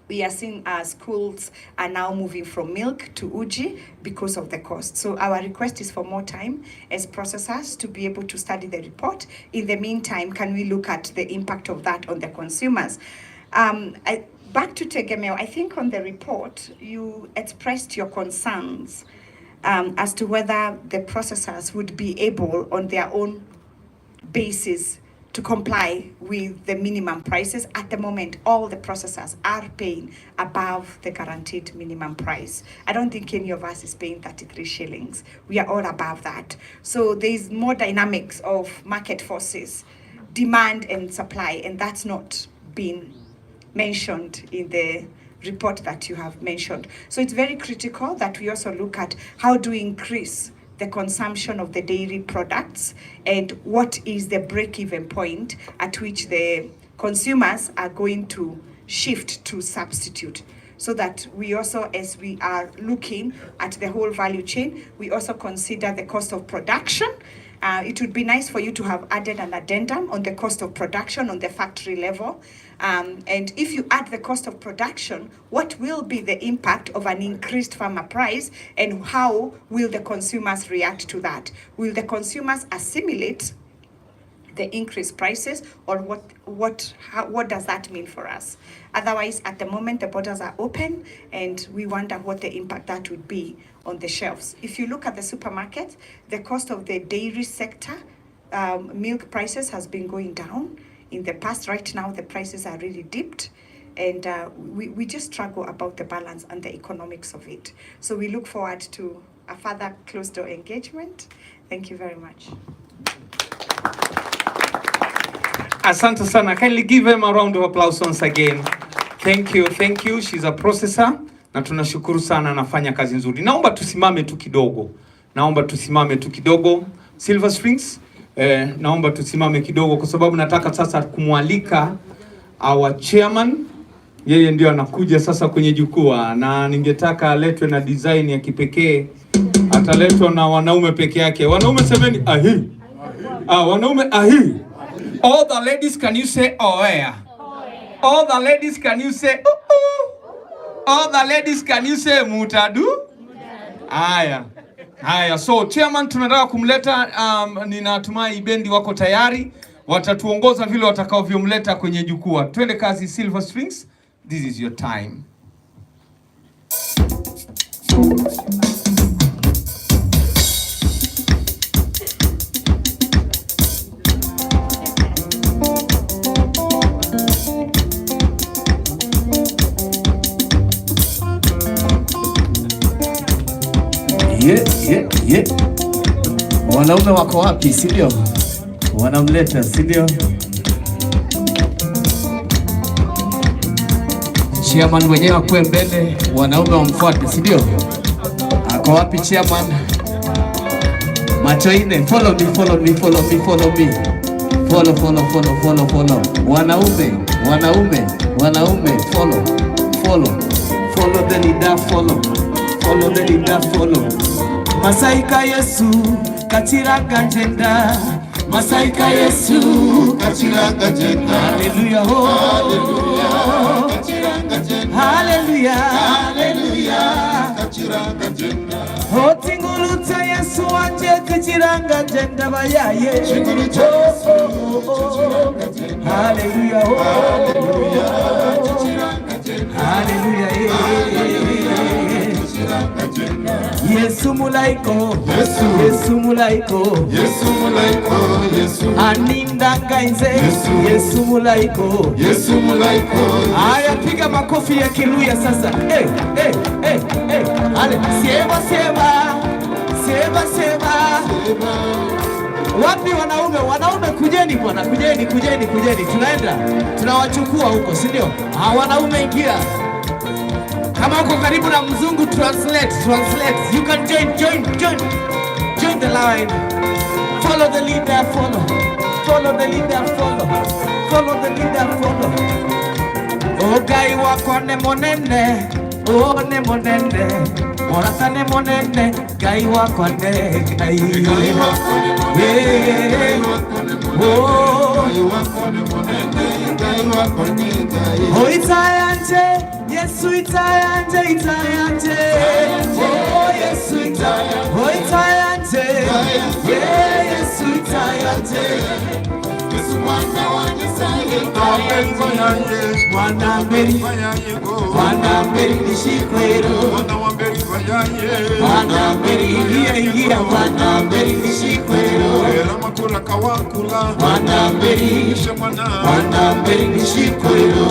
We are seeing schools are now moving from milk to uji because of the cost. So our request is for more time as processors to be able to study the report. In the meantime, can we look at the impact of that on the consumers? Back to Tegemeo, I think on the report, you expressed your concerns as to whether the processors would be able on their own basis to comply with the minimum prices. At the moment, all the processors are paying above the guaranteed minimum price. I don't think any of us is paying 33 shillings. We are all above that. So there's more dynamics of market forces, demand and supply, and that's not been mentioned in the report that you have mentioned. So it's very critical that we also look at how do we increase the consumption of the dairy products and what is the break-even point at which the consumers are going to shift to substitute. So that we also, as we are looking at the whole value chain, we also consider the cost of production. It would be nice for you to have added an addendum on the cost of production on the factory level. And if you add the cost of production, what will be the impact of an increased farmer price and how will the consumers react to that? Will the consumers assimilate the increased prices, or what does that mean for us? Otherwise, at the moment, the borders are open and we wonder what the impact that would be on the shelves. If you look at the supermarket, the cost of the dairy sector, milk prices has been going down. In the past, right now, the prices are really dipped, and we just struggle about the balance and the economics of it. So we look forward to a further closed-door engagement. Thank you very much. Asante sana. Kindly give him a round of applause once again. Thank you. She's a processor na tunashukuru sana, anafanya kazi nzuri. Naomba tusimame tu kidogo. Silver Springs, naomba tusimame kidogo kwa sababu nataka sasa kumwalika our chairman. Yeye ndio anakuja sasa kwenye jukwaa na ningetaka aletwe na design ya kipekee. Ataletwa na wanaume peke yake. Wanaume semeni ahi. Wanaume ahi. All the ladies, can you say oea? All the ladies, can you say All the ladies, can you say mutadu? Haya. So chairman, tunataka kumleta, ninatumai bendi wako tayari, watatuongoza vile watakavyomleta kwenye jukwaa. Twende kazi. Silver Springs, this is your time. Yeah. Wanaume wako wapi, si ndio? Wanamleta, si ndio? Chairman mwenyewe akwe mbele, wanaume wamfuate, si ndio? Ako wapi chairman? Macho ine, follow me. Follow. Wanaume, follow the leader, follow. Masaika Yesu kachiranga jenda. Masaika Yesu kachiranga jenda. Hallelujah, kachiranga jenda. Hallelujah, kachiranga jenda. Tinguluta Yesu anje kachiranga jenda bayaye. Tinguluta Yesu kachiranga jenda. Hallelujah, kachiranga jenda. Hallelujah. Yesu mulaiko, aninda kaize, Yesu mulaiko. Aya, piga makofi ya Kiluya sasa. Ale, sema. Wapi wanaume? Wanaume kujeni bwana, kujeni. Tunaenda. Tunawachukua huko, si ndio? Wanaume ingia. Kama uko karibu na mzungu translate. You can join the line. Follow the leader, follow. Follow the leader. Ogai wako ne monene. Ne monene. Morata ne monene. Gai wako ne gai. Oh, itayanje. Yesu itayanje. Oh, Yesu itayanje. Oh, itayanje. Yeah, Yesu itayanje. Yesu mwana wanyisaye. Mwana mberi nishikwero. Mwana mberi ingia. Mwana mberi nishikwero. Mwana mberi nishikwero. Mwana mberi nishikwero.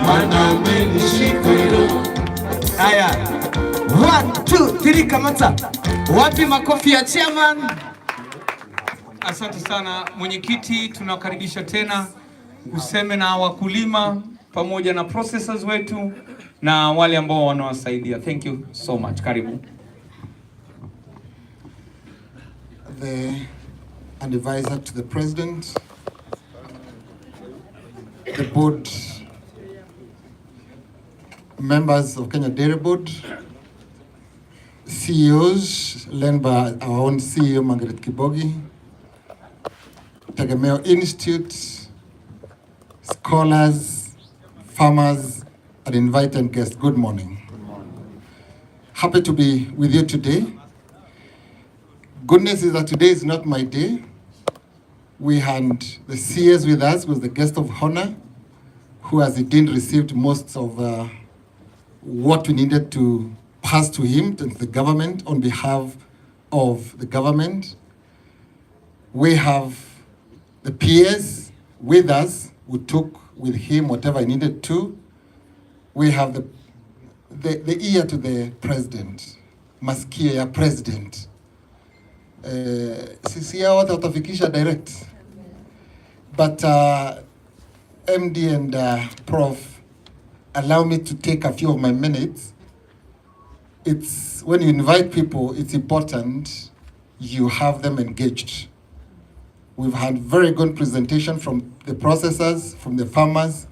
Mwana mberi nishikwero. Aya, 1, 2, 3, kamata. Wapi makofi ya chairman? Asante sana mwenyekiti, tunakaribisha tena useme na wakulima pamoja na processors wetu na wale ambao wanawasaidia. Thank you so much. Karibu. An advisor to the president, the board, members of Kenya Dairy Board, CEOs led by our own CEO Margaret Kibogi, Tegemeo Institute, scholars, farmers, and invited guests. Good morning. Happy to be with you today. Goodness is that today is not my day. We had the CS with us, was the guest of honor, who as the dean received most of what we needed to pass to him, to the government, on behalf of the government. We have the PS with us, who took with him whatever he needed to. We have the ear to the president, masikio ya president. Sisi hao watafikisha direct. But MD and Prof, allow me to take a few of my minutes. It's when you invite people, it's important you have them engaged. We've had very good presentation from the processors, from the farmers,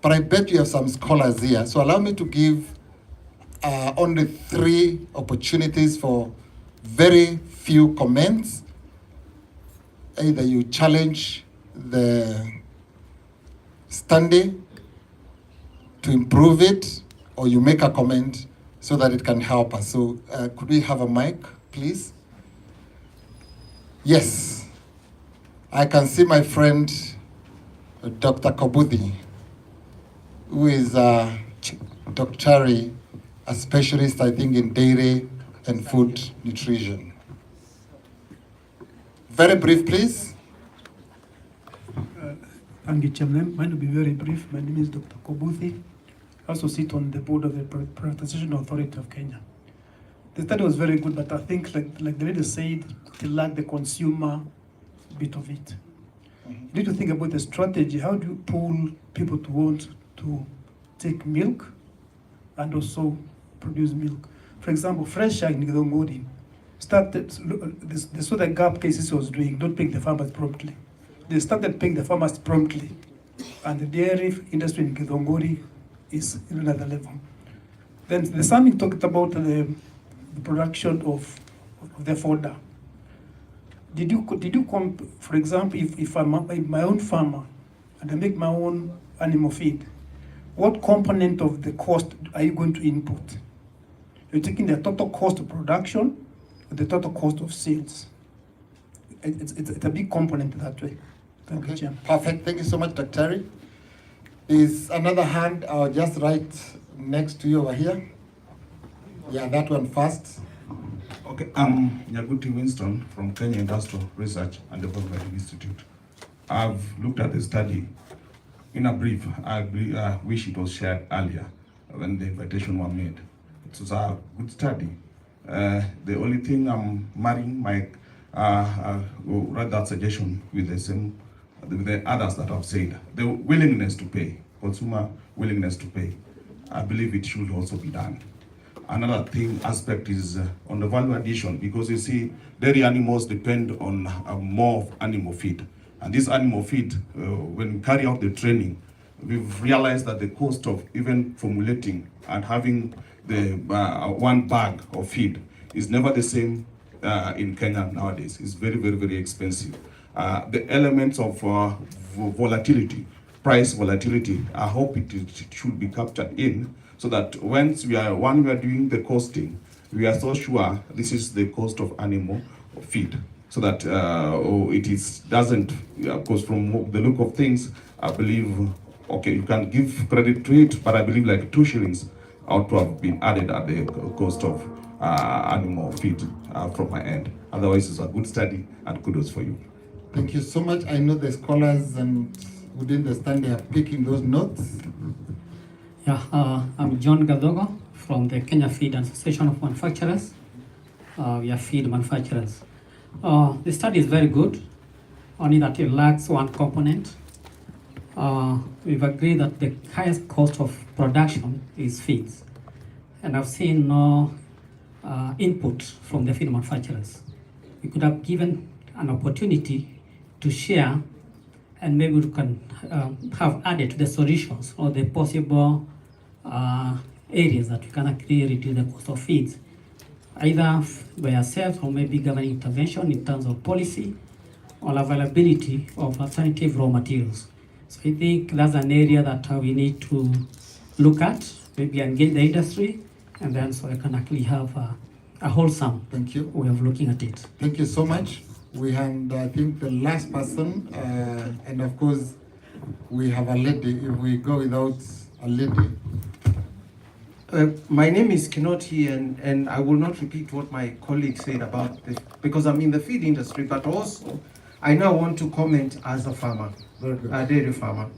but I bet you have some scholars here. So allow me to give only 3 opportunities for very few comments. Either you challenge the standing to improve it, or you make a comment so that it can help us. So could we have a mic, please? Yes. I can see my friend, Dr. Kobuthi, who is a doctorate, a specialist, I think, in dairy and food nutrition. Very brief, please. Thank you, Chairman. Mine will be very brief. My name is Dr. Kobuthi. I also sit on the board of the Privatization Authority of Kenya. The study was very good, but I think, like the lady said, it lacked the consumer bit of it. You need to think about the strategy. How do you pull people to want to take milk and also produce milk? For example, Fresh in Githongori started, they saw the gap cases was doing, don't pay the farmers promptly. They started paying the farmers promptly. And the dairy industry in Githongori is in another level. Then the summit talked about the production of the fodder. Did you for example, if I'm my own farmer and I make my own animal feed, what component of the cost are you going to input? You're taking the total cost of production, the total cost of sales. It's a big component that way. Thank you, Chair. Perfect. Thank you so much, Dr. Terry. Is another hand, I'll just right next to you over here. Yeah, that one first. Okay, I'm Nyaguti Winston from Kenya Industrial Research and Development Institute. I've looked at the study in a brief, I wish it was shared earlier when the invitation was made. It was a good study. The only thing I'm marrying my write that suggestion with the others that I've said. The willingness to pay, consumer willingness to pay. I believe it should also be done. Another aspect is on the value addition, because you see, dairy animals depend on more of animal feed. And this animal feed, when we carry out the training, we've realized that the cost of even formulating and having the one bag of feed is never the same in Kenya nowadays. It's very, very, very expensive. The elements of volatility, price volatility, I hope it should be captured in, so that when we are doing the costing, we are so sure this is the cost of animal feed, so that doesn't, because from the look of things, I believe, okay, you can give credit to it, but I believe like 2 shillings ought to have been added at the cost of animal feed from my end. Otherwise, it's a good study, and kudos for you. Thank you so much. I know the scholars and within the stand they are picking those notes. Yeah, I'm John Gadogo from the Kenya Feed Association of Manufacturers. We are feed manufacturers. The study is very good, only that it lacks one component. We've agreed that the highest cost of production is feeds, and I've seen no input from the feed manufacturers. We could have given an opportunity to share, and maybe we can have added to the solutions or the possible areas that we can actually reduce the cost of feeds, either by ourselves or maybe government intervention in terms of policy or availability of alternative raw materials. So I think that's an area that we need to look at, maybe engage the industry, and then so I can actually have a wholesome way of looking at it. Thank you so much. We have, I think, the last person, and of course, we have a lady. If we go without a lady. My name is Keynote, and I will not repeat what my colleague said about this, because I'm in the feed industry, but also I now want to comment as a farmer, a dairy farmer.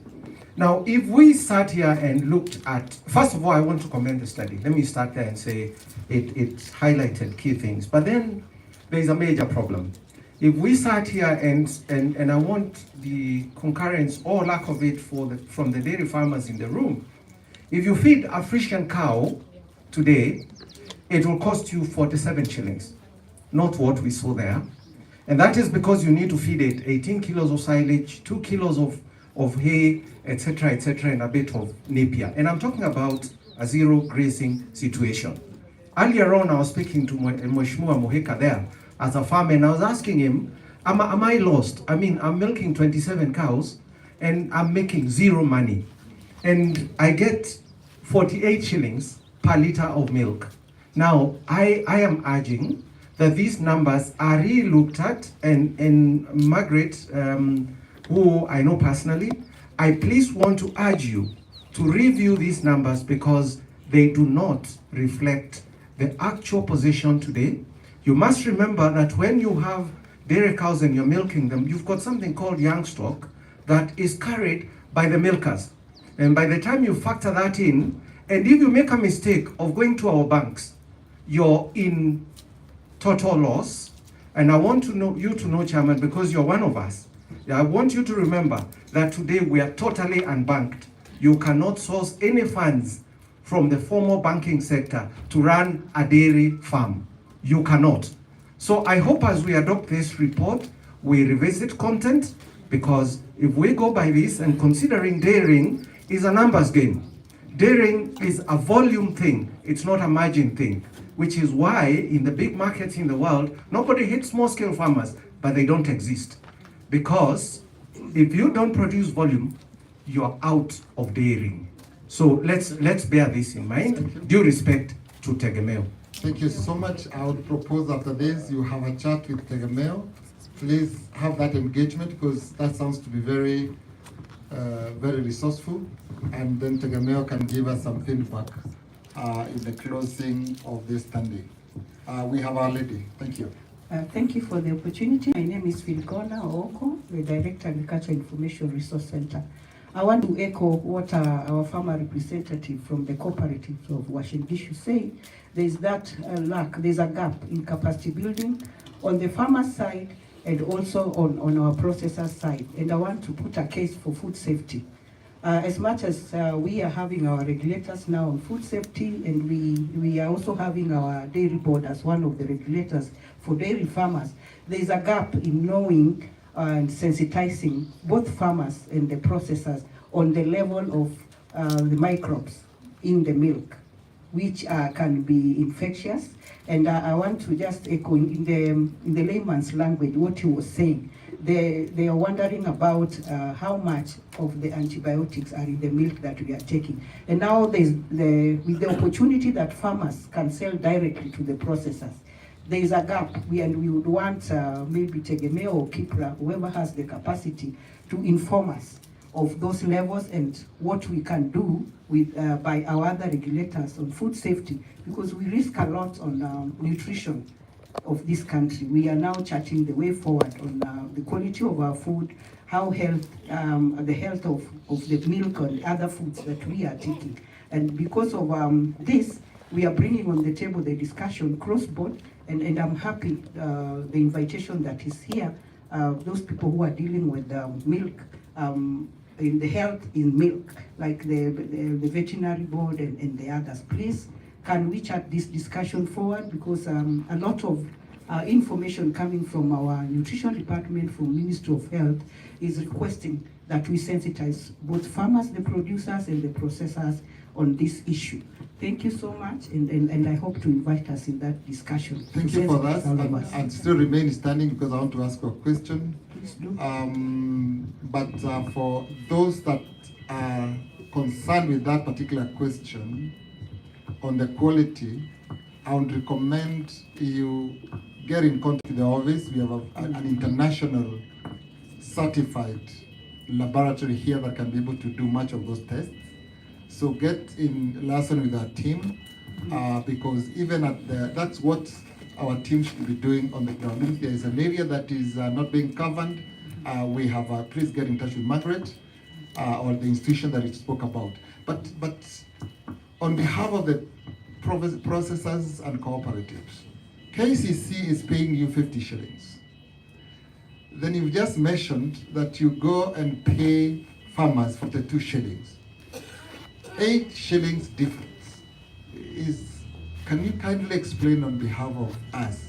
Now, if we sat here and looked at, first of all, I want to commend the study. Let me start there and say it highlighted key things, but then there is a major problem. If we sat here and I want the concurrence or lack of it from the dairy farmers in the room, if you feed a Frisian cow today, it will cost you 47 shillings, not what we saw there. And that is because you need to feed it 18 kilos of silage, 2 kilos of hay, etc., and a bit of napier. And I'm talking about a zero grazing situation. Earlier on, I was speaking to Mheshimiwa Moheka there as a farmer, and I was asking him, am I lost? I mean, I'm milking 27 cows, and I'm making zero money. And I get 48 shillings per liter of milk. Now, I am urging that these numbers are really looked at, and Margaret, who I know personally, I please want to urge you to review these numbers, because they do not reflect the actual position today. You must remember that when you have dairy cows and you're milking them, you've got something called young stock that is carried by the milkers. And by the time you factor that in, and if you make a mistake of going to our banks, you're in total loss. And I want you to know, Chairman, because you're one of us, I want you to remember that today we are totally unbanked. You cannot source any funds from the formal banking sector to run a dairy farm. You cannot. So I hope as we adopt this report, we revisit content, because if we go by this, and considering dairying is a numbers game, dairying is a volume thing, it's not a margin thing, which is why in the big markets in the world, nobody hates small scale farmers, but they don't exist. Because if you don't produce volume, you're out of dairying. So let's bear this in mind. Due respect to Tegemeo. Thank you so much. I would propose after this you have a chat with Tegemeo. Please have that engagement, because that sounds to be very, very resourceful. And then Tegemeo can give us some feedback in the closing of this standing. We have our lady. Thank you. Thank you for the opportunity. My name is Vilgona Ooko, the Director, Agriculture Information Resource Center. I want to echo what our farmer representative from the cooperative of Washingishu say. There's that lack, there's a gap in capacity building on the farmer side and also on our processor side. And I want to put a case for food safety. As much as we are having our regulators now on food safety, and we are also having our dairy board as one of the regulators for dairy farmers, there is a gap in knowing and sensitizing both farmers and the processors on the level of the microbes in the milk, which can be infectious. And I want to just echo in the layman's language what he was saying. They are wondering about how much of the antibiotics are in the milk that we are taking. And now with the opportunity that farmers can sell directly to the processors, there is a gap, and we would want maybe Tegemeo or Kipra, whoever has the capacity, to inform us of those levels and what we can do with by our other regulators on food safety, because we risk a lot on nutrition of this country. We are now charting the way forward on the quality of our food, how the health of the milk and other foods that we are taking. And because of this, we are bringing on the table the discussion cross-board, and I'm happy the invitation that is here, those people who are dealing with milk, in the health in milk, like the veterinary board and the others. Please, can we chart this discussion forward, because a lot of information coming from our nutrition department, from Ministry of Health, is requesting that we sensitize both farmers, the producers, and the processors on this issue. Thank you so much, and I hope to invite us in that discussion. Thank you for that. And still remain standing because I want to ask a question. Please do. But for those that are concerned with that particular question on the quality, I would recommend you get in contact with the office. We have an international certified laboratory here that can be able to do much of those tests. So get in liaison with our team, because even that's what our team should be doing on the ground. If there is an area that is not being covered, we have, please get in touch with Margaret or the institution that we spoke about. But on behalf of the processors and cooperatives, KCC is paying you 50 shillings. Then you've just mentioned that you go and pay farmers 42 shillings. 8 shillings difference. Can you kindly explain on behalf of us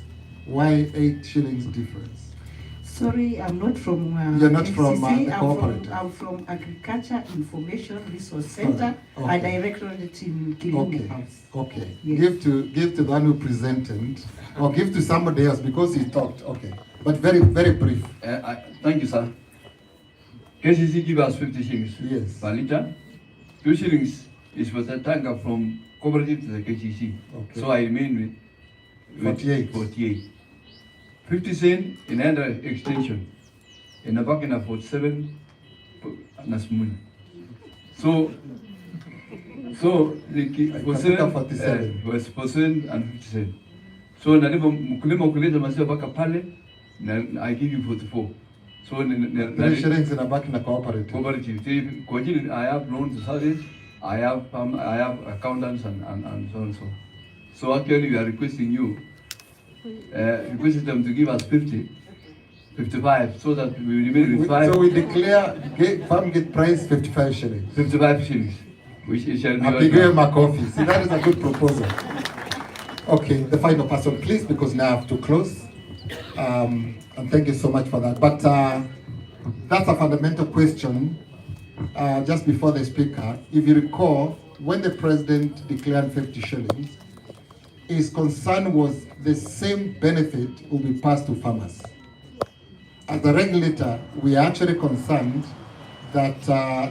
why 8 shillings difference? Sorry, I'm not from You're not KCC. from the cooperative. I'm from Agriculture Information Resource Center, Okay. and I directorate in Kilimo House. Okay. Yes. Give to the one who presented, or give to somebody else because he talked. Okay. But very, very brief. Thank you, sir. KCC give us 50 shillings per liter. 2 shillings is for the tanker from cooperative to the KCC. Okay. So I remain with 48. 50 cents in another extension. In a bucket of 47 nasmun. So the percent was percent and 50 cents. So mkulima maziwa baka pale na I give you 44. So 3 shillings in a bucket in a cooperative. Cooperative. I have loans to service. I have accountants and so and so. So actually we are requesting you, requesting them to give us 55, so that we remain with 5. So we declare farm gate price 55 shillings. 55 shillings, which shall be. I give him a coffee. See, that is a good proposal. Okay, the final person, please, because now I have to close. And thank you so much for that. But that's a fundamental question. Just before the speaker, if you recall, when the president declared 50 shillings, his concern was the same benefit will be passed to farmers. As a regulator, we are actually concerned that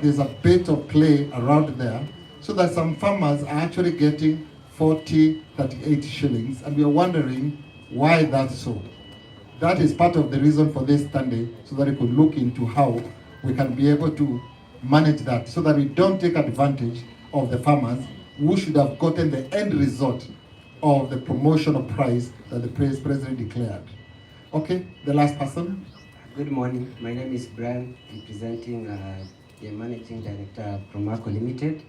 there's a bit of play around there, so that some farmers are actually getting 40, 38 shillings, and we are wondering why that's so. That is part of the reason for this Sunday, so that we could look into how we can be able to manage that, so that we don't take advantage of the farmers who should have gotten the end result of the promotional price that the president declared. Okay, the last person. Good morning. My name is Brian, representing the Managing Director of Promaco Limited.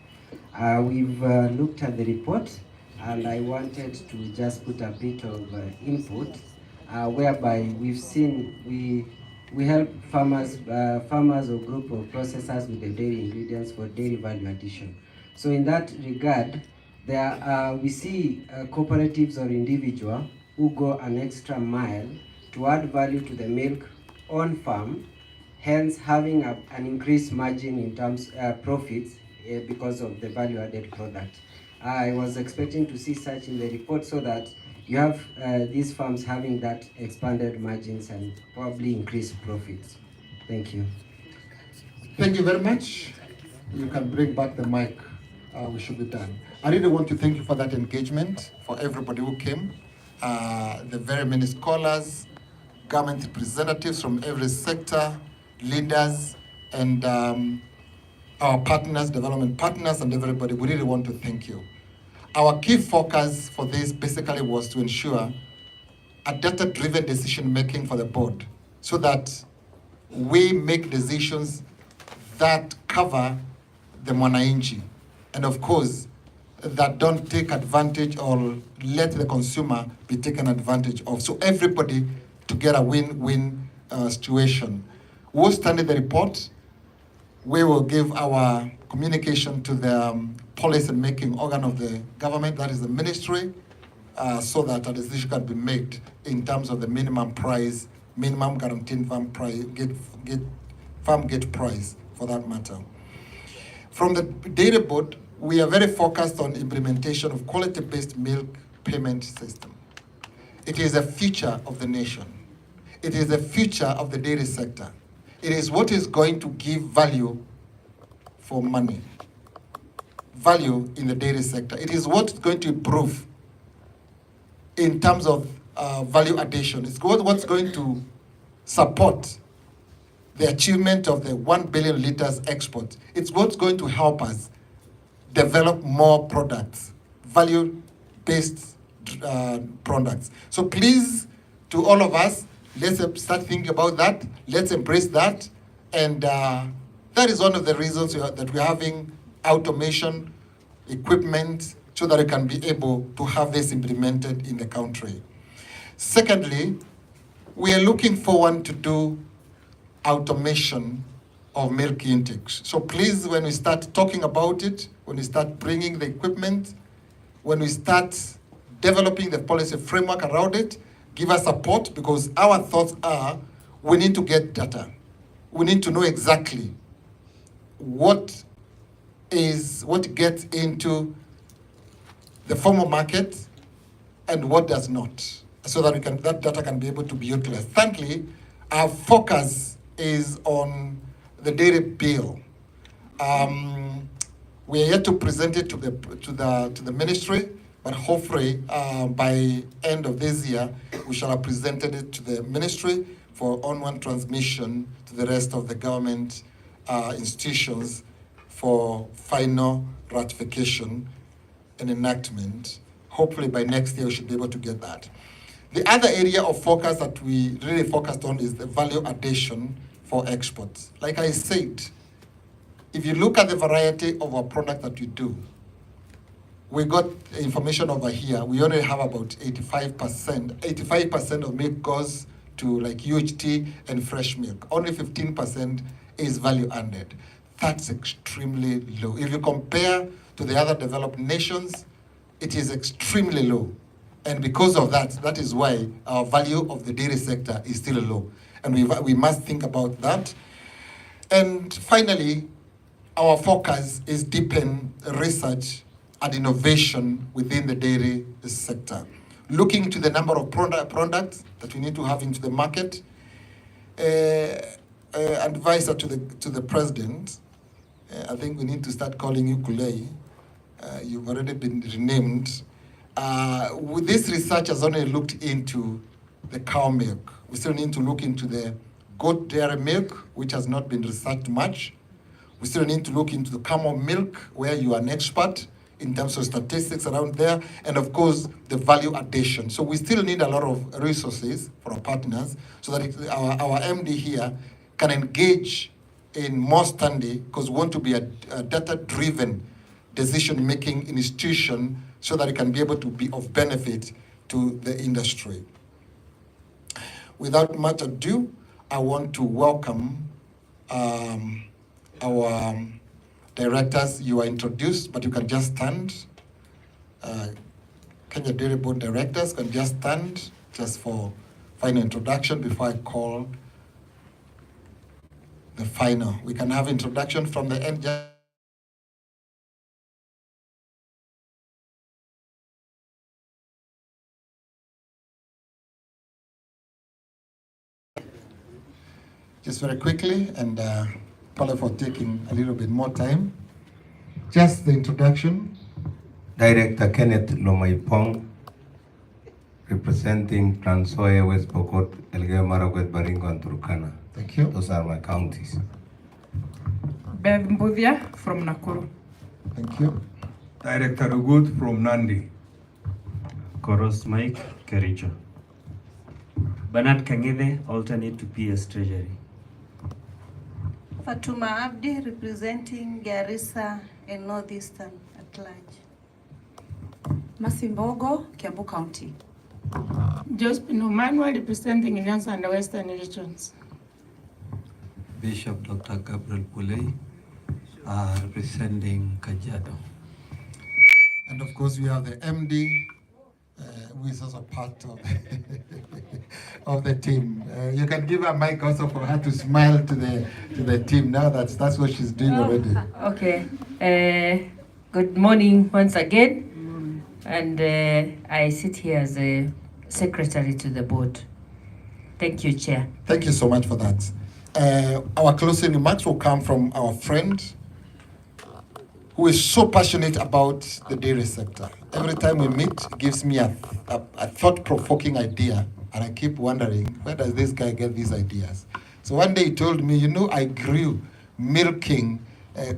We've looked at the report, and I wanted to just put a bit of input, whereby we've seen we help farmers or group of processors with the dairy ingredients for dairy value addition. So in that regard, we see cooperatives or individuals who go an extra mile to add value to the milk on farm, hence having an increased margin in terms profits because of the value-added product. I was expecting to see such in the report so that you have these farms having that expanded margins and probably increased profits. Thank you. Thank you very much. You can bring back the mic. We should be done. I really want to thank you for that engagement, for everybody who came, the very many scholars, government representatives from every sector, leaders, and our partners, development partners, and everybody. We really want to thank you. Our key focus for this basically was to ensure a data-driven decision-making for the board so that we make decisions that cover the mwananchi, and of course, that don't take advantage or let the consumer be taken advantage of. So everybody to get a win-win situation. We'll study the report. We will give our communication to the policy-making organ of the government, that is the ministry, so that a decision can be made in terms of the minimum price, minimum guaranteed farm price, farm gate price for that matter. From the data board, we are very focused on implementation of quality-based milk payment system. It is a future of the nation. It is the future of the dairy sector. It is what is going to give value for money, value in the dairy sector. It is what's going to improve in terms of value addition. It's what's going to support the achievement of the 1 billion liters export. It's what's going to help us develop more products, value-based products. So please, to all of us, let's start thinking about that. Let's embrace that. And that is one of the reasons that we're having automation equipment so that we can be able to have this implemented in the country. Secondly, we are looking forward to do automation of milk intakes. So please, when we start talking about it, when we start bringing the equipment, when we start developing the policy framework around it, give us support, because our thoughts are we need to get data. We need to know exactly what gets into the formal market and what does not, so that that data can be able to be utilized. Thirdly, our focus is on the dairy bill. We are yet to present it to the ministry, but hopefully by end of this year, we shall have presented it to the ministry for onward transmission to the rest of the government institutions for final ratification and enactment. Hopefully by next year, we should be able to get that. The other area of focus that we really focused on is the value addition for exports. Like I said, if you look at the variety of our product that we do, we got information over here. We only have about 85%. 85% of milk goes to like UHT and fresh milk. Only 15% is value added. That's extremely low. If you compare to the other developed nations, it is extremely low. And because of that, that is why our value of the dairy sector is still low. And we must think about that. And finally, our focus is deepen research and innovation within the dairy sector. Looking to the number of products that we need to have into the market, advisor to the president, I think we need to start calling you Kulei. You've already been renamed. This research has only looked into the cow milk. We still need to look into the goat dairy milk, which has not been researched much. We still need to look into the camel milk, where you are an expert in terms of statistics around there, and of course, the value addition. So we still need a lot of resources for our partners so that our MD here can engage in more standing because we want to be a data-driven decision-making institution so that it can be able to be of benefit to the industry. Without much ado, I want to welcome our directors. You are introduced, but you can just stand. Kenya Dairy Board directors can just stand just for final introduction before I call the final. We can have introduction from the end. Just very quickly, and Paula for taking a little bit more time. Just the introduction. Director Kenneth Lomaipong, representing Trans Nzoia, West Pokot, Elgeyo Marakwet, Baringo, and Turkana. Thank you. Those are my counties. Bev Mbudhia from Nakuru. Thank you. Director Ugut from Nandi. Koros Mike, Kericho. Bernard Kangede, alternate to PS Treasury. Fatuma Abdi, representing Garissa and Northeastern at large. Masimbogo, Kiambu County. Jospin Manuel, representing Nyanza and the Western regions. Bishop Dr. Gabriel Pulei, representing Kajiado. And of course, we have the MD, who is also part of of the team. You can give her a mic also for her to smile to the team. Now that's what she's doing already. Okay. Good morning once again. And I sit here as a secretary to the board. Thank you, Chair. Thank you so much for that. Our closing remarks will come from our friend who is so passionate about the dairy sector. Every time we meet, it gives me a thought-provoking idea, and I keep wondering, where does this guy get these ideas? So one day he told me, I grew milking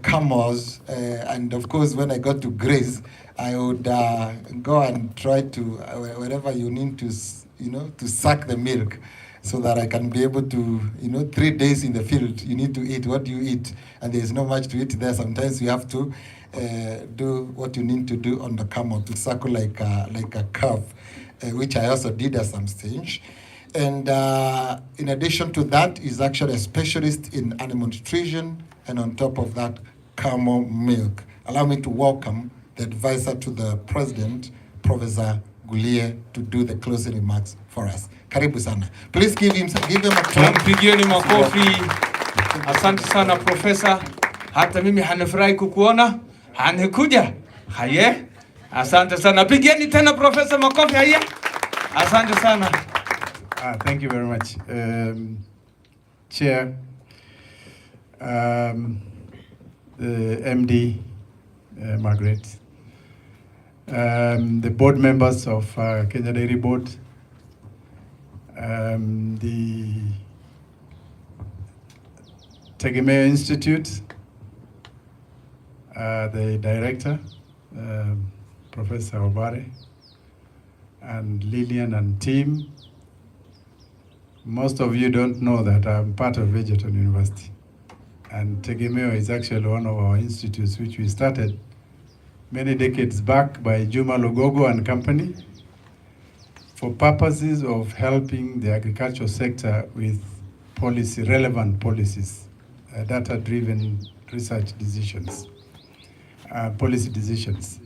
camels, and of course, when I got to graze, I would go and try to, wherever you need to, to suck the milk, so that I can be able to, 3 days in the field, you need to eat. What do you eat? And there's not much to eat there. Sometimes you have to do what you need to do on the camel to suckle like a calf, which I also did at some stage. And in addition to that, he's actually a specialist in animal nutrition, and on top of that, camel milk. Allow me to welcome the advisor to the president, Professor Gulie, to do the closing remarks for us. Karibu sana. Please give him a clap. Mpigieni makofi. Asante sana Profesa. Hata mimi hanifurahi kukuona. Hanikuja. Haye. Asante sana. Pigieni tena Profesa makofi haye. Asante sana. Thank you very much. Chair, the MD, Margaret, the board members of Kenya Dairy Board, the Tegemeo Institute, the director, Professor Obare, and Lillian and team. Most of you don't know that I'm part of Egerton University. And Tegemeo is actually one of our institutes which we started many decades back by Juma Logogo and company for purposes of helping the agricultural sector with relevant policies, data-driven research decisions, policy decisions.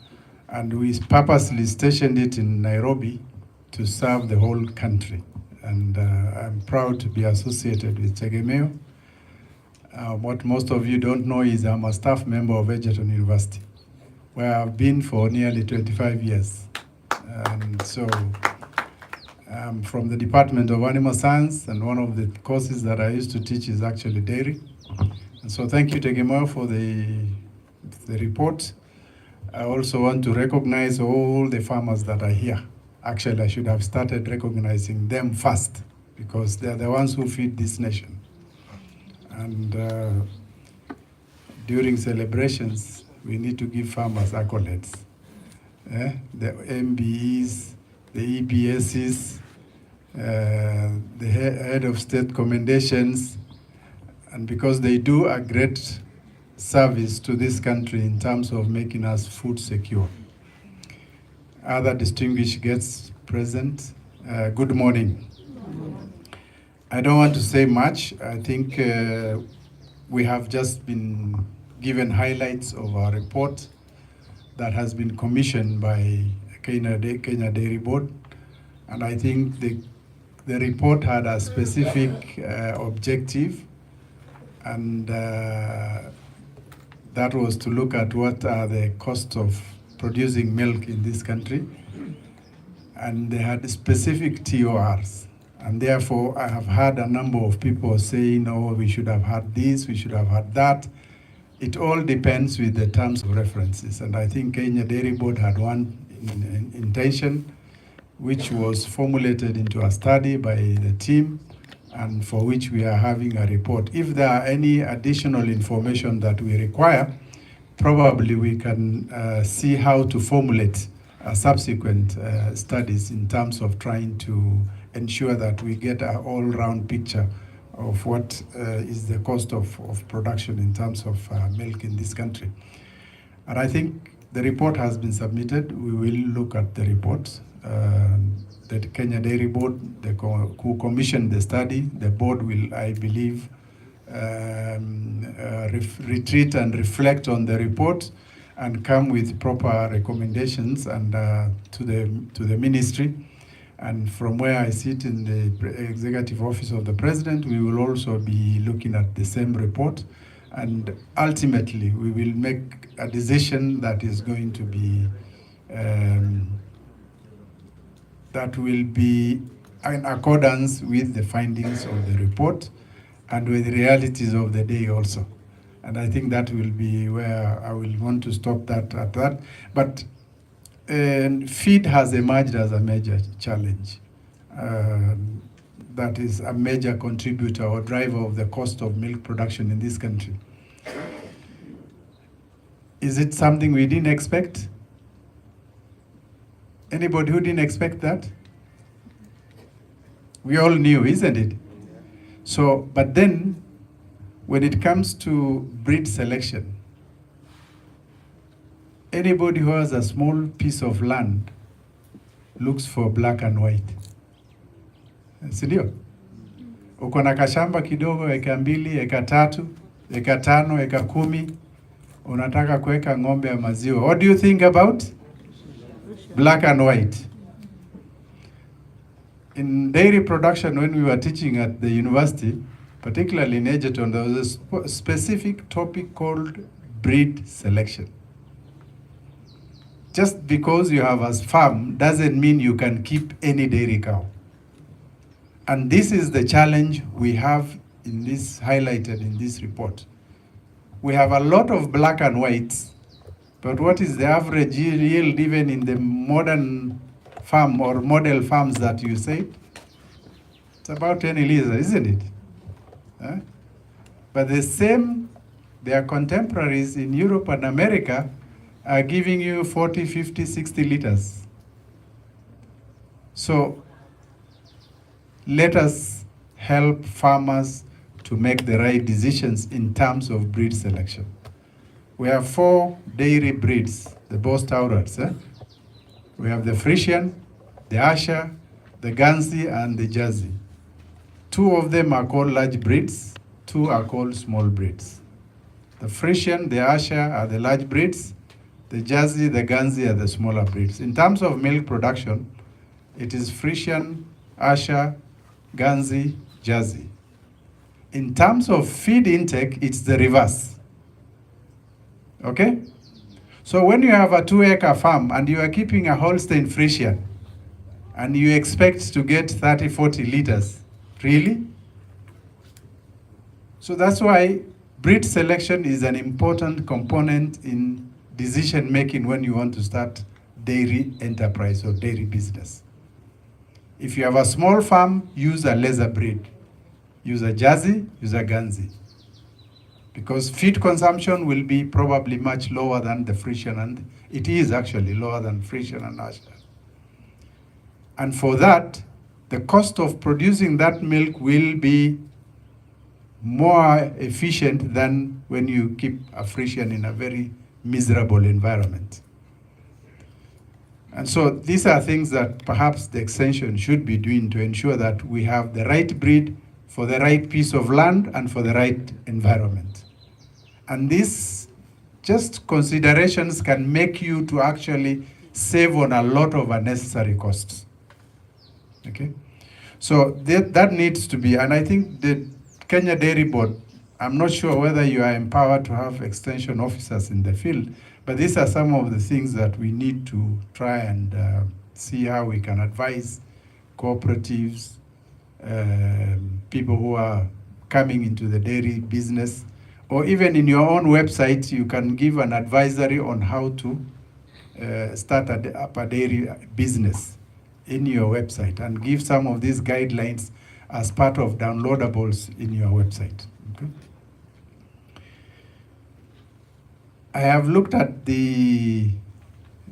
And we purposely stationed it in Nairobi to serve the whole country. And I'm proud to be associated with Tegemeo. What most of you don't know is I'm a staff member of Egerton University, where I've been for nearly 25 years. And so I'm from the Department of Animal Science, and one of the courses that I used to teach is actually dairy. And so thank you, Tegemeo, for the report. I also want to recognize all the farmers that are here. Actually, I should have started recognizing them first, because they're the ones who feed this nation. And during celebrations, we need to give farmers accolades. The MBEs, the EPSs, the head of state commendations, and because they do a great service to this country in terms of making us food secure. Other distinguished guests present, good morning. I don't want to say much. I think we have just been given highlights of our report that has been commissioned by Kenya Dairy Board. And I think the report had a specific objective, and that was to look at what are the costs of producing milk in this country. And they had specific TORs. And therefore, I have had a number of people saying, oh, we should have had this, we should have had that. It all depends with the terms of references. And I think Kenya Dairy Board had one intention, which was formulated into a study by the team, and for which we are having a report. If there are any additional information that we require, probably we can see how to formulate subsequent studies in terms of trying to ensure that we get an all-round picture of what is the cost of production in terms of milk in this country. And I think the report has been submitted. We will look at the report. The Kenya Dairy Board, who commissioned the study, the board will, I believe, retreat and reflect on the report and come with proper recommendations and to the ministry. And from where I sit in the executive office of the president, we will also be looking at the same report. And ultimately, we will make a decision that is going to be, that will be in accordance with the findings of the report and with the realities of the day also. And I think that will be where I will want to stop that at that. But feed has emerged as a major challenge. That is a major contributor or driver of the cost of milk production in this country. Is it something we didn't expect? Anybody who didn't expect that? We all knew, isn't it? So, but then, when it comes to breed selection, anybody who has a small piece of land looks for black and white. Sindio? Uko na kashamba kidogo, eka 2, eka 3, eka 5, eka 10, unataka kuweka ng'ombe ya maziwa. What do you think about black and white? In dairy production, when we were teaching at the university, particularly in Egerton, there was a specific topic called breed selection. Just because you have a farm doesn't mean you can keep any dairy cow. And this is the challenge we have in this, highlighted in this report. We have a lot of black and whites, but what is the average yield even in the modern farm or model farms that you said? It's about 10 liters, isn't it? Huh? But the same, their contemporaries in Europe and America are giving you 40, 50, 60 liters. So let us help farmers to make the right decisions in terms of breed selection. We have 4 dairy breeds, the Boss Taurats. We have the Frisian, the Asher, the Guernsey, and the Jersey. 2 of them are called large breeds, 2 are called small breeds. The Frisian, the Asher are the large breeds, the Jersey, the Guernsey are the smaller breeds. In terms of milk production, it is Frisian, Asher, Guernsey, Jersey. In terms of feed intake, it's the reverse. Okay? So when you have a 2-acre farm and you are keeping a Holstein Friesian and you expect to get 30, 40 liters, really? So that's why breed selection is an important component in decision making when you want to start dairy enterprise or dairy business. If you have a small farm, use a lesser breed. Use a Jersey, use a Guernsey. Because feed consumption will be probably much lower than the Frisian, and it is actually lower than Frisian and Asher. And for that, the cost of producing that milk will be more efficient than when you keep a Frisian in a very miserable environment. And so these are things that perhaps the extension should be doing to ensure that we have the right breed for the right piece of land and for the right environment. And these just considerations can make you to actually save on a lot of unnecessary costs. Okay? So that needs to be, and I think the Kenya Dairy Board, I'm not sure whether you are empowered to have extension officers in the field, but these are some of the things that we need to try and see how we can advise cooperatives, people who are coming into the dairy business, or even in your own website, you can give an advisory on how to start a dairy business in your website and give some of these guidelines as part of downloadables in your website. Okay? I have looked at the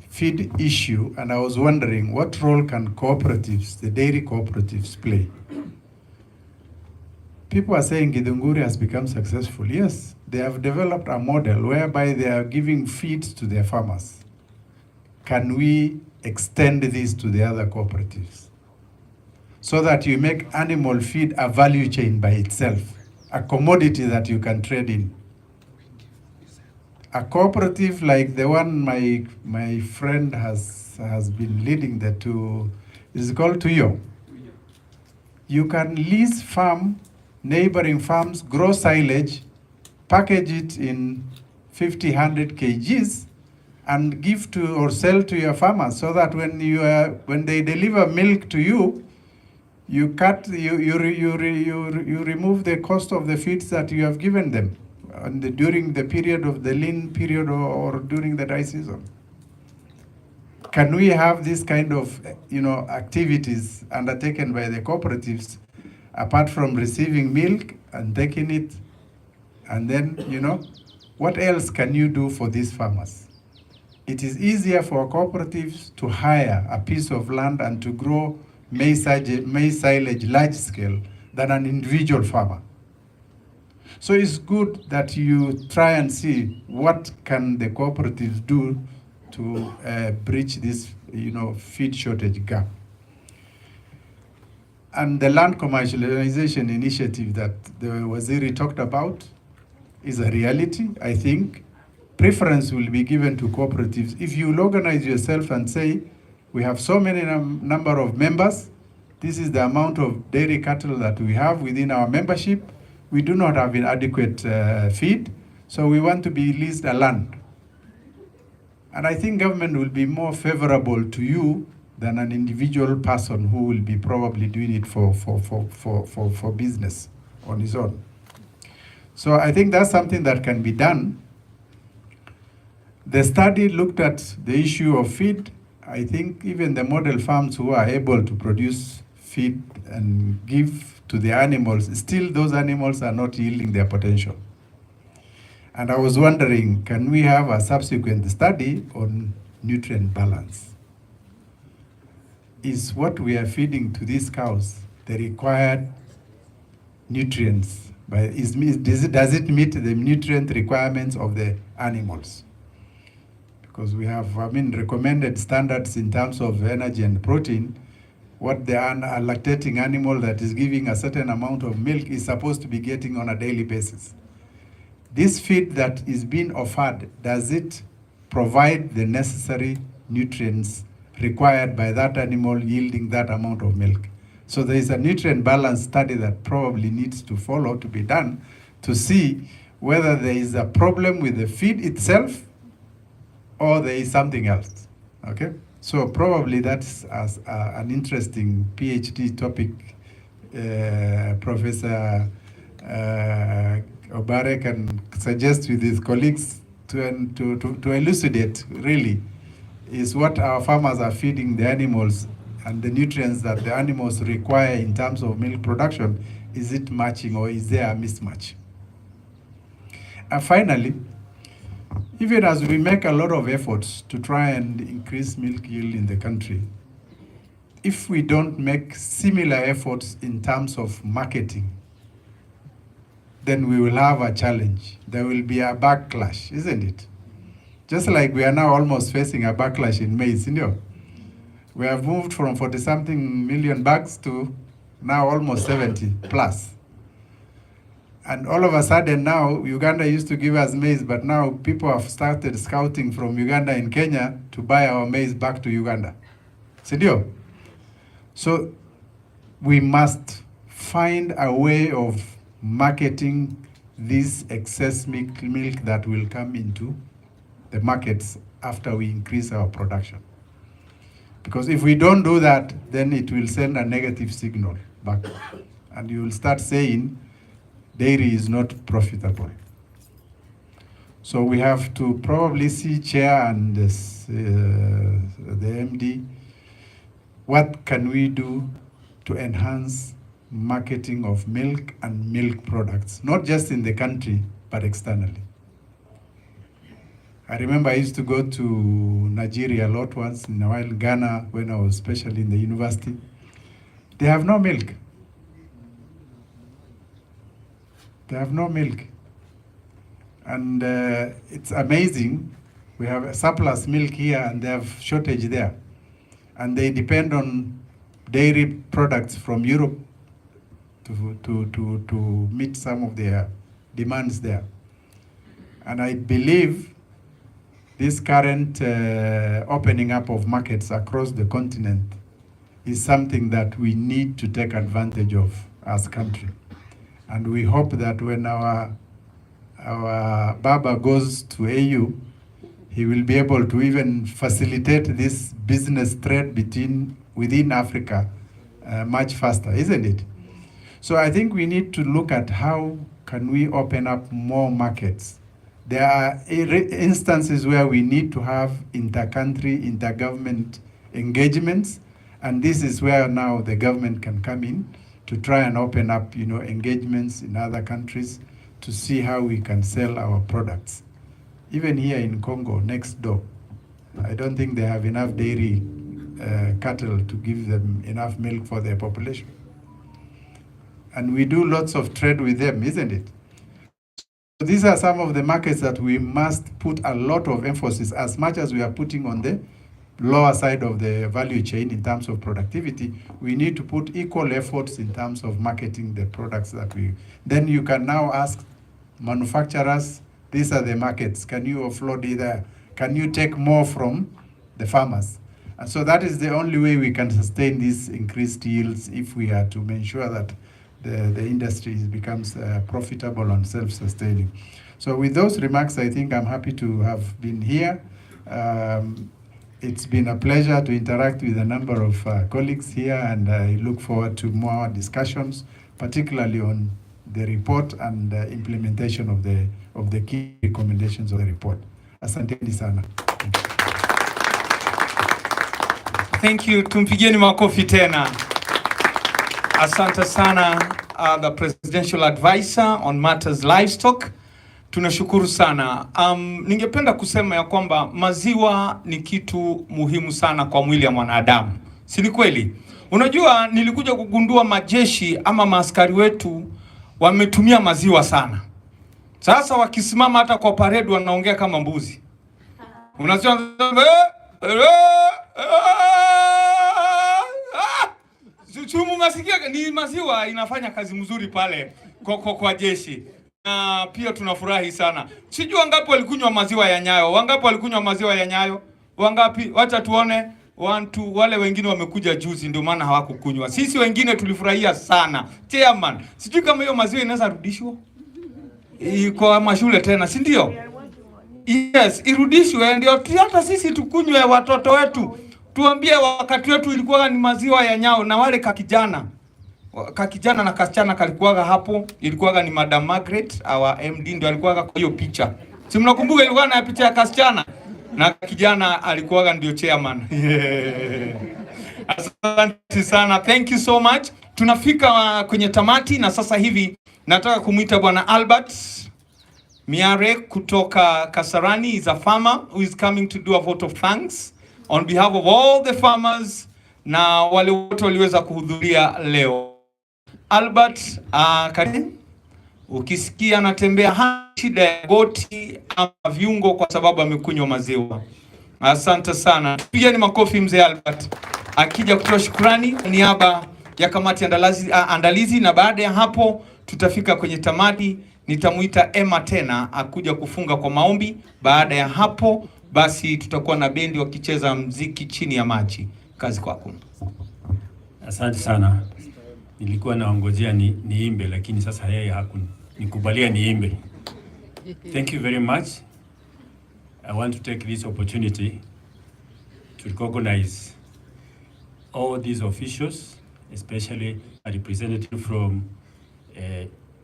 feed issue and I was wondering what role can cooperatives, the dairy cooperatives, play? People are saying Githunguri has become successful. Yes, they have developed a model whereby they are giving feeds to their farmers. Can we extend this to the other cooperatives so that you make animal feed a value chain by itself, a commodity that you can trade in? A cooperative like the one my friend has been leading, the two, is called Tuyo. You can lease neighboring farms, grow silage, package it in 50, 100 kgs, and give to or sell to your farmers, so that when they deliver milk to you, you remove the cost of the feeds that you have given them during the period of the lean period or during the dry season. Can we have this kind of activities undertaken by the cooperatives, apart from receiving milk and taking it, and then what else can you do for these farmers? It is easier for cooperatives to hire a piece of land and to grow maize silage large scale than an individual farmer. So it's good that you try and see what can the cooperatives do to bridge this feed shortage gap. And the land commercialization initiative that the Waziri talked about is a reality. I think preference will be given to cooperatives. If you organize yourself and say, we have so many number of members, this is the amount of dairy cattle that we have within our membership, we do not have an adequate feed, so we want to be leased a land. And I think government will be more favorable to you than an individual person who will be probably doing it for business on his own. So I think that's something that can be done. The study looked at the issue of feed. I think even the model farms who are able to produce feed and give to the animals, still those animals are not yielding their potential. And I was wondering, can we have a subsequent study on nutrient balance? Is what we are feeding to these cows the required nutrients? Does it meet the nutrient requirements of the animals? Because we have, recommended standards in terms of energy and protein. What the lactating animal that is giving a certain amount of milk is supposed to be getting on a daily basis. This feed that is being offered, does it provide the necessary nutrients required by that animal yielding that amount of milk? So there is a nutrient balance study that probably needs to follow, to be done, to see whether there is a problem with the feed itself or there is something else. Okay? So probably that's an interesting PhD topic. Professor Obare can suggest with his colleagues to elucidate really is what our farmers are feeding the animals and the nutrients that the animals require in terms of milk production, is it matching or is there a mismatch? And finally, even as we make a lot of efforts to try and increase milk yield in the country, if we don't make similar efforts in terms of marketing, then we will have a challenge. There will be a backlash, isn't it? Just like we are now almost facing a backlash in maize, you know. We have moved from 40-something million bags to now almost 70 plus. And all of a sudden now, Uganda used to give us maize, but now people have started scouting from Uganda and Kenya to buy our maize back to Uganda. Sindio? So we must find a way of marketing this excess milk that will come into the markets after we increase our production. Because if we don't do that, then it will send a negative signal back. And you will start saying dairy is not profitable. So we have to probably see Chair and this, the MD, what can we do to enhance marketing of milk and milk products, not just in the country, but externally. I remember I used to go to Nigeria a lot once in a while, Ghana, when I was especially in the university. They have no milk. They have no milk. And it's amazing. We have a surplus milk here and they have shortage there. And they depend on dairy products from Europe to meet some of their demands there. And I believe this current opening up of markets across the continent is something that we need to take advantage of as a country. And we hope that when our Baba goes to AU, he will be able to even facilitate this business trade within Africa much faster, isn't it? So I think we need to look at how can we open up more markets. There are instances where we need to have inter-country, inter-government engagements, and this is where now the government can come in to try and open up, engagements in other countries to see how we can sell our products. Even here in Congo, next door, I don't think they have enough dairy cattle to give them enough milk for their population. And we do lots of trade with them, isn't it? So these are some of the markets that we must put a lot of emphasis, as much as we are putting on the lower side of the value chain in terms of productivity. We need to put equal efforts in terms of marketing the products that we... Then you can now ask manufacturers, these are the markets, can you offload either? Can you take more from the farmers? And so that is the only way we can sustain these increased yields if we are to ensure that the industry becomes profitable and self-sustaining. So with those remarks, I think I'm happy to have been here. It's been a pleasure to interact with a number of colleagues here, and I look forward to more discussions, particularly on the report and implementation of the key recommendations of the report. Asanteni sana. Thank you. Tumpigieni makofi tena. Asante sana, the Presidential Advisor on Matters Livestock. Tunashukuru sana. Ningependa kusema ya kwamba maziwa ni kitu muhimu sana kwa mwili ya mwanadamu. Si ni kweli? Unajua nilikuja kugundua majeshi ama maaskari wetu wametumia maziwa sana. Sasa wakisimama hata kwa parade wanaongea kama mbuzi. Unasikia Chumu masikia ni maziwa inafanya kazi mzuri pale kwa jeshi. Na pia tunafurahi sana. Sijui wangapi walikunywa maziwa ya Nyayo. Wangapi walikunywa maziwa ya Nyayo? Wangapi? Wacha tuone. Wale wengine wamekuja juzi ndio maana hawakukunywa. Sisi wengine tulifurahia sana. Chairman, sijui kama hiyo maziwa inaweza rudishwa kwa mashule tena, si ndio? Yes, irudishwe ndio hata sisi tukunywe watoto wetu. Tuambie wakati wetu ilikuwa ni maziwa ya Nyao, na wale kakijana na kasichana kalikuwa hapo, ilikuwa ni Madam Margaret, our MD ndio alikuwa kwa hiyo picha. Si mnakumbuka ilikuwa na picha ya kasichana na kijana alikuwa ndio chairman. Asante sana. Thank you so much. Tunafika kwenye tamati na sasa hivi nataka kumuita Bwana Albert Miare kutoka Kasarani. Is a farmer who is coming to do a vote of thanks on behalf of all the farmers na wale wote waliweza kuhudhuria leo. Albert, karibu. Ukisikia anatembea hana shida ya goti ama viungo kwa sababu amekunywa maziwa. Asante sana. Pigeni makofi mzee Albert akija kutoa shukrani niaba ya kamati andalizi, na baada ya hapo tutafika kwenye tamati. Nitamuita Emma tena akuja kufunga kwa maombi. Baada ya hapo basi tutakuwa na bendi wakicheza mziki chini ya maji. Kazi kwako. Asante sana. Nilikuwa naongojea niimbe lakini sasa yeye hakunikubalia niimbe. Thank you very much. I want to take this opportunity to recognize all these officials, especially a representative from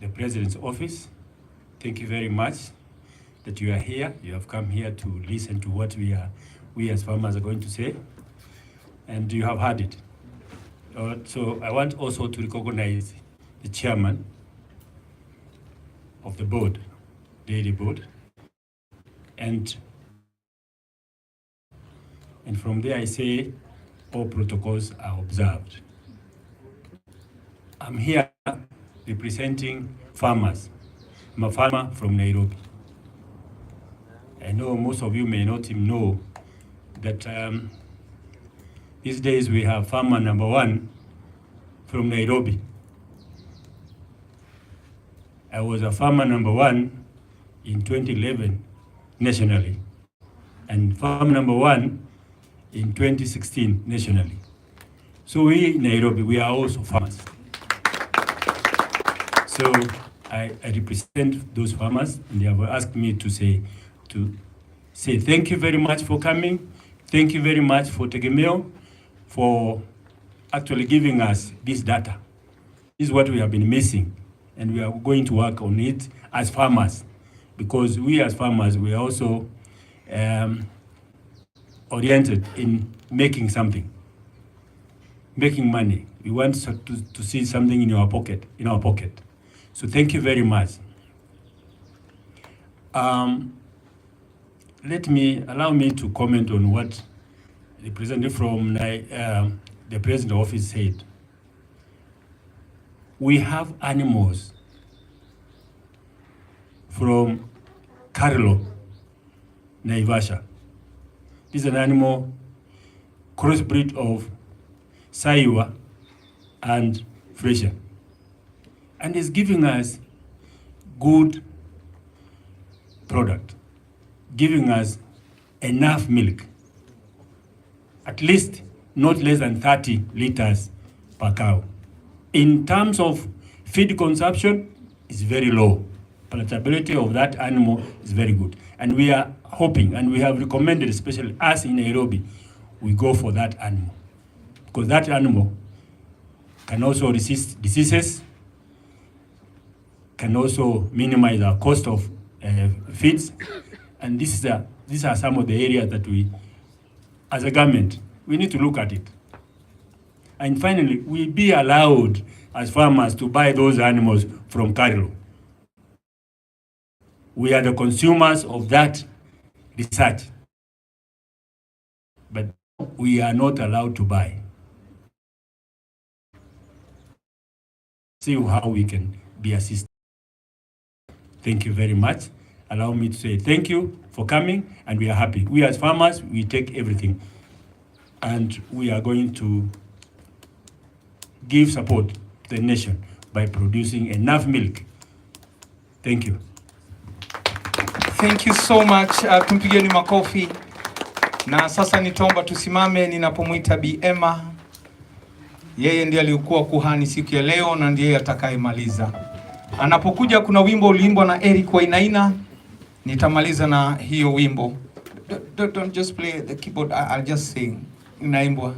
the President's office. Thank you very much that you are here. You have come here to listen to what we as farmers are going to say, and you have heard it. So I want also to recognize the chairman of the board, dairy board, and from there I say all protocols are observed. I'm here representing farmers. I'm a farmer from Nairobi. I know most of you may not even know that these days we have farmer number 1 from Nairobi. I was a farmer number 1 in 2011 nationally, and farmer number 1 in 2016 nationally. So we in Nairobi, we are also farmers. So I represent those farmers, and they have asked me to say thank you very much for coming. Thank you very much for Tegemeo for actually giving us this data. This is what we have been missing, and we are going to work on it as farmers, because we as farmers, we are also oriented in making something, making money. We want to see something in our pocket. So thank you very much. Allow me to comment on what the representative from the President's office said. We have animals from Carlo, Naivasha. This is an animal crossbreed of Saiwa and Fresian, and is giving us good product, giving us enough milk, at least not less than 30 liters per cow. In terms of feed consumption, it's very low. Palatability of that animal is very good. And we are hoping, and we have recommended, especially us in Nairobi, we go for that animal. Because that animal can also resist diseases, can also minimize our cost of feeds. And these are some of the areas that we, as a government, we need to look at it. And finally, we be allowed as farmers to buy those animals from Carlo. We are the consumers of that research, but we are not allowed to buy. See how we can be assisted. Thank you very much. Allow me to say thank you for coming, and we are happy. We as farmers, we take everything, and we are going to give support to the nation by producing enough milk. Thank you. Thank you so much. Tumpigeni makofi. Na sasa nitaomba tusimame ninapomwita Bi Emma. Yeye ndiye alikuwa kuhani siku ya leo na ndiye atakayemaliza. Anapokuja kuna wimbo uliimbwa na Eric Wainaina. Nitamaliza na hiyo wimbo. Don't just play the keyboard, I'll just sing. Inaimbwa.